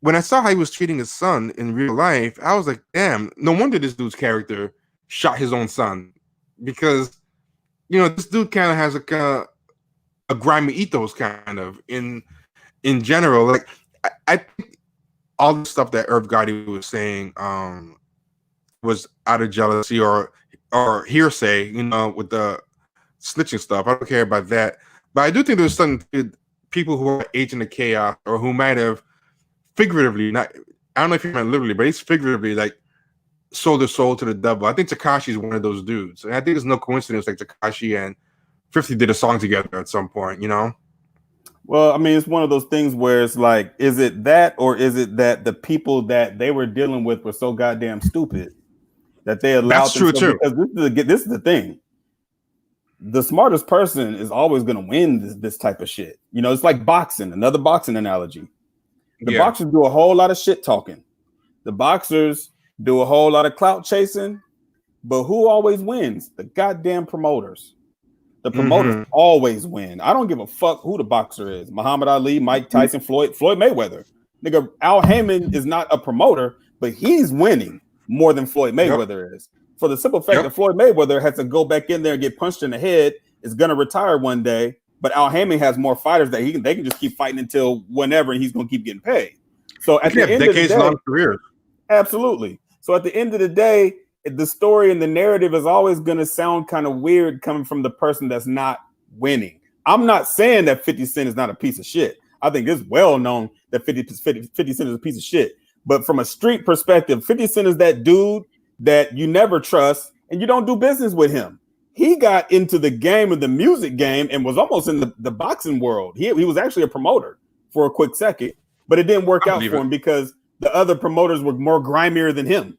when I saw how he was treating his son in real life, I was like, damn, no wonder this dude's character shot his own son. Because, you know, this dude kind of has a grimy ethos kind of in general. Like I think all the stuff that Irv Gotti was saying was out of jealousy or hearsay, you know, with the snitching stuff. I don't care about that. But I do think there's some people who are Agent of Chaos or who might have figuratively, I don't know if he meant literally, but he's figuratively like sold his soul to the devil. I think Tekashi is one of those dudes. And I think it's no coincidence like Tekashi and 50 did a song together at some point, you know? Well, I mean, it's one of those things where it's like, is it that or is it that the people that they were dealing with were so goddamn stupid that they allowed That's true too. Because this is the thing. The smartest person is always going to win this type of shit. You know, it's like boxing, another boxing analogy. The boxers do a whole lot of shit talking. The boxers do a whole lot of clout chasing, but who always wins? The goddamn promoters. The promoters always win. I don't give a fuck who the boxer is. Muhammad Ali, Mike Tyson, Floyd Mayweather. Nigga, Al Heyman is not a promoter, but he's winning more than Floyd Mayweather is. For the simple fact that Floyd Mayweather has to go back in there and get punched in the head, is going to retire one day, but Al Heyman has more fighters that they can just keep fighting until whenever, and he's going to keep getting paid. So at the end of the day, long career. Absolutely. So at the end of the day, the story and the narrative is always going to sound kind of weird coming from the person that's not winning. I'm not saying that 50 Cent is not a piece of shit. I think it's well known that 50 Cent is a piece of shit. But from a street perspective, 50 Cent is that dude that you never trust and you don't do business with him. He got into the game of the music game and was almost in the boxing world. He was actually a promoter for a quick second, but it didn't work out for him because the other promoters were more grimier than him.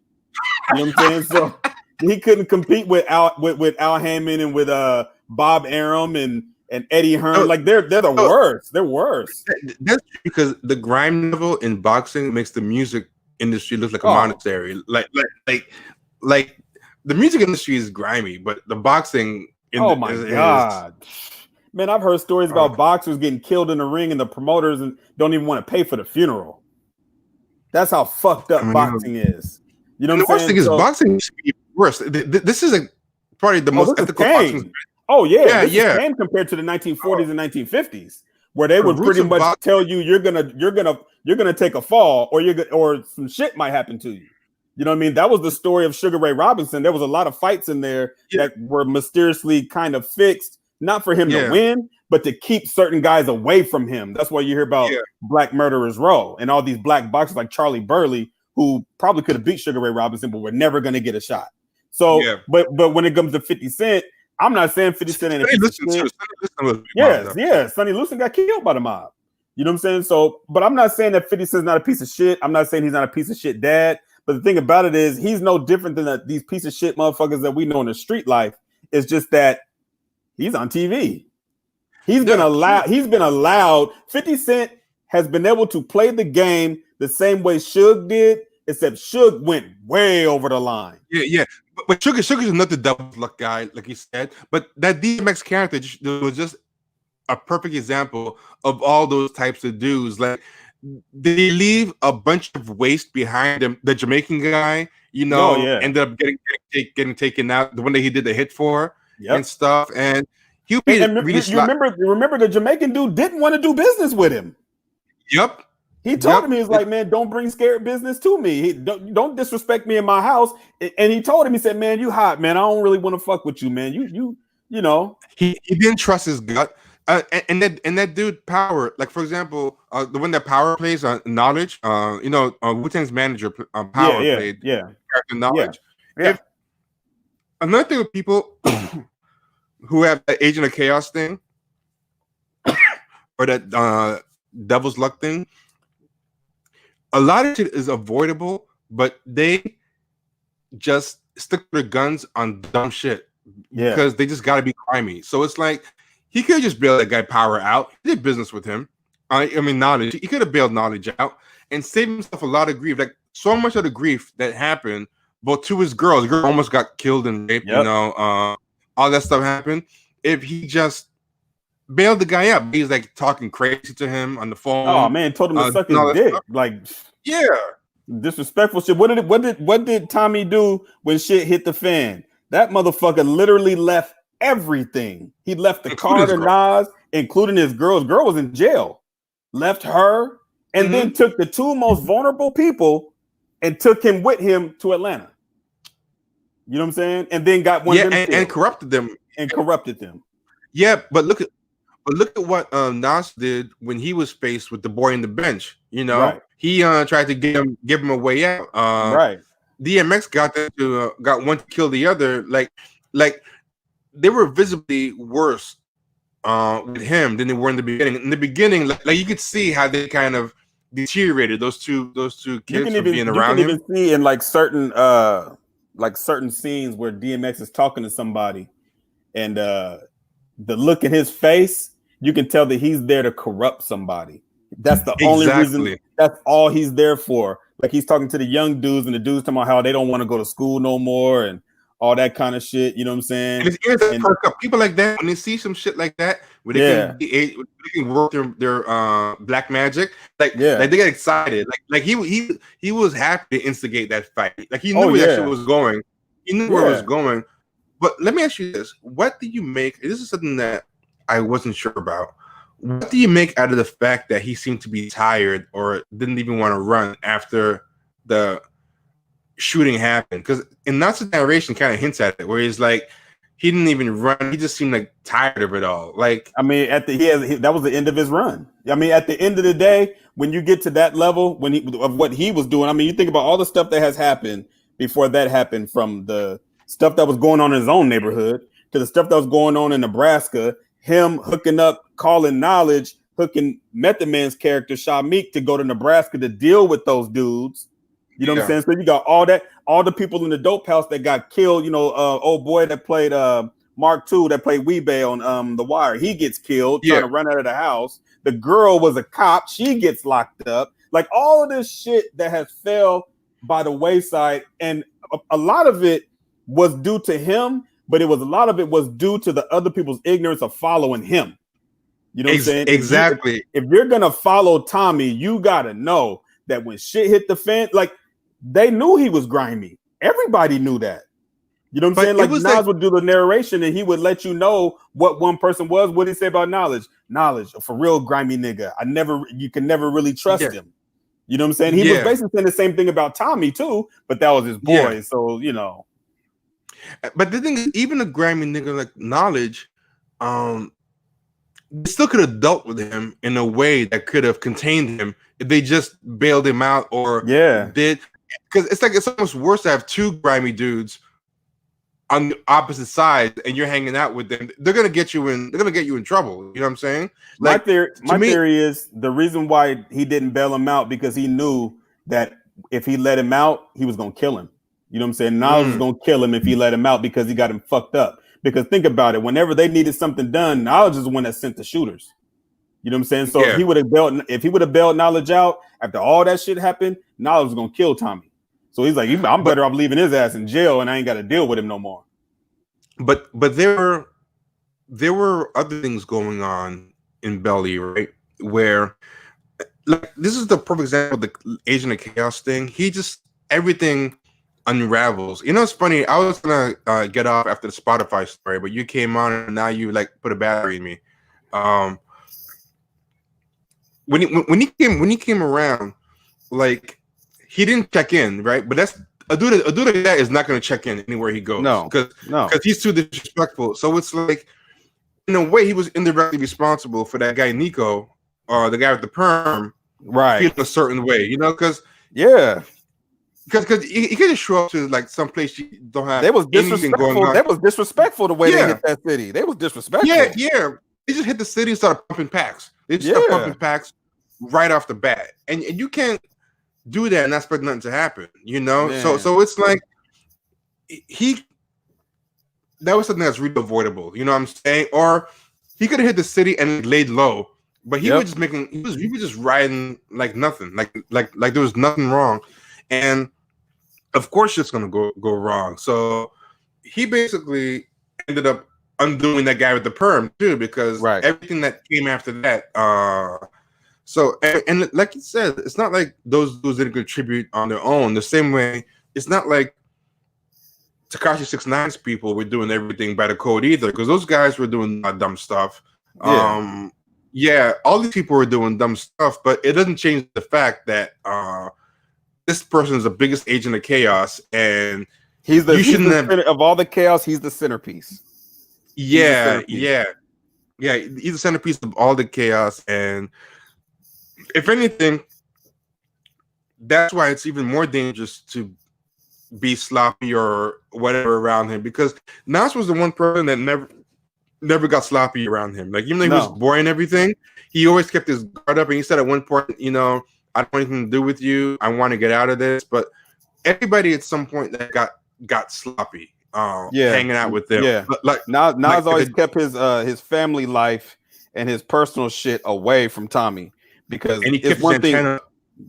You know what I'm saying? So he couldn't compete with Al Heyman and with Bob Arum and Eddie Hearn. Like they're the worst. They're worse. That's because the grime level in boxing makes the music industry look like a monastery. Like the music industry is grimy, but the boxing God. Man, I've heard stories about boxers getting killed in the ring and the promoters and don't even want to pay for the funeral. That's how fucked up boxing is. You know and what I'm saying? The worst thing is boxing should be worse. This is probably the most ethical boxing. Oh yeah, this is tame compared to the 1940s and 1950s, where they would pretty much tell you you're gonna take a fall or some shit might happen to you. You know what I mean? That was the story of Sugar Ray Robinson. There was a lot of fights in there that were mysteriously kind of fixed, not for him to win, but to keep certain guys away from him. That's why you hear about Black Murderers Row and all these black boxers like Charlie Burley, who probably could have beat Sugar Ray Robinson, but were never going to get a shot. So, but when it comes to 50 Cent, I'm not saying 50 Cent ain't a piece of shit. Yes, Sonny Liston got killed by the mob. You know what I'm saying? So, but I'm not saying that 50 Cent's not a piece of shit. I'm not saying he's not a piece of shit dad. But the thing about it is, he's no different than these piece of shit motherfuckers that we know in the street life. It's just that he's on TV. He's been allowed. 50 Cent has been able to play the game the same way Suge did, except Suge went way over the line. Yeah. But Sugar's another devil's luck guy, like you said. But that DMX character was just a perfect example of all those types of dudes. Like, they leave a bunch of waste behind him. The Jamaican guy, ended up getting taken out. The one that he did the hit for and stuff. And he remember the Jamaican dude didn't want to do business with him. Yep. He told him, he was like, man, don't bring scared business to me. Don't disrespect me in my house. And he told him, he said, man, you hot, man. I don't really want to fuck with you, man. You know. He didn't trust his gut. And that dude Power, like for example, the one that Power plays on Knowledge, Wu-Tang's manager Power played character Knowledge. Yeah. If another thing with people who have that Agent of Chaos thing or that Devil's Luck thing, a lot of shit is avoidable, but they just stick their guns on dumb shit because they just got to be crimey. So it's like, he could have just bailed that guy Power out. He did business with him. Knowledge. He could have bailed Knowledge out and saved himself a lot of grief. Like, so much of the grief that happened, both to his girl. The girl almost got killed and raped. All that stuff happened. If he just bailed the guy out, he's like talking crazy to him on the phone. Oh man, told him to suck his dick. Like, disrespectful shit. What did Tommy do when shit hit the fan? That motherfucker literally left everything. He left the car to Nas, including his girl. His girl was in jail. Left her, and then took the two most vulnerable people and took him with him to Atlanta. You know what I'm saying? And then got one of them and corrupted them. Yeah, but look at what Nas did when he was faced with the boy in the bench. You know, he tried to give him a way out. DMX got one to kill the other. Like they were visibly worse with him than they were in the beginning. In the beginning, like you could see how they kind of deteriorated. Those two kids from being around him. You can even see in like certain scenes where DMX is talking to somebody, and the look in his face, you can tell that he's there to corrupt somebody. That's the only reason. That's all he's there for. Like, he's talking to the young dudes, and the dudes talking about how they don't want to go to school no more, and all that kind of shit. You know what I'm saying? And his ears perk up. People like that, when they see some shit like that, where they can work their black magic, like they get excited. Like he was happy to instigate that fight. Like, he knew where that shit was going. He knew where it was going. But let me ask you this: what do you make? This is something that I wasn't sure about. What do you make out of the fact that he seemed to be tired or didn't even want to run after the shooting happened? Because in Nazi narration kind of hints at it, where he's like, he didn't even run. He just seemed like tired of it all. Like, I mean, that was the end of his run. I mean, at the end of the day, when you get to that level, of what he was doing, I mean, you think about all the stuff that has happened before that happened, from the stuff that was going on in his own neighborhood to the stuff that was going on in Nebraska, him hooking up, calling Knowledge, hooking Method Man's character Shamik to go to Nebraska to deal with those dudes. You know what I'm saying? So you got all the people in the dope house that got killed. You know, old boy that played Mark II, that played Weebay on The Wire, he gets killed trying to run out of the house. The girl was a cop, she gets locked up. Like, all of this shit that has fell by the wayside, and a lot of it was due to him, but a lot of it was due to the other people's ignorance of following him. You know what I'm saying? Exactly. If you're gonna follow Tommy, you gotta know that when shit hit the fan, like they knew he was grimy. Everybody knew that. You know what I'm saying? Like Nas would do the narration and he would let you know what one person was. What did he say about Knowledge? Knowledge, for real grimy nigga. You can never really trust him. You know what I'm saying? He was basically saying the same thing about Tommy too, but that was his boy. Yeah. So, you know. But the thing is, even a grimy nigga like Knowledge, they still could have dealt with him in a way that could have contained him if they just bailed him out or did. Because it's almost worse to have two grimy dudes on the opposite sides and you're hanging out with them. They're gonna get you in trouble. You know what I'm saying? Like, my theory is the reason why he didn't bail him out because he knew that if he let him out, he was gonna kill him. You know what I'm saying? Knowledge was gonna kill him if he let him out because he got him fucked up. Because think about it, whenever they needed something done, Knowledge is the one that sent the shooters. You know what I'm saying? So if he would have bailed Knowledge out after all that shit happened, Knowledge was gonna kill Tommy. So he's like, I'm better off leaving his ass in jail and I ain't got to deal with him no more. But there were other things going on in Belly, right? Where, like, this is the perfect example of the Agent of Chaos thing. Everything unravels. You know, it's funny. I was gonna get off after the Spotify story, but you came on and now you like put a battery in me. When he came around, like, he didn't check in, right? But that's a dude like that is not going to check in anywhere he goes. No, because he's too disrespectful. So it's like, in a way, he was indirectly responsible for that guy Nico, or the guy with the perm, right? Feeling a certain way, you know? Because he could just show up to like some place you don't have. They was anything going disrespectful. on. They was disrespectful the way they hit that city. They was disrespectful. Yeah. They just hit the city and started pumping packs. They just started pumping packs right off the bat, and you can't do that and not expect nothing to happen, you know. So it's like that was something that's really avoidable, you know what I'm saying? Or he could have hit the city and laid low, but he was just riding like nothing, like there was nothing wrong, and of course it's gonna go wrong. So he basically ended up undoing that guy with the perm too, because everything that came after that. So, and like you said, it's not like those dudes didn't contribute on their own. The same way, it's not like Tekashi 6ix9ine's people were doing everything by the code either, because those guys were doing dumb stuff. All these people were doing dumb stuff, but it doesn't change the fact that this person is the biggest agent of chaos, and he's the center of all the chaos. He's the centerpiece. He's the centerpiece of all the chaos, and if anything, that's why it's even more dangerous to be sloppy or whatever around him, because Nas was the one person that never got sloppy around him. Like, even though he was boring and everything, he always kept his guard up, and he said at one point, you know, I don't want anything to do with you. I want to get out of this. But everybody at some point that got sloppy, hanging out with them. Yeah, but like Nas always kept his family life and his personal shit away from Tommy. Because it's one thing,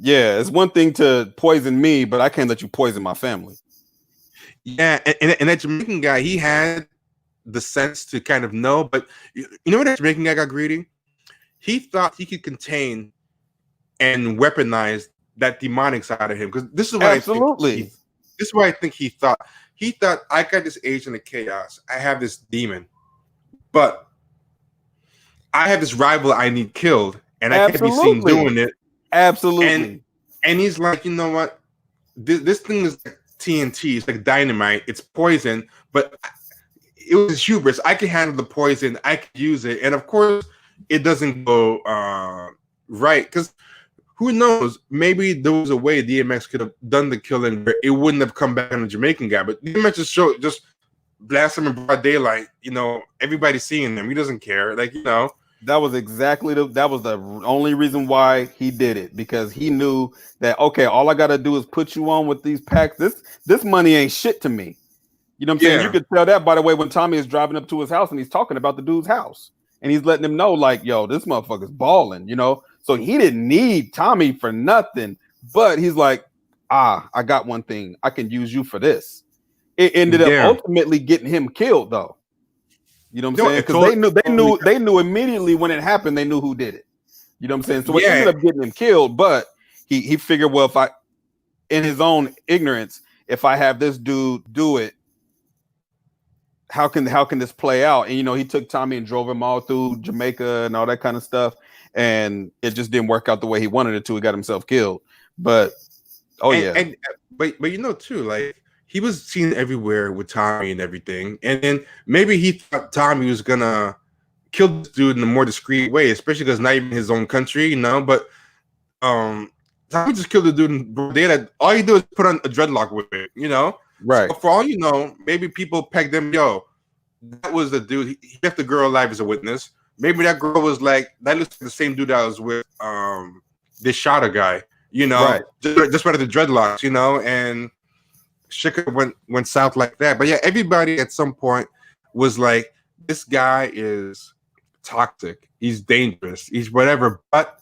it's one thing to poison me, but I can't let you poison my family. Yeah, and that Jamaican guy, he had the sense to kind of know, but you know what, that Jamaican guy got greedy? He thought he could contain and weaponize that demonic side of him. Because this is what I think he thought. He thought, I got this agent of chaos. I have this demon, but I have this rival I need killed. And I can't be seen doing it. Absolutely. And he's like, you know what? This thing is like TNT. It's like dynamite. It's poison. But it was hubris. I can handle the poison. I can use it. And of course, it doesn't go right. Because who knows? Maybe there was a way DMX could have done the killing where it wouldn't have come back on the Jamaican guy. But DMX just blast him in broad daylight. You know, everybody's seeing him. He doesn't care. Like, you know. That was the only reason why he did it, because he knew that, okay, all I got to do is put you on with these packs. This money ain't shit to me. You know what I'm saying? You could tell that, by the way, when Tommy is driving up to his house and he's talking about the dude's house and he's letting him know, like, yo, this motherfucker's balling, you know? So he didn't need Tommy for nothing, but he's like, I got one thing. I can use you for this. It ended up ultimately getting him killed, though. You know what I'm saying? Because they knew immediately when it happened. They knew who did it. You know what I'm saying? Because they knew immediately when it happened. They knew who did it. You know what I'm saying? So it ended up getting him killed. But he figured, well, if I, in his own ignorance, if I have this dude do it, how can this play out? And he took Tommy and drove him all through Jamaica and all that kind of stuff, and it just didn't work out the way he wanted it to. He got himself killed. But but too, like he was seen everywhere with Tommy and everything, and then maybe he thought Tommy was gonna kill this dude in a more discreet way, especially because not even his own country, But Tommy just killed the dude in broad daylight. All you do is put on a dreadlock with it, Right. So for all you know, maybe people pegged him. Yo, that was the dude. He left the girl alive as a witness. Maybe that girl was like, that looks like the same dude that was with this Shada guy. Right. Just by the dreadlocks, and shit went south like that. But yeah, everybody at some point was like, this guy is toxic. He's dangerous. He's whatever, but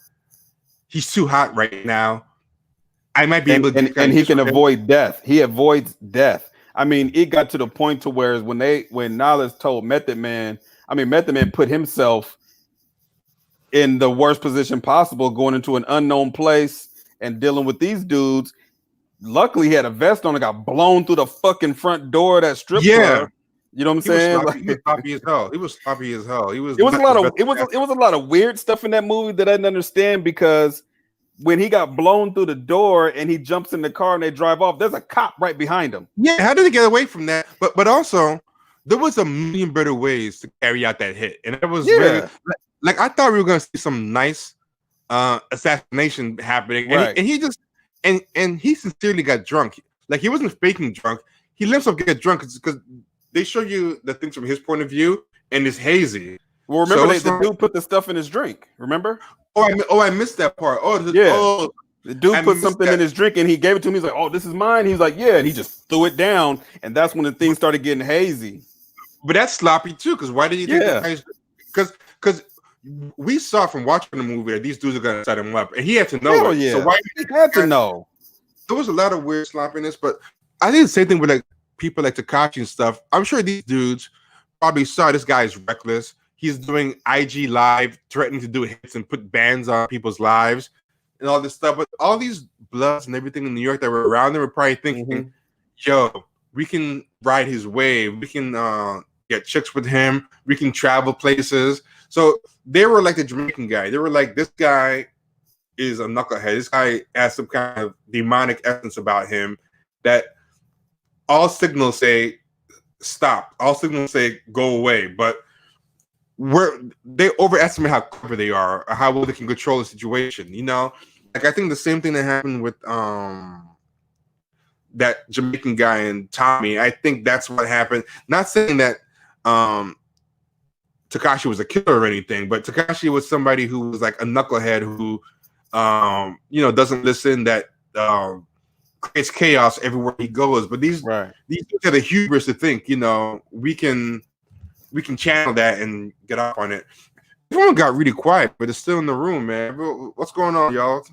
he's too hot right now. I might be able to, and he can avoid death. He avoids death. I mean, it got to the point to where when Nollis told Method Man, Method Man put himself in the worst position possible, going into an unknown place and dealing with these dudes. Luckily, he had a vest on and got blown through the fucking front door of that strip club. You know what I'm saying? He was sloppy as hell. He was sloppy as hell. It was a lot of weird stuff in that movie that I didn't understand, because when he got blown through the door and he jumps in the car and they drive off, there's a cop right behind him. Yeah, how did he get away from that? But also, there was a million better ways to carry out that hit, and it was really, like I thought we were gonna see some nice assassination happening, Right. and he just and he sincerely got drunk. Like he wasn't faking drunk. He let himself get drunk because they show you the things from his point of view, and it's hazy. Well, remember the dude put the stuff in his drink. Remember? I missed that part. The dude put something in his drink and he gave it to him. He's like, "Oh, this is mine." He's like, "Yeah," and he just threw it down, and that's when the thing started getting hazy. But that's sloppy too, because why did you think that guy? Because we saw from watching the movie that these dudes are gonna set him up, and he had to know. Hell it. yeah. So why he had to know? There was a lot of weird sloppiness, but I think the same thing with like people like Tekashi and stuff. I'm sure these dudes probably saw this guy's reckless. He's doing IG live, threatening to do hits and put bans on people's lives and all this stuff. But all these bloods and everything in New York that were around them were probably thinking, yo, we can ride his wave. We can get chicks with him. We can travel places. So they were like the Jamaican guy. They were like, this guy is a knucklehead. This guy has some kind of demonic essence about him that all signals say stop. All signals say go away. But they overestimate how clever they are, or how well they can control the situation. Like I think the same thing that happened with that Jamaican guy and Tommy. I think that's what happened. Not saying that Tekashi was a killer or anything, but Tekashi was somebody who was like a knucklehead who doesn't listen, that creates chaos everywhere he goes. But these dudes have the hubris to think, we can channel that and get off on it. Everyone got really quiet, but it's still in the room, man. What's going on, y'all?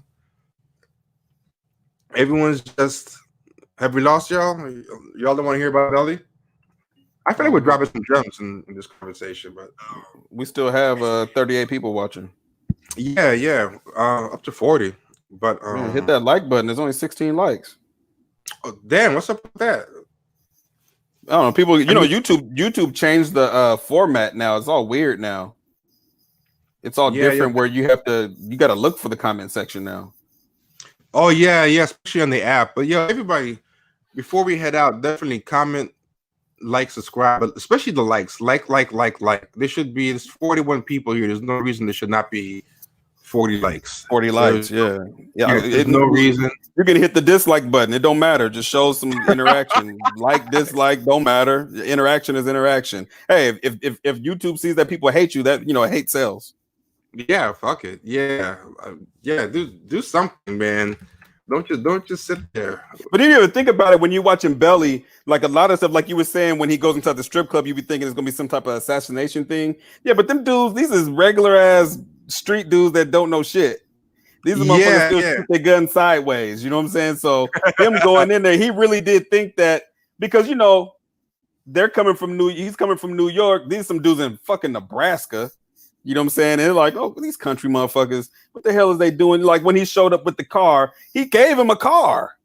Everyone's just, have we lost y'all? Y'all don't want to hear about Belly? I feel like we're dropping some gems in this conversation, but we still have 38 people watching. Yeah, up to 40. But hit that like button. There's only 16 likes. Oh, damn, what's up with that? I don't know. People, YouTube changed the format now. It's all weird now. It's all different where you got to look for the comment section now. Oh yeah, especially on the app. But everybody, before we head out, definitely comment, like, subscribe, but especially the likes. Like. There should be 41 people here. There's no reason there should not be 40 likes. 40 likes, yeah. There's no reason. You're gonna hit the dislike button. It don't matter. Just show some interaction. Like, dislike, don't matter. Interaction is interaction. Hey, if YouTube sees that people hate you, that hate sells. Yeah, fuck it. Yeah, do something, man. Don't just sit there. But if you ever think about it, when you're watching Belly, like a lot of stuff, like you were saying, when he goes into the strip club, you be thinking it's gonna be some type of assassination thing. Yeah, but them dudes, these is regular ass street dudes that don't know shit. These are motherfuckers still shoot their gun sideways. You know what I'm saying? So him going in there, he really did think that, because They're coming from he's coming from New York. These some dudes in fucking Nebraska. You know what I'm saying? And they're like, oh, these country motherfuckers, what the hell is they doing? Like when he showed up with the car, he gave him a car.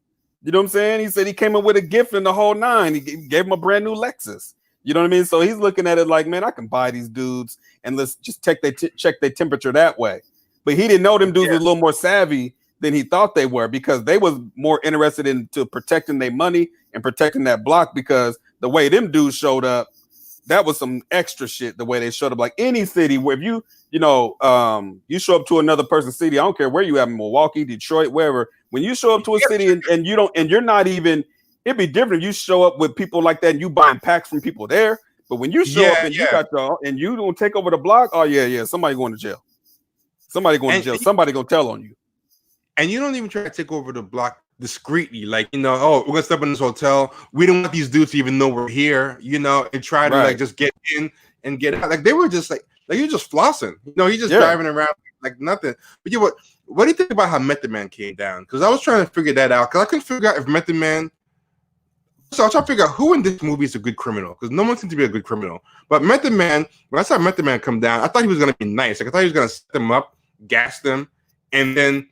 You know what I'm saying? He said he came in with a gift and the whole nine. He gave him a brand new Lexus. You know what I mean? So he's looking at it like, man, I can buy these dudes and let's just check their temperature that way. But he didn't know them dudes were a little more savvy than he thought they were, because they was more interested into protecting their money and protecting that block, because the way them dudes showed up, that was some extra shit. The way they showed up, like any city where if you show up to another person's city, I don't care where you have in Milwaukee, Detroit, wherever. When you show up to a city and you're not even, it'd be different if you show up with people like that and you buying packs from people there. But when you show up and you got and you don't take over the block, oh yeah, somebody going to jail. Somebody going to jail. Somebody gonna tell on you. And you don't even try to take over the block discreetly, like, oh, we're gonna step in this hotel. We don't want these dudes to even know we're here, and try to like just get in and get out. Like they were just like you're just flossing. He's just driving around like nothing. But what do you think about how Method Man came down? Because I was trying to figure that out. Because I couldn't figure out if Method Man. So I was trying to figure out who in this movie is a good criminal. Because no one seems to be a good criminal. But Method Man, when I saw Method Man come down, I thought he was gonna be nice. Like I thought he was gonna set them up, gas them, and then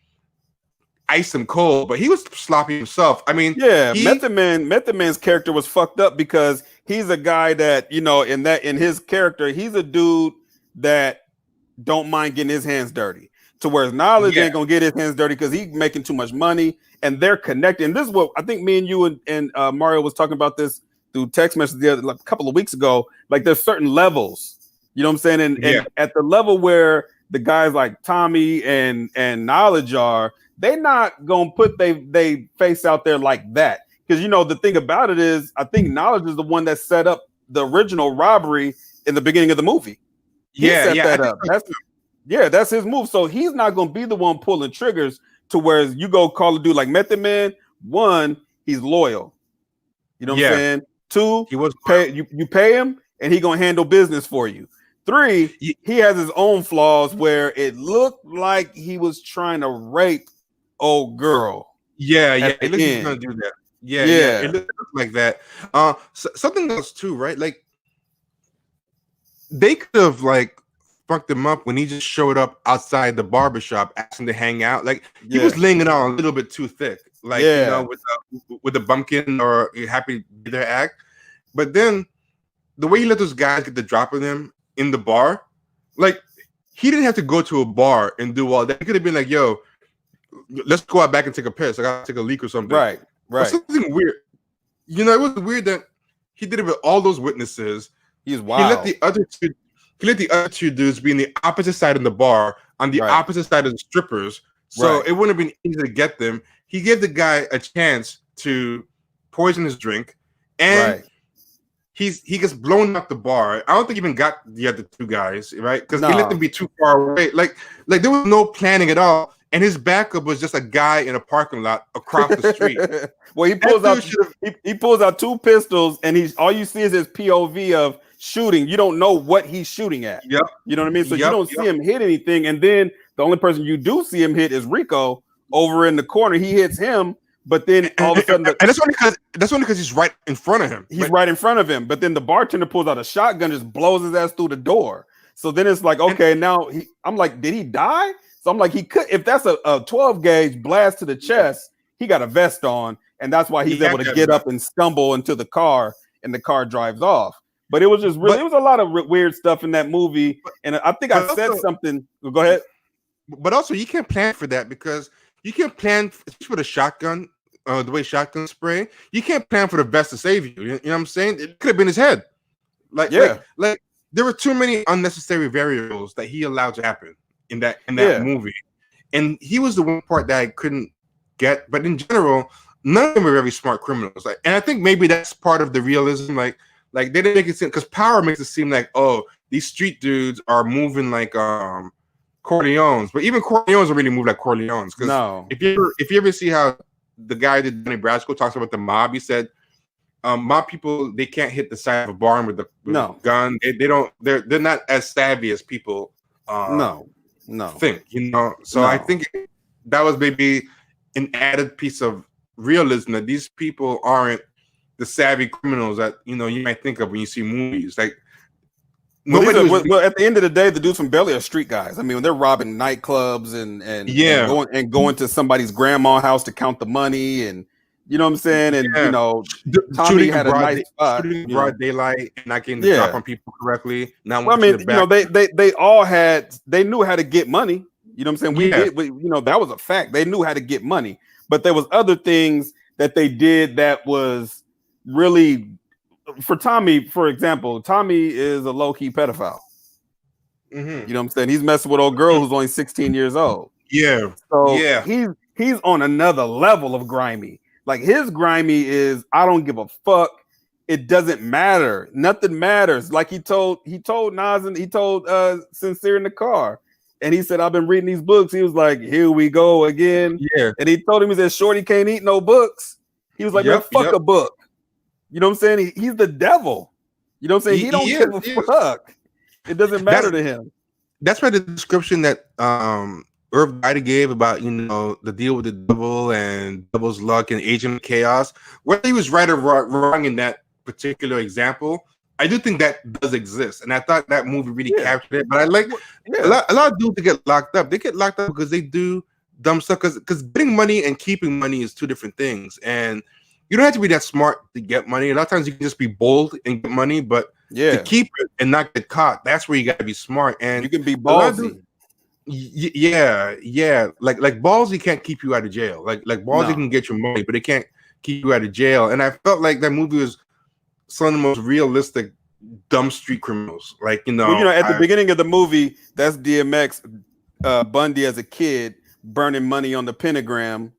ice him cold, but he was sloppy himself. I mean, Method Man's character was fucked up because he's a guy that, in his character, he's a dude that don't mind getting his hands dirty. To whereas Knowledge ain't gonna get his hands dirty because he's making too much money and they're connected. And this is what I think me and you and Mario was talking about this through text message a couple of weeks ago. Like there's certain levels, you know what I'm saying? And at the level where the guys like Tommy and Knowledge are, they not gonna put they face out there like that. Because the thing about it is, I think Knowledge is the one that set up the original robbery in the beginning of the movie. He set that up. That's his move. So he's not gonna be the one pulling triggers to where you go call a dude like Method Man. One, he's loyal. You know what I'm saying? Two, you pay him and he gonna handle business for you. Three, he has his own flaws where it looked like he was trying to rape old girl. It looks like he's gonna do that. It looks like that. Something else too, right? Like they could have like fucked him up when he just showed up outside the barbershop asking to hang out. Like he was laying it on a little bit too thick, like with the bumpkin or happy to be there act. But then the way he let those guys get the drop on him in the bar, like he didn't have to go to a bar and do all that. He could have been like, yo, let's go out back and take a piss. I gotta take a leak or something. Right. Or something weird. It was weird that he did it with all those witnesses. He's wild. He let the other two dudes be in the opposite side of the bar, on the opposite side of the strippers. So it wouldn't have been easy to get them. He gave the guy a chance to poison his drink, and he gets blown out the bar. I don't think he even got the other two guys, right? Because he let them be too far away. Like there was no planning at all. And his backup was just a guy in a parking lot across the street. Well, he pulls out two pistols, and all you see is his POV of shooting. You don't know what he's shooting at. Yep. You know what I mean? So you don't see him hit anything, and then the only person you do see him hit is Rico over in the corner. He hits him, but then all of a sudden, and that's only because he's right in front of him. He's right in front of him. But then the bartender pulls out a shotgun, just blows his ass through the door. So then it's like, okay, now I'm like, did he die? So I'm like, he could, if that's a 12 gauge blast to the chest, he got a vest on, and that's why he's able to get up and stumble into the car, and the car drives off. But it was just really, it was a lot of weird stuff in that movie, and I think I said something. Go ahead. But also, you can't plan for that because you can't plan for the shotgun, the way shotguns spray. You can't plan for the vest to save you. You know what I'm saying? It could have been his head. Like there were too many unnecessary variables that he allowed to happen in that movie, and he was the one part that I couldn't get. But in general, none of them were very smart criminals. Like, and I think maybe that's part of the realism. Like they didn't make it seem, because Power makes it seem like, oh, these street dudes are moving like Corleones, but even Corleones don't really move like Corleones. Because if you ever see how the guy that Donnie Brasco talks about the mob, he said mob people, they can't hit the side of a barn with a gun. They're not as savvy as people. Think, so I think that was maybe an added piece of realism, that these people aren't the savvy criminals that you might think of when you see movies. Like Well, nobody was. well, at the end of the day, the dudes from Belly are street guys. I mean, when they're robbing nightclubs and going to somebody's grandma's house to count the money, and you know what I'm saying. And Tommy shooting had a nice spot, shooting in broad daylight and not getting the Yeah. drop on people correctly. Not Well, I watching mean, the back. they knew how to get money. You know what I'm saying? Yeah. That was a fact. They knew how to get money, but there was other things that they did that was really, for Tommy, for example, Tommy is a low-key pedophile. You know what I'm saying? He's messing with old girl who's only 16 years old. Yeah. So Yeah. he's on another level of grimy. Like his grimy is, I don't give a fuck. It doesn't matter. Nothing matters. Like he told Nas and he told Sincere in the car. And he said, I've been reading these books. He was like, here we go again. Yeah. And he told him, he said, Shorty can't eat no books. He was like, man, fuck a book. You know what I'm saying? He's the devil. You know what I'm saying? He don't give a fuck. It doesn't matter to him. That's why the description that Irv Gotti gave about the deal with the devil and devil's luck and agent of chaos, whether he was right or wrong in that particular example, I do think that does exist, and I thought that movie really captured it. But I like a lot of dudes that get locked up. They get locked up because they do dumb stuff. Because getting money and keeping money is two different things, and you don't have to be that smart to get money. A lot of times you can just be bold and get money, but to keep it and not get caught, that's where you got to be smart. And you can be ballsy. Yeah. Like ballsy can't keep you out of jail. Like ballsy can get your money, but it can't keep you out of jail. And I felt like that movie was some of the most realistic dumb street criminals. Like at the beginning of the movie, that's DMX Bundy as a kid burning money on the pentagram.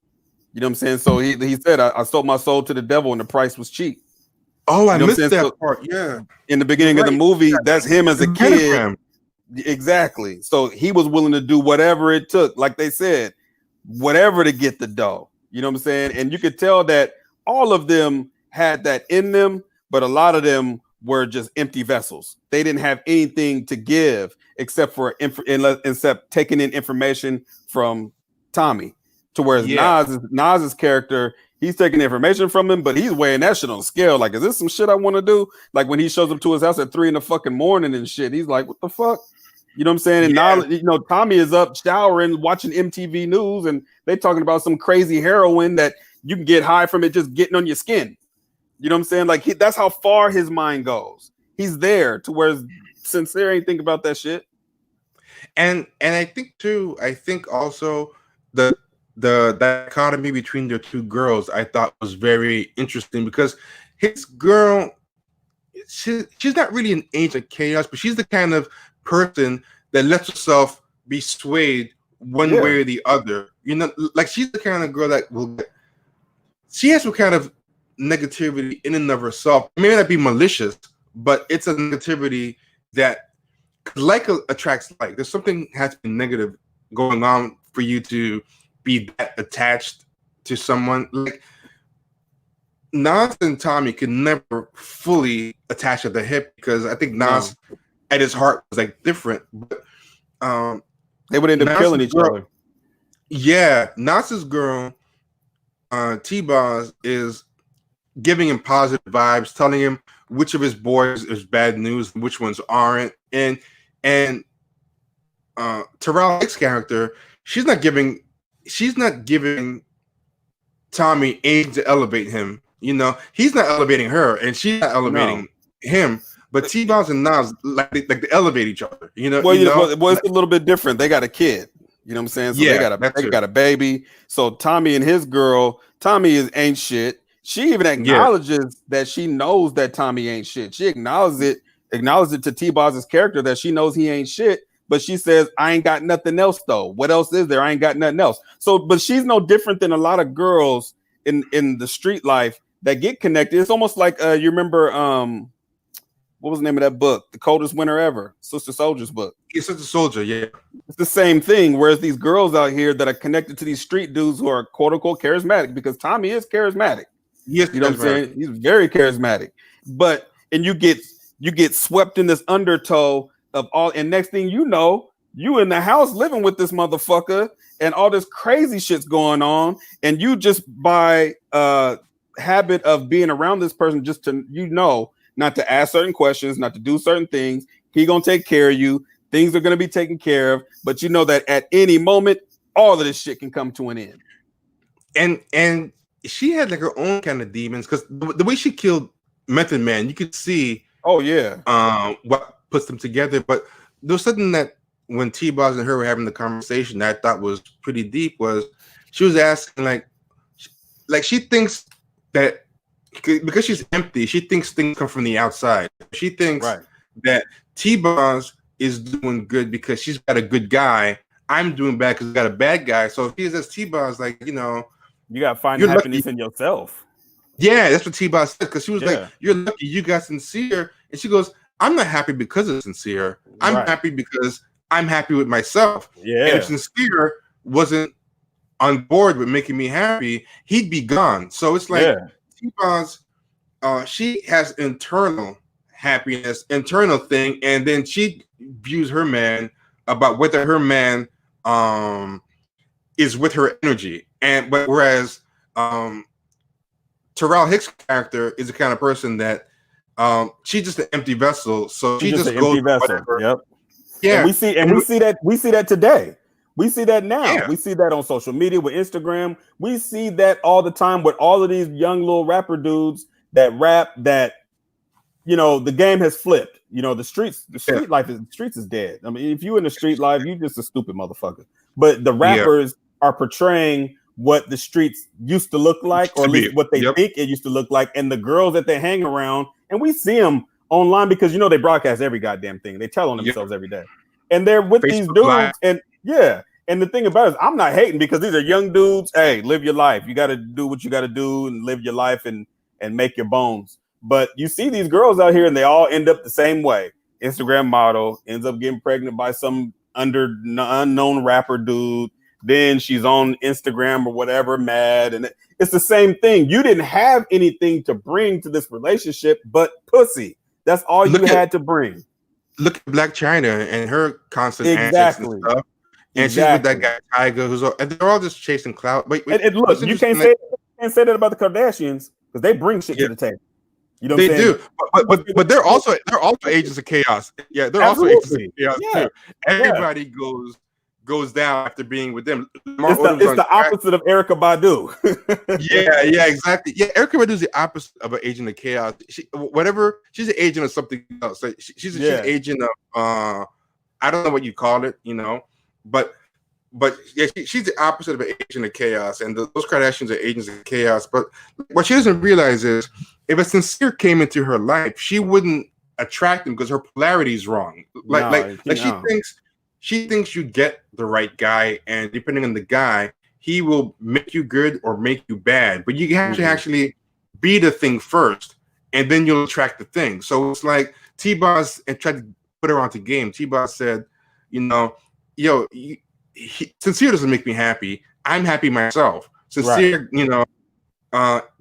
You know what I'm saying? So he said, I sold my soul to the devil and the price was cheap. Oh, I missed that part. Yeah. In the beginning of the movie, that's him as a kid. Exactly. So he was willing to do whatever it took, like they said, whatever to get the dough. You know what I'm saying? And you could tell that all of them had that in them, but a lot of them were just empty vessels. They didn't have anything to give except for taking in information from Tommy. To whereas Nas's character, he's taking information from him, but he's weighing that shit on scale. Like, is this some shit I want to do? Like when he shows up to his house at 3 a.m. and shit, he's like, what the fuck? You know what I'm saying? And now, Tommy is up showering, watching MTV News, and they talking about some crazy heroin that you can get high from it just getting on your skin. You know what I'm saying? Like that's how far his mind goes. He's there to where Sincere ain't think about that shit. And I think also the dichotomy between the two girls I thought was very interesting, because his girl, she's not really an agent of chaos, but she's the kind of person that lets herself be swayed one way or the other. Like she's the kind of girl that she has some kind of negativity in and of herself. It may not be malicious, but it's a negativity that like attracts like. There's something has to be negative going on for you to be that attached to someone. Like Nas and Tommy could never fully attach at the hip, because I think Nas at his heart was like different. But they would end up killing each other. Yeah, Nas's girl, T-Boz, is giving him positive vibes, telling him which of his boys is bad news and which ones aren't. And Terrell Lake's character, she's not giving Tommy aid to elevate him. He's not elevating her, and she's not elevating him. But T-Boz and Nas like they elevate each other. Well, it's a little bit different. They got a kid. You know what I'm saying? So they got a baby. So Tommy and his girl, Tommy ain't shit. She even acknowledges that she knows that Tommy ain't shit. She acknowledges it to T-Boz's character that she knows he ain't shit. But she says, I ain't got nothing else though. What else is there? I ain't got nothing else. So, but she's no different than a lot of girls in the street life that get connected. It's almost like you remember what was the name of that book? The Coldest Winter Ever, Sister Soldier's book. Yeah, Sister Soldier, yeah. It's the same thing. Whereas these girls out here that are connected to these street dudes who are quote unquote charismatic, because Tommy is charismatic. Yes, you know what I'm saying? He's very charismatic. But you get swept in this undertow of all, and next thing you know, you in the house living with this motherfucker, and all this crazy shit's going on, and you just by habit of being around this person just to not to ask certain questions, not to do certain things. He gonna take care of you. Things are gonna be taken care of, but you know that at any moment, all of this shit can come to an end. And she had like her own kind of demons because the way she killed Method Man, you could see. Oh yeah. What puts them together, but there was something that when T-Boz and her were having the conversation that I thought was pretty deep. Was she was asking like she thinks that because she's empty, she thinks things come from the outside. She thinks that T-Boz is doing good because she's got a good guy. I'm doing bad because I got a bad guy. So if he says T-Boz, like, you gotta find happiness in yourself. Yeah, that's what T-Boz said, because she was like, you're lucky you got Sincere. And she goes, I'm not happy because of Sincere. I'm happy because I'm happy with myself. Yeah. And if Sincere wasn't on board with making me happy, he'd be gone. So it's like T-Boz, she has internal happiness, internal thing, and then she views her man about whether her man is with her energy. But whereas Terrell Hicks' character is the kind of person that she's just an empty vessel. So she just an goes empty vessel. whatever. Yep. Yeah. And we see that today. We see that now. Yeah. We see that on social media with Instagram. We see that all the time with all of these young little rapper dudes that rap that, the game has flipped. The street streets is dead. I mean, if you in the street life, you just a stupid motherfucker. But the rappers are portraying what the streets used to look like, or at least what they think it used to look like, and the girls that they hang around, and we see them online because they broadcast every goddamn thing. They tell on themselves every day, and they're with Facebook these dudes, Live. And the thing about it is, I'm not hating because these are young dudes. Hey, live your life. You got to do what you got to do and live your life and make your bones. But you see these girls out here, and they all end up the same way. Instagram model ends up getting pregnant by some unknown rapper dude. Then she's on Instagram or whatever, mad. And it's the same thing. You didn't have anything to bring to this relationship but pussy. That's all you had to bring. Look at Black China and her constant antics and stuff. And she's with that guy Tyga, and they're all just chasing clout. Wait, and look, you can't say that about the Kardashians because they bring shit to the table. You know what I'm saying? Do, but they're also agents of chaos. Yeah, they're also agents of chaos too. Everybody goes down after being with them. It's the opposite of Erykah Badu. yeah, exactly. Yeah, Erykah Badu is the opposite of an agent of chaos. She's an agent of something else. Like she's an agent of I don't know what you call it, but yeah, she's the opposite of an agent of chaos, and those Kardashians are agents of chaos. But what she doesn't realize is, if a Sincere came into her life, she wouldn't attract him because her polarity is wrong. She thinks you get the right guy, and depending on the guy, he will make you good or make you bad. But you have to actually be the thing first, and then you'll attract the thing. So it's like T-Boz, and tried to put her onto game. T-Boz said, Sincere doesn't make me happy. I'm happy myself. Sincere,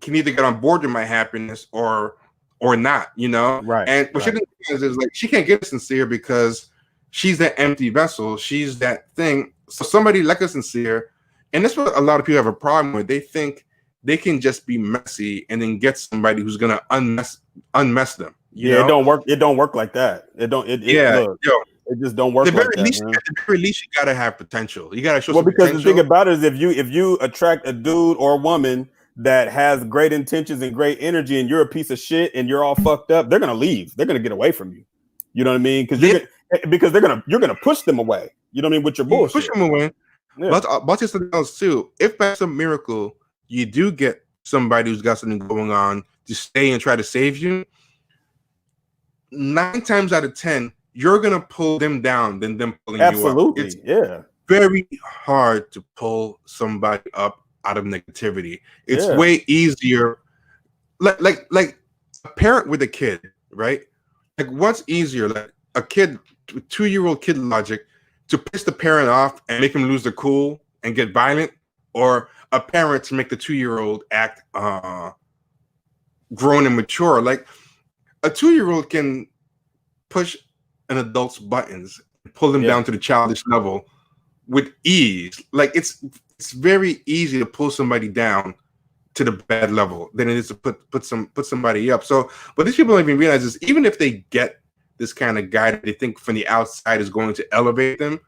can either get on board with my happiness or not, Right. And what she doesn't realize is like she can't get Sincere because she's that empty vessel. She's that thing. So somebody like a Sincere, and that's what a lot of people have a problem with. They think they can just be messy and then get somebody who's gonna unmess them. You know? It don't work. It don't work like that. It don't. It just don't work. At like the very least, you gotta have potential. You gotta show. Well, some because potential. the thing about it is, if you attract a dude or a woman that has great intentions and great energy, and you're a piece of shit and you're all fucked up, they're gonna leave. They're gonna get away from you. You know what I mean? Because you're gonna push them away. You know what I mean, with your bullshit. Push them away. Yeah. But just something else too. If by some miracle you do get somebody who's got something going on to stay and try to save you, 9 times out of 10, you're gonna pull them down than them pulling you up. Absolutely, It's yeah. very hard to pull somebody up out of negativity. It's way easier. Like a parent with a kid, right? Like what's easier? Like a kid, 2-year-old kid logic, to piss the parent off and make him lose their cool and get violent, or a parent to make the 2-year-old act grown and mature. Like a 2-year-old can push an adult's buttons, pull them down to the childish level with ease. Like it's very easy to pull somebody down to the bad level than it is to put somebody up. So what these people don't even realize is even if they get this kind of guy that they think from the outside is going to elevate them,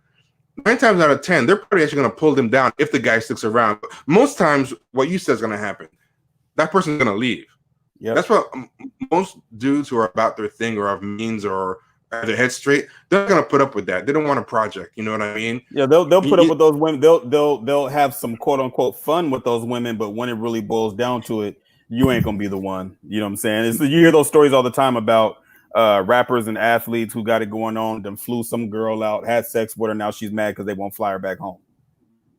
9 times out of 10, they're probably actually going to pull them down if the guy sticks around. But most times, what you said is going to happen. That person's going to leave. Yep. That's what most dudes who are about their thing or have means or have their head straight, they're not going to put up with that. They don't want a project. You know what I mean? Yeah, they'll put up with those women. They'll have some quote unquote fun with those women, but when it really boils down to it, you ain't gonna be the one. You know what I'm saying? You hear those stories all the time about rappers and athletes who got it going on, then flew some girl out, had sex with her, now she's mad because they won't fly her back home.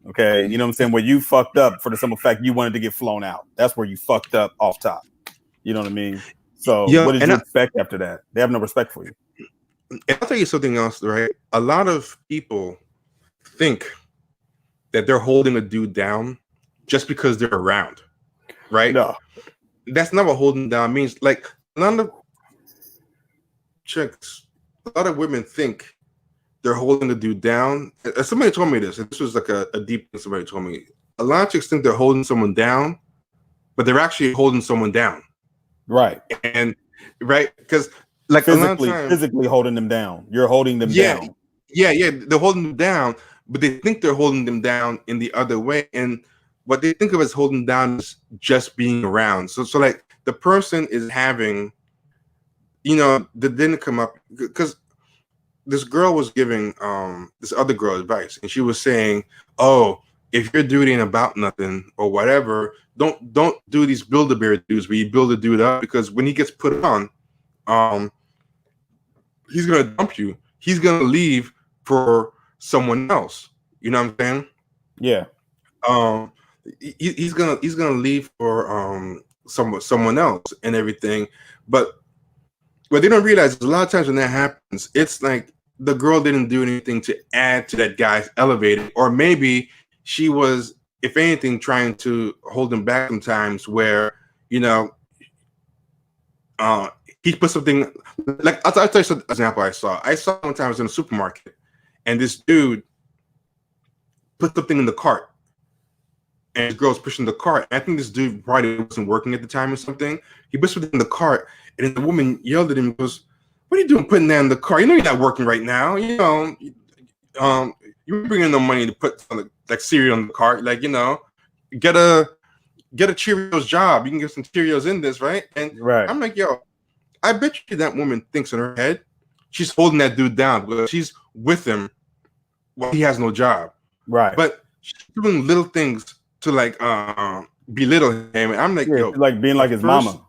Okay, you know what I'm saying? Where you fucked up for the simple fact you wanted to get flown out. That's where you fucked up off top. You know what I mean? So what did you expect after that? They have no respect for you. And I'll tell you something else, right? A lot of people think that they're holding a dude down just because they're around, right? No. That's not what holding down means. Like, a lot of chicks, a lot of women think they're holding the dude down. Somebody told me this, and this was like a deep thing somebody told me. A lot of chicks think they're holding someone down, but they're actually holding someone down. Right. And, right? Because, like, physically holding them down. You're holding them down. Yeah. They're holding them down, but they think they're holding them down in the other way. And what they think of as holding down is just being around. So like the person is having, you know, that didn't come up because this girl was giving this other girl advice, and she was saying, "Oh, if your dude ain't about nothing or whatever, don't do these Build-A-Bear dudes where you build a dude up, because when he gets put on, he's gonna dump you. He's gonna leave for someone else. You know what I'm saying? Yeah. He's gonna leave for someone else and everything. But what they don't realize is a lot of times when that happens, it's like the girl didn't do anything to add to that guy's elevated, or maybe she was, if anything, trying to hold him back sometimes where, you know, he put something, like, I'll tell you some example I saw. I saw one time I was in a supermarket, and this dude put something in the cart, and his girl's pushing the cart. And I think this dude probably wasn't working at the time or something. He put something in the cart, and then the woman yelled at him and goes, "What are you doing putting that in the cart? You know you're not working right now. You know, you're bringing no money to put like cereal in the cart. Like, you know, get a Cheerios job. You can get some Cheerios in this, right?" And I'm like, yo, I bet you that woman thinks in her head she's holding that dude down because she's with him while he has no job. Right. But she's doing little things to like belittle him. And I'm like, yo, like being like his mama.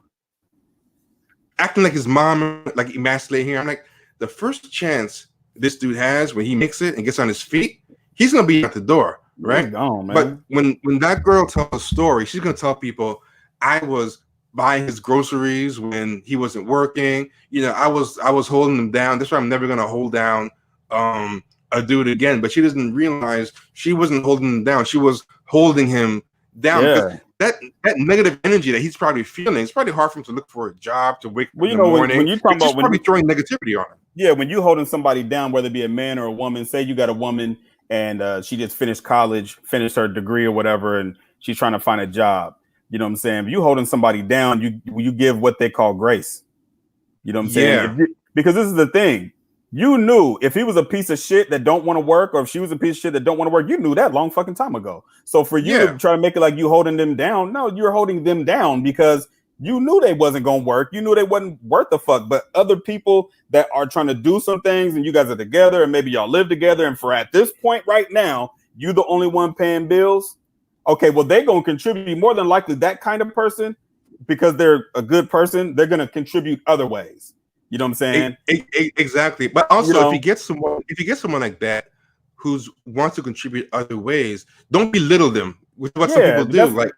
Acting like his mom, like emasculating here. I'm like, the first chance this dude has when he makes it and gets on his feet, he's gonna be at the door, right? He's gone, man. But when that girl tells a story, she's gonna tell people, I was buying his groceries when he wasn't working. You know, I was holding him down. That's why I'm never gonna hold down a dude again. But she doesn't realize she wasn't holding him down. She was holding him down. Yeah. That negative energy that he's probably feeling, it's probably hard for him to look for a job, to wake up in the morning. When you talk about probably throwing negativity on him. Yeah, when you holding somebody down, whether it be a man or a woman, say you got a woman and she just finished college, finished her degree or whatever, and she's trying to find a job. You know what I'm saying? If you holding somebody down, you give what they call grace. You know what I'm saying? Yeah. Because this is the thing. You knew if he was a piece of shit that don't want to work, or if she was a piece of shit that don't want to work, you knew that long fucking time ago. So for you to try to make it like you holding them down, no, you're holding them down because you knew they wasn't gonna work. You knew they wasn't worth the fuck. But other people that are trying to do some things, and you guys are together, and maybe y'all live together, and for at this point right now, you the only one paying bills. Okay, well, they're gonna contribute more than likely. That kind of person, because they're a good person, they're gonna contribute other ways. You know what I'm saying? Exactly. But also, You know, if you get someone like that who wants to contribute other ways, don't belittle them with what some people do. Like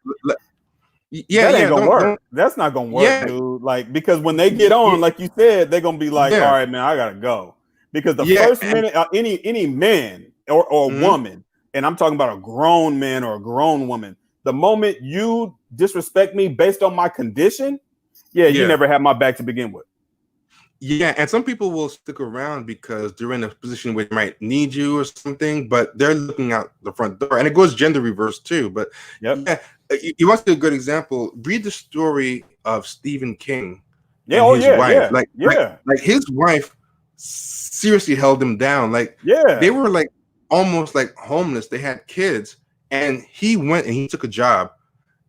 that ain't gonna work. That's not gonna work, dude. Like, because when they get on, like you said, they're gonna be like, all right, man, I gotta go. Because the first minute any man or woman, and I'm talking about a grown man or a grown woman, the moment you disrespect me based on my condition, you never had my back to begin with. Yeah, and some people will stick around because they're in a position where they might need you or something, but they're looking out the front door, and it goes gender reverse too. But yeah, you want to see a good example? Read the story of Stephen King Yeah, and oh his yeah, wife. yeah, yeah. Like his wife seriously held him down. Like Yeah. they were like almost like homeless. They had kids, and he went and he took a job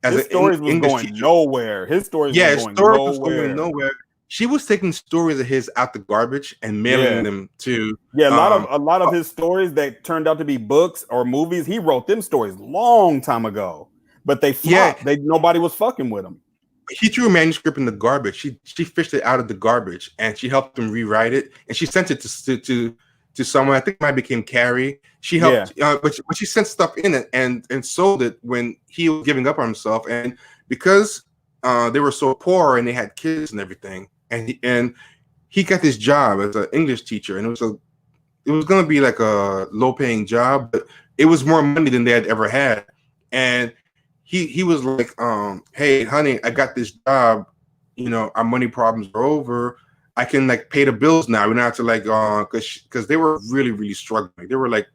as His an stories was English going teacher. nowhere. His stories Yeah, was his going story was going nowhere. nowhere. She was taking stories of his out the garbage and mailing Yeah. them to Yeah, a lot of his stories that turned out to be books or movies, he wrote them stories long time ago. But they flopped. Nobody was fucking with him. He threw a manuscript in the garbage. She fished it out of the garbage and she helped him rewrite it. And she sent it to someone. I think it might became Carrie. She helped, but she sent stuff in it and sold it when he was giving up on himself. And because they were so poor and they had kids and everything, and he got this job as an English teacher, and it was going to be like a low paying job, but it was more money than they had ever had. And he was like, hey, honey, I got this job. You know, our money problems are over. I can like pay the bills now. We don't have to like, because they were really, really struggling. They were like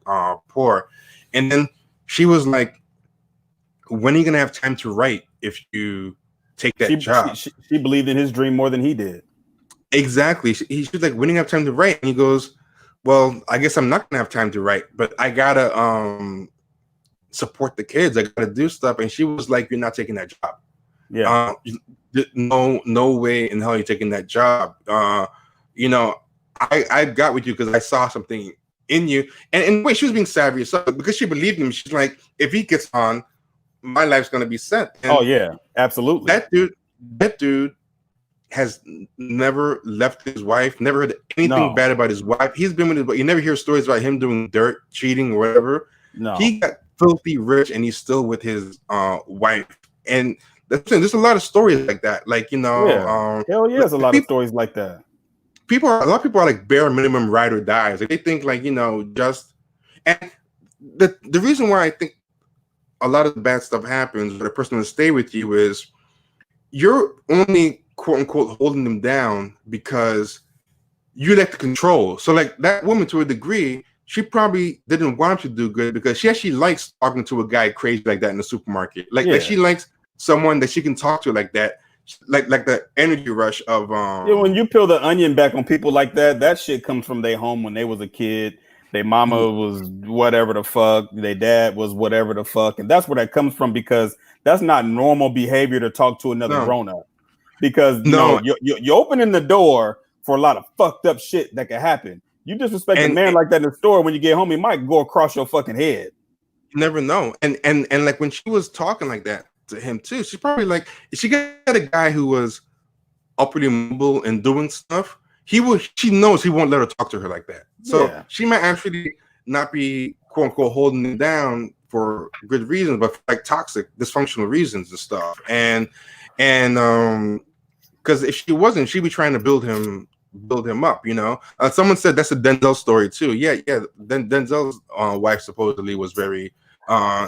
poor. And then she was like, when are you going to have time to write if you take that job? She believed in his dream more than he did. Exactly. She's like, when do you have time to write? And he goes, well, I guess I'm not gonna have time to write, but I gotta support the kids. I gotta do stuff. And she was like, you're not taking that job. Yeah. No way in hell you're taking that job. You know, I got with you because I saw something in you. And wait, she was being savvy herself because she believed him. She's like, if he gets on, my life's gonna be set. And oh yeah, absolutely. That dude has never left his wife, never heard anything bad about his wife. He's been with his, but you never hear stories about him doing dirt, cheating, or whatever. No, he got filthy rich and he's still with his wife. And there's a lot of stories like that. Like, you know, hell yeah, there's a lot of stories like that. A lot of people are like bare minimum ride or dies. Like they think like, you know, just, and the reason why I think a lot of the bad stuff happens for the person to stay with you is you're only quote unquote holding them down because you like the control. So like that woman, to a degree, she probably didn't want to do good because she actually likes talking to a guy crazy like that in the supermarket. Like she likes someone that she can talk to like that, like the energy rush of when you peel the onion back on people like that, that shit comes from their home when they was a kid. Their mama was whatever the fuck, their dad was whatever the fuck, and that's where that comes from, because that's not normal behavior to talk to another grown-up. Because you're opening the door for a lot of fucked up shit that can happen. You disrespect a man like that in the store, when you get home, he might go across your fucking head. You never know. And like when she was talking like that to him too, she's probably like, she got a guy who was upwardly mobile and doing stuff. She knows he won't let her talk to her like that. So she might actually not be quote unquote holding him down for good reasons, but for like toxic, dysfunctional reasons and stuff. And because if she wasn't, she'd be trying to build him up, you know. Someone said that's a Denzel story too. Yeah. Denzel's wife supposedly was very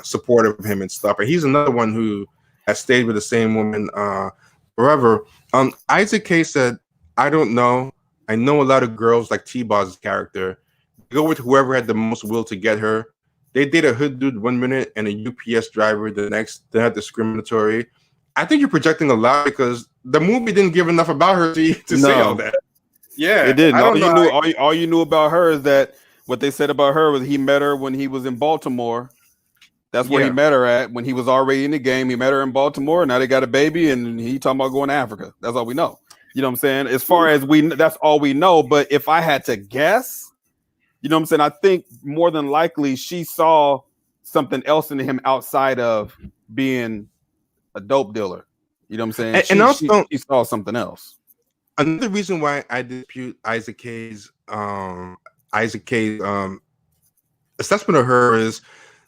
supportive of him and stuff, and he's another one who has stayed with the same woman forever. Isaac K said, I don't know. I know a lot of girls like T-Boz's character go with whoever had the most will to get her. They date a hood dude 1 minute and a UPS driver the next. They're not discriminatory. I think you're projecting a lot because the movie didn't give enough about her to say all that. Yeah, it didn't. All you knew about her is that what they said about her was he met her when he was in Baltimore. That's where he met her at, when he was already in the game. He met her in Baltimore. Now they got a baby, and he talking about going to Africa. That's all we know. You know what I'm saying? As far as that's all we know. But if I had to guess, you know what I'm saying? I think more than likely she saw something else in him outside of being a dope dealer. You know what I'm saying? And also, she saw something else. Another reason why I dispute Isaac K's assessment of her is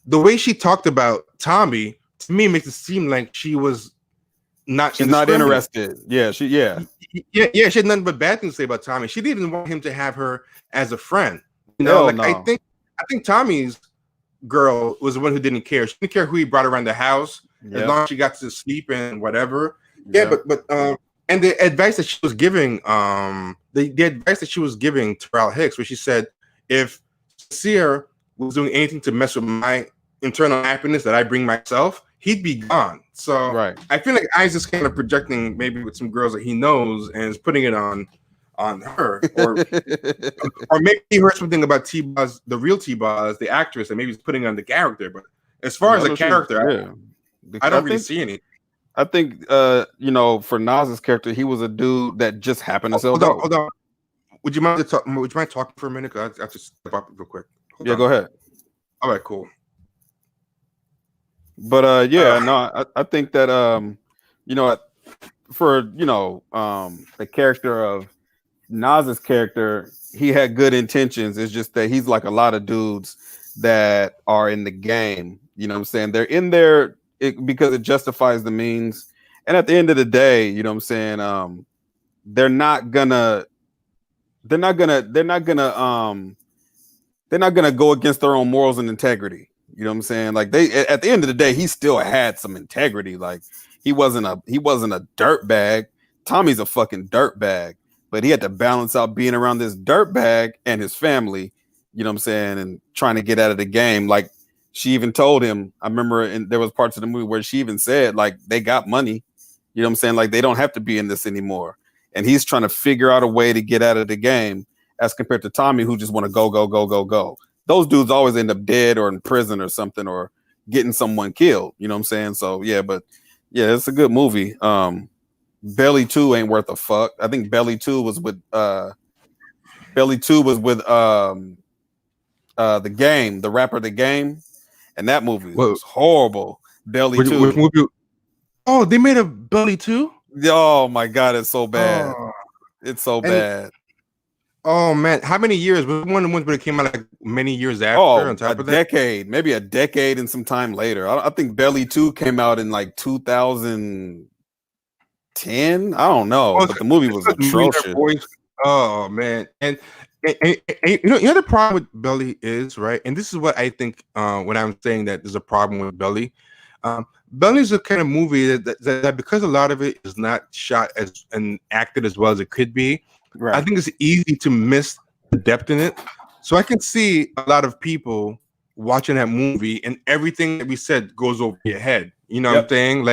the way she talked about Tommy. To me, makes it seem like she was not. She's not interested. Yeah, she had nothing but bad things to say about Tommy. She didn't even want him to have her as a friend. You know, I think Tommy's girl was the one who didn't care. She didn't care who he brought around the house, as long as she got to sleep and whatever. Yeah, but and the advice that she was giving the advice that she was giving to Ralph Hicks, where she said, if Sear was doing anything to mess with my internal happiness that I bring myself, he'd be gone. So I feel like Isaac's kind of projecting maybe with some girls that he knows and is putting it on her, or maybe he heard something about T-Boz, the real T-Boz, the actress, and maybe he's putting on the character. But as far as the character, I don't really see any. I think for Nas's character, he was a dude that just happened to sell dope. Hold on. Would you mind talking for a minute? Cause I have to step up real quick. Hold on. Go ahead. All right, cool. But I think that the character of Nas's character, he had good intentions. It's just that he's like a lot of dudes that are in the game. You know what I'm saying? They're in there because it justifies the means. And at the end of the day, you know what I'm saying? They're not gonna go against their own morals and integrity. You know what I'm saying? Like at the end of the day, he still had some integrity. Like he wasn't a dirt bag. Tommy's a fucking dirt bag, but he had to balance out being around this dirt bag and his family. You know what I'm saying? And trying to get out of the game. Like she even told him, I remember, and there was parts of the movie where she even said, like, they got money. You know what I'm saying? Like they don't have to be in this anymore. And he's trying to figure out a way to get out of the game as compared to Tommy, who just want to go. Those dudes always end up dead or in prison or something, or getting someone killed. You know what I'm saying? So it's a good movie. Belly 2 ain't worth a fuck. I think Belly 2 was with the Game, the rapper The Game, and that movie was horrible. Belly 2. Which movie? Oh, they made a Belly 2? Oh my god, it's so bad. It's so bad. Oh man, how many years? Was one of the ones where it came out like many years after? On top of that? Decade, maybe a decade and some time later. I think Belly 2 came out in like 2010. I don't know, but the movie was atrocious. Oh man, and you know the problem with Belly is, right? And this is what I think when I'm saying that there's a problem with Belly. Belly is a kind of movie that because a lot of it is not shot as and acted as well as it could be. Right. I think it's easy to miss the depth in it. So I can see a lot of people watching that movie and everything that we said goes over your head. You know what I'm saying?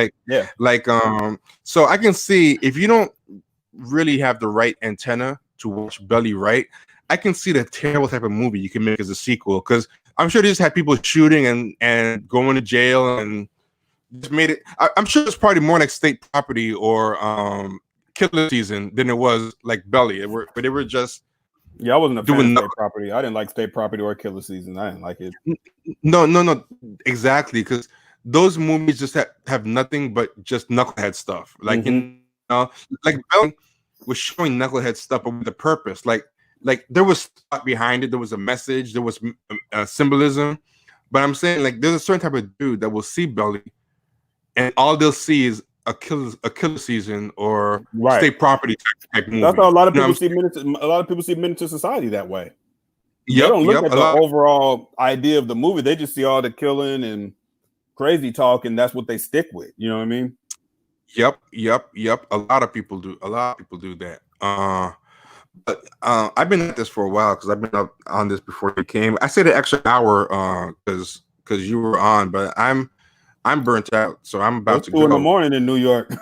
So I can see if you don't really have the right antenna to watch Belly right, I can see the terrible type of movie you can make as a sequel. Because I'm sure they just had people shooting and going to jail and just made it. I'm sure it's probably more like State Property or Killer Season than it was like Belly. But they were just I wasn't a fan of State Property. I didn't like State Property or Killer Season. I didn't like it. No, exactly, because those movies just have nothing but just knucklehead stuff. Like like Belly was showing knucklehead stuff with a purpose. Like there was thought behind it. There was a message. There was symbolism. But I'm saying like there's a certain type of dude that will see Belly, and all they'll see is a killer season or State Property type movie. That's how a lot of people see a lot of people see Menace to Society that way. They don't look at the overall idea of the movie. They just see all the killing and crazy talk, and that's what they stick with. You know what I mean? Yep. A lot of people do that. But I've been at this for a while because I've been up on this before you came. I said an extra hour because you were on, but I'm burnt out, so I'm about to go. 2 in the morning in New York.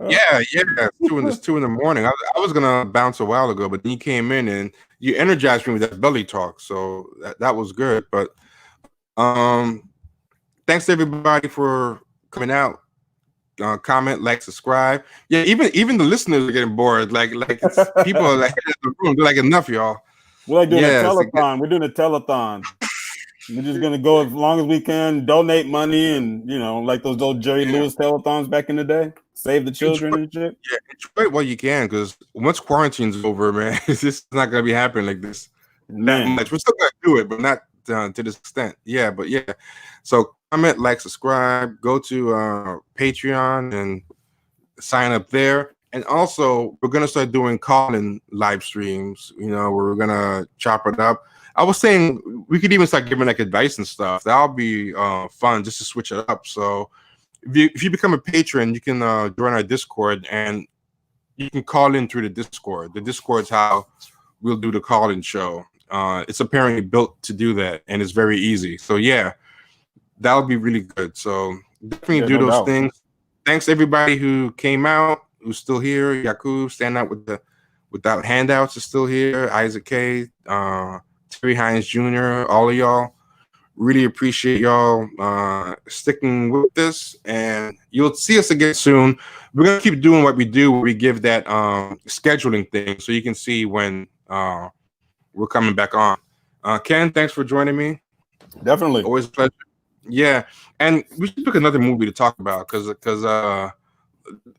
Yeah. It's 2 in the morning. I was gonna bounce a while ago, but then you came in and you energized me with that Belly talk, so that was good. But thanks to everybody for coming out. Comment, like, subscribe. Yeah, even the listeners are getting bored. Like people are like in the room. They're like, enough, y'all. We're doing a telethon. We're doing a telethon. We're just gonna go as long as we can, donate money, and like those old Jerry Lewis telethons back in the day, save the children and shit. Yeah, enjoy it while you can, because once quarantine's over, man, it's just not gonna be happening like this. Not much. We're still gonna do it, but not to this extent. Yeah, but yeah. So comment, like, subscribe, go to Patreon and sign up there. And also, we're gonna start doing call-in live streams. We're gonna chop it up. I was saying we could even start giving like advice and stuff. That'll be fun just to switch it up. So if you become a patron, you can join our Discord and you can call in through the Discord. The Discord's how we'll do the call-in show. It's apparently built to do that, and it's very easy. So yeah, that would be really good. So definitely do those things. Thanks everybody who came out, who's still here. Yakub, stand out without handouts, is still here. Isaac K, Terry Hines Jr., all of y'all. Really appreciate y'all sticking with this, and you'll see us again soon. We're gonna keep doing what we do, where we give that scheduling thing, so you can see when we're coming back on. Ken, thanks for joining me. Definitely, always a pleasure. Yeah, and we should pick another movie to talk about because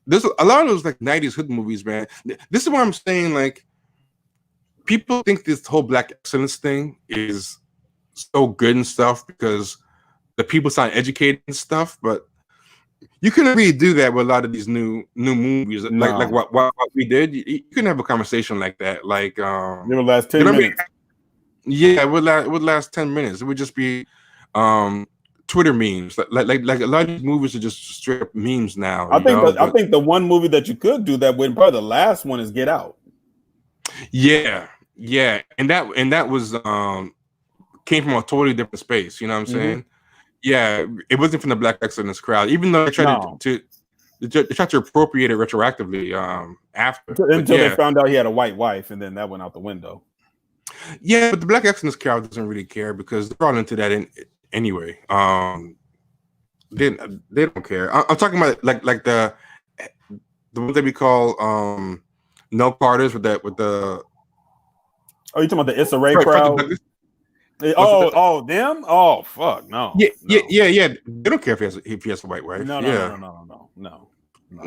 there's a lot of those like 90s hood movies, man. This is what I'm saying. Like, people think this whole black excellence thing is so good and stuff because the people sound educated and stuff, but you couldn't really do that with a lot of these new movies. Like what we did. You couldn't have a conversation like that. Like it would last 10 minutes. Yeah, it would last 10 minutes. It would just be Twitter memes. Like a lot of these movies are just straight up memes now. I think the one movie that you could do that with, probably the last one, is Get Out. Yeah, and that was came from a totally different space. You know what I'm saying? Yeah, it wasn't from the black excellence crowd, even though they tried they tried to appropriate it retroactively after. Until they found out he had a white wife, and then that went out the window. Yeah, but the black excellence crowd doesn't really care because they're all into that anyway. They don't care. I'm talking about like the ones that we call no parters with the. Oh, you talking about the Issa Rae crowd? Them? Oh, fuck, no. Yeah. They don't care if he has a white wife. No.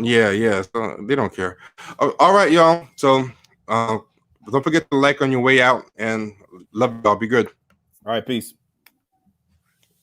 Yeah. So they don't care. All right, y'all. So don't forget to like on your way out, and love y'all. Be good. All right, peace.